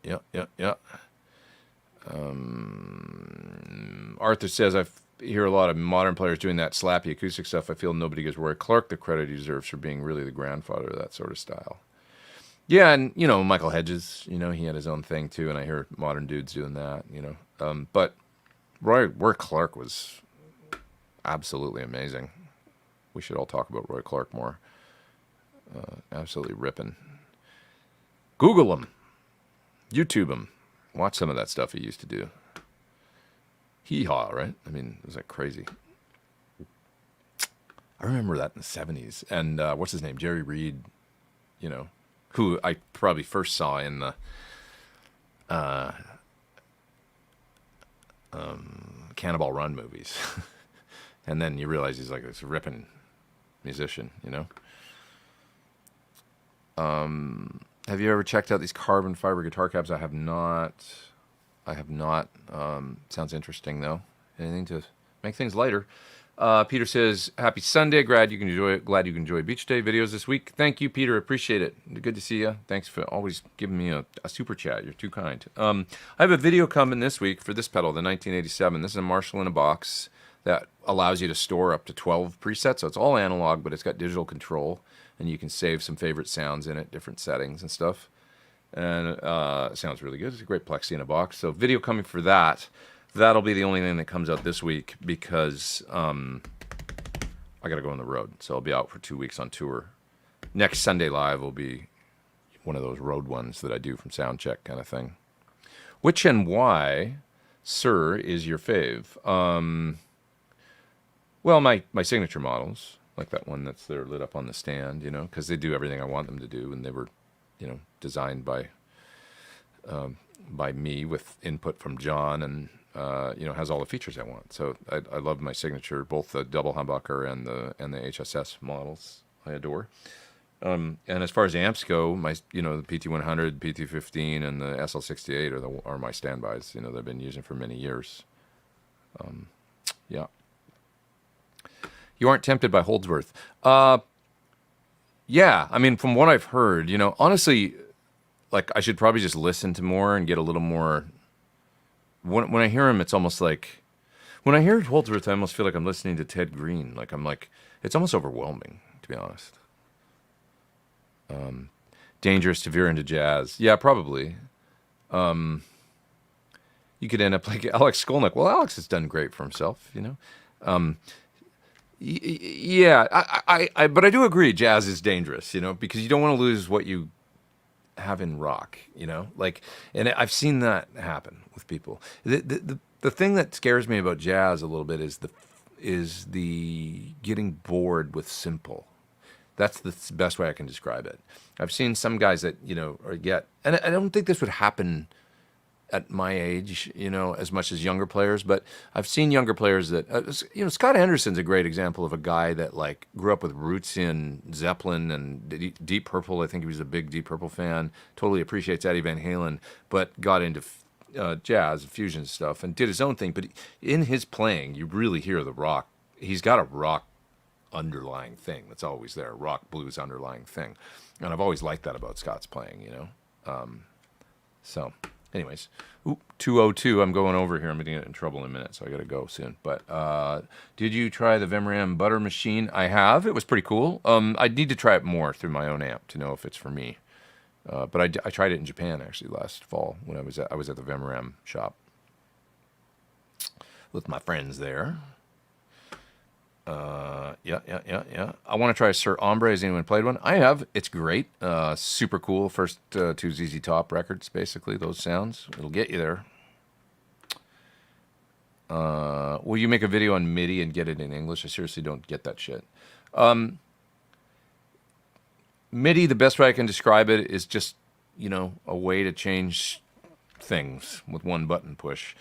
Yeah. Arthur says hear a lot of modern players doing that slappy acoustic stuff. I feel nobody gives Roy Clark the credit he deserves for being really the grandfather of that sort of style. Yeah, and you know, Michael Hedges, you know, he had his own thing too, and I hear modern dudes doing that, you know. But Roy Clark was absolutely amazing. We should all talk about Roy Clark more. Absolutely ripping. Google him, YouTube him, watch some of that stuff he used to do. Hee-haw, right? I mean, it was like crazy. I remember that in the 70s. And what's his name? Jerry Reed, you know, who I probably first saw in the Cannonball Run movies. And then you realize he's like this ripping musician, you know? Have you ever checked out these carbon fiber guitar cabs? I have not. Sounds interesting, though. Anything to make things lighter. Peter says, happy Sunday. Glad you can enjoy Beach Day videos this week. Thank you, Peter. Appreciate it. Good to see you. Thanks for always giving me a super chat. You're too kind. I have a video coming this week for this pedal, the 1987. This is a Marshall in a box that allows you to store up to 12 presets. So it's all analog, but it's got digital control. And you can save some favorite sounds in it, different settings and stuff. And it sounds really good. It's a great plexi in a box. So video coming for that. That'll be the only thing that comes out this week because I got to go on the road. So I'll be out for 2 weeks on tour. Next Sunday Live will be one of those road ones that I do from Soundcheck kind of thing. Which and why, sir, is your fave? Well, my signature models, like that one that's there lit up on the stand, you know, because they do everything I want them to do, and they were, you know, designed by me with input from John, and you know, has all the features I want. So I love my signature, both the double humbucker and the HSS models. I adore. And as far as amps go, my the PT100, PT15, and the SL68 are my standbys. You know, they've been using for many years. Yeah. You aren't tempted by Holdsworth. Yeah, I mean, from what I've heard, you know, honestly, like I should probably just listen to more and get a little more. When I hear him, it's almost like when I hear Holdsworth, I almost feel like I'm listening to Ted Green. Like it's almost overwhelming, to be honest. Dangerous to veer into jazz. Yeah, probably. You could end up like Alex Skolnick. Well, Alex has done great for himself, you know. Yeah, but I do agree jazz is dangerous, you know, because you don't want to lose what you have in rock, you know, like, and I've seen that happen with people. The thing that scares me about jazz a little bit is the getting bored with simple. That's the best way I can describe it. I've seen some guys that, you know, and I don't think this would happen at my age, you know, as much as younger players, but I've seen younger players that, you know, Scott Henderson's a great example of a guy that like grew up with roots in Zeppelin and Deep Purple. I think he was a big Deep Purple fan, totally appreciates Eddie Van Halen, but got into jazz, fusion stuff, and did his own thing. But in his playing, you really hear the rock. He's got a rock underlying thing that's always there, rock blues underlying thing. And I've always liked that about Scott's playing, you know. So... Anyways, 2:02. I'm going over here. I'm going to get in trouble in a minute, so I got to go soon. But did you try the Vemram Butter Machine? I have. It was pretty cool. I need to try it more through my own amp to know if it's for me. But I tried it in Japan actually last fall when I was at the Vemram shop with my friends there. Yeah. I want to try Sir Ombre. Has anyone played one? I have. It's great. Super cool. First two ZZ Top records, basically, those sounds. It'll get you there. Will you make a video on MIDI and get it in English? I seriously don't get that shit. MIDI, the best way I can describe it is just, you know, a way to change things with one button push.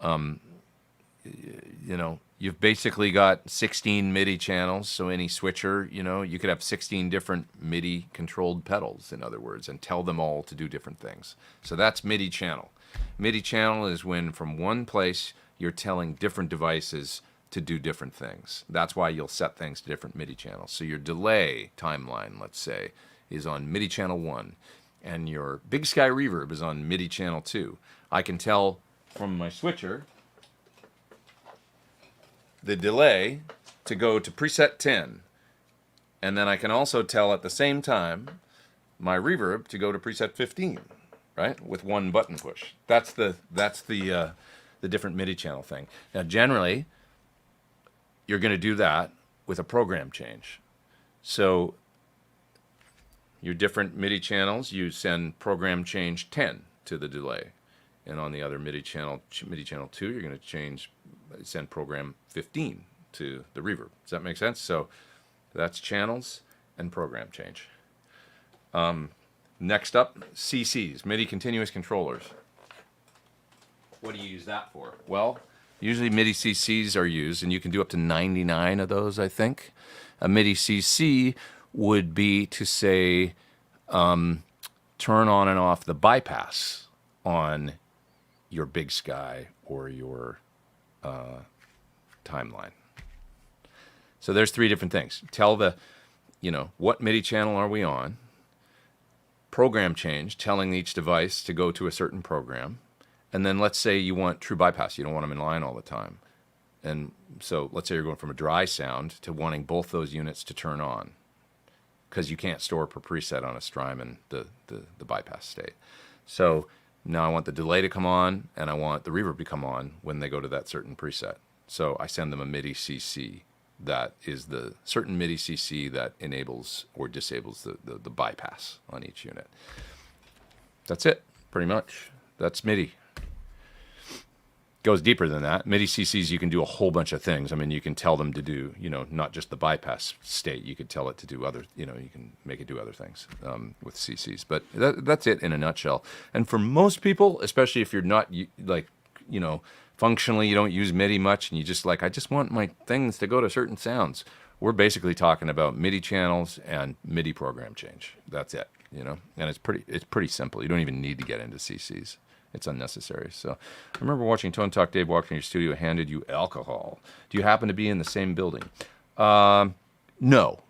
You know, you've basically got 16 MIDI channels, so any switcher, you know, you could have 16 different MIDI controlled pedals, in other words, and tell them all to do different things. So that's MIDI channel. MIDI channel is when from one place you're telling different devices to do different things. That's why you'll set things to different MIDI channels. So your delay timeline, let's say, is on MIDI channel 1, and your Big Sky reverb is on MIDI channel 2. I can tell from my switcher the delay to go to preset 10. And then I can also tell at the same time my reverb to go to preset 15, right? With one button push. That's the different MIDI channel thing. Now, generally, you're going to do that with a program change. So your different MIDI channels, you send program change 10 to the delay. And on the other MIDI channel 2, you're going to send program 15 to the reverb. Does that make sense? So that's channels and program change. Next up, CCs, MIDI continuous controllers. What do you use that for? Well, usually MIDI CCs are used, and you can do up to 99 of those, I think. A MIDI CC would be to say, turn on and off the bypass on your Big Sky or your timeline. So there's 3 different things. Tell what MIDI channel are we on? Program change, telling each device to go to a certain program. And then let's say you want true bypass. You don't want them in line all the time. And so let's say you're going from a dry sound to wanting both those units to turn on, because you can't store per preset on a Strymon the bypass state. So now I want the delay to come on, and I want the reverb to come on when they go to that certain preset. So I send them a MIDI CC that is the certain MIDI CC that enables or disables the bypass on each unit. That's it, pretty much. That's MIDI. Goes deeper than that. MIDI CCs, you can do a whole bunch of things. I mean, you can tell them to do, not just the bypass state. You could tell it to do other, you can make it do other things with CCs. But that's it in a nutshell. And for most people, especially if you're not functionally you don't use MIDI much, and you just I just want my things to go to certain sounds. We're basically talking about MIDI channels and MIDI program change. That's it, and it's pretty simple. You don't even need to get into CCs. It's unnecessary. So I remember watching Tone Talk Dave walk in your studio, handed you alcohol. Do you happen to be in the same building? No.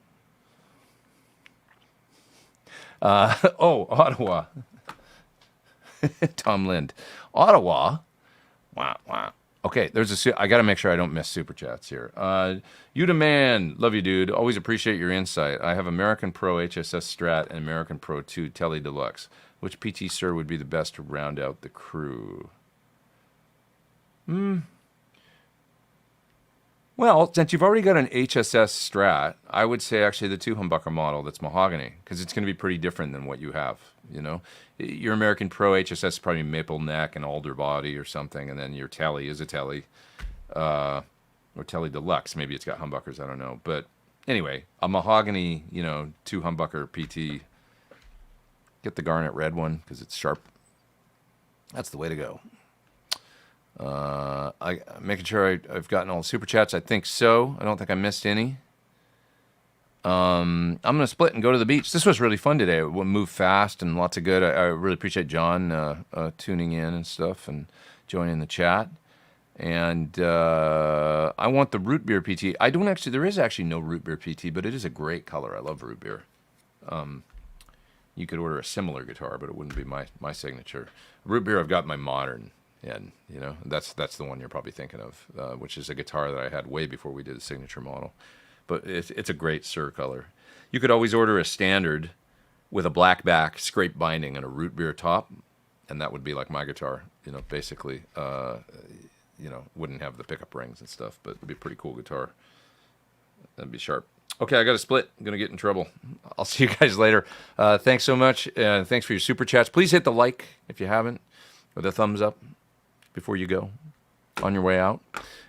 Ottawa. Tom Lind. Ottawa. Wow. Okay, I got to make sure I don't miss super chats here. You man, love you, dude. Always appreciate your insight. I have American Pro HSS Strat and American Pro 2 Tele Deluxe. Which PT Sir would be the best to round out the crew? Well, since you've already got an HSS Strat, I would say actually the 2 humbucker model that's mahogany, because it's going to be pretty different than what you have. Your American Pro HSS is probably maple neck and alder body or something, and then your Tele is a Tele, or Tele Deluxe. Maybe it's got humbuckers, I don't know. But anyway, a mahogany, 2 humbucker PT. Get the garnet red one because it's sharp. That's the way to go. Making sure I've gotten all the super chats. I think so. I don't think I missed any. I'm going to split and go to the beach. This was really fun today. It moved fast and lots of good. I really appreciate John tuning in and stuff and joining the chat. And I want the root beer PT. There is actually no root beer PT, but it is a great color. I love root beer. You could order a similar guitar, but it wouldn't be my signature. Root beer, I've got my modern, and that's the one you're probably thinking of, which is a guitar that I had way before we did the signature model. But it's a great Sir color. You could always order a standard with a black back, scrape binding, and a root beer top, and that would be like my guitar. Basically, wouldn't have the pickup rings and stuff, but it'd be a pretty cool guitar. That'd be sharp. Okay, I got to split. I'm going to get in trouble. I'll see you guys later. Thanks so much. Thanks for your super chats. Please hit the like if you haven't, or the thumbs up before you go on your way out.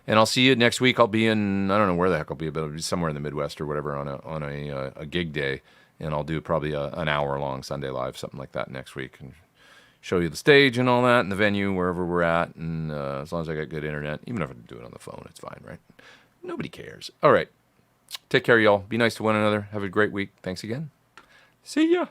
And I'll see you next week. I'll be in, I don't know where the heck I'll be, but I'll be somewhere in the Midwest or whatever on a gig day. And I'll do probably an hour-long Sunday Live, something like that next week. And show you the stage and all that and the venue, wherever we're at. And as long as I got good internet, even if I do it on the phone, it's fine, right? Nobody cares. All right. Take care, y'all. Be nice to one another. Have a great week. Thanks again. See ya.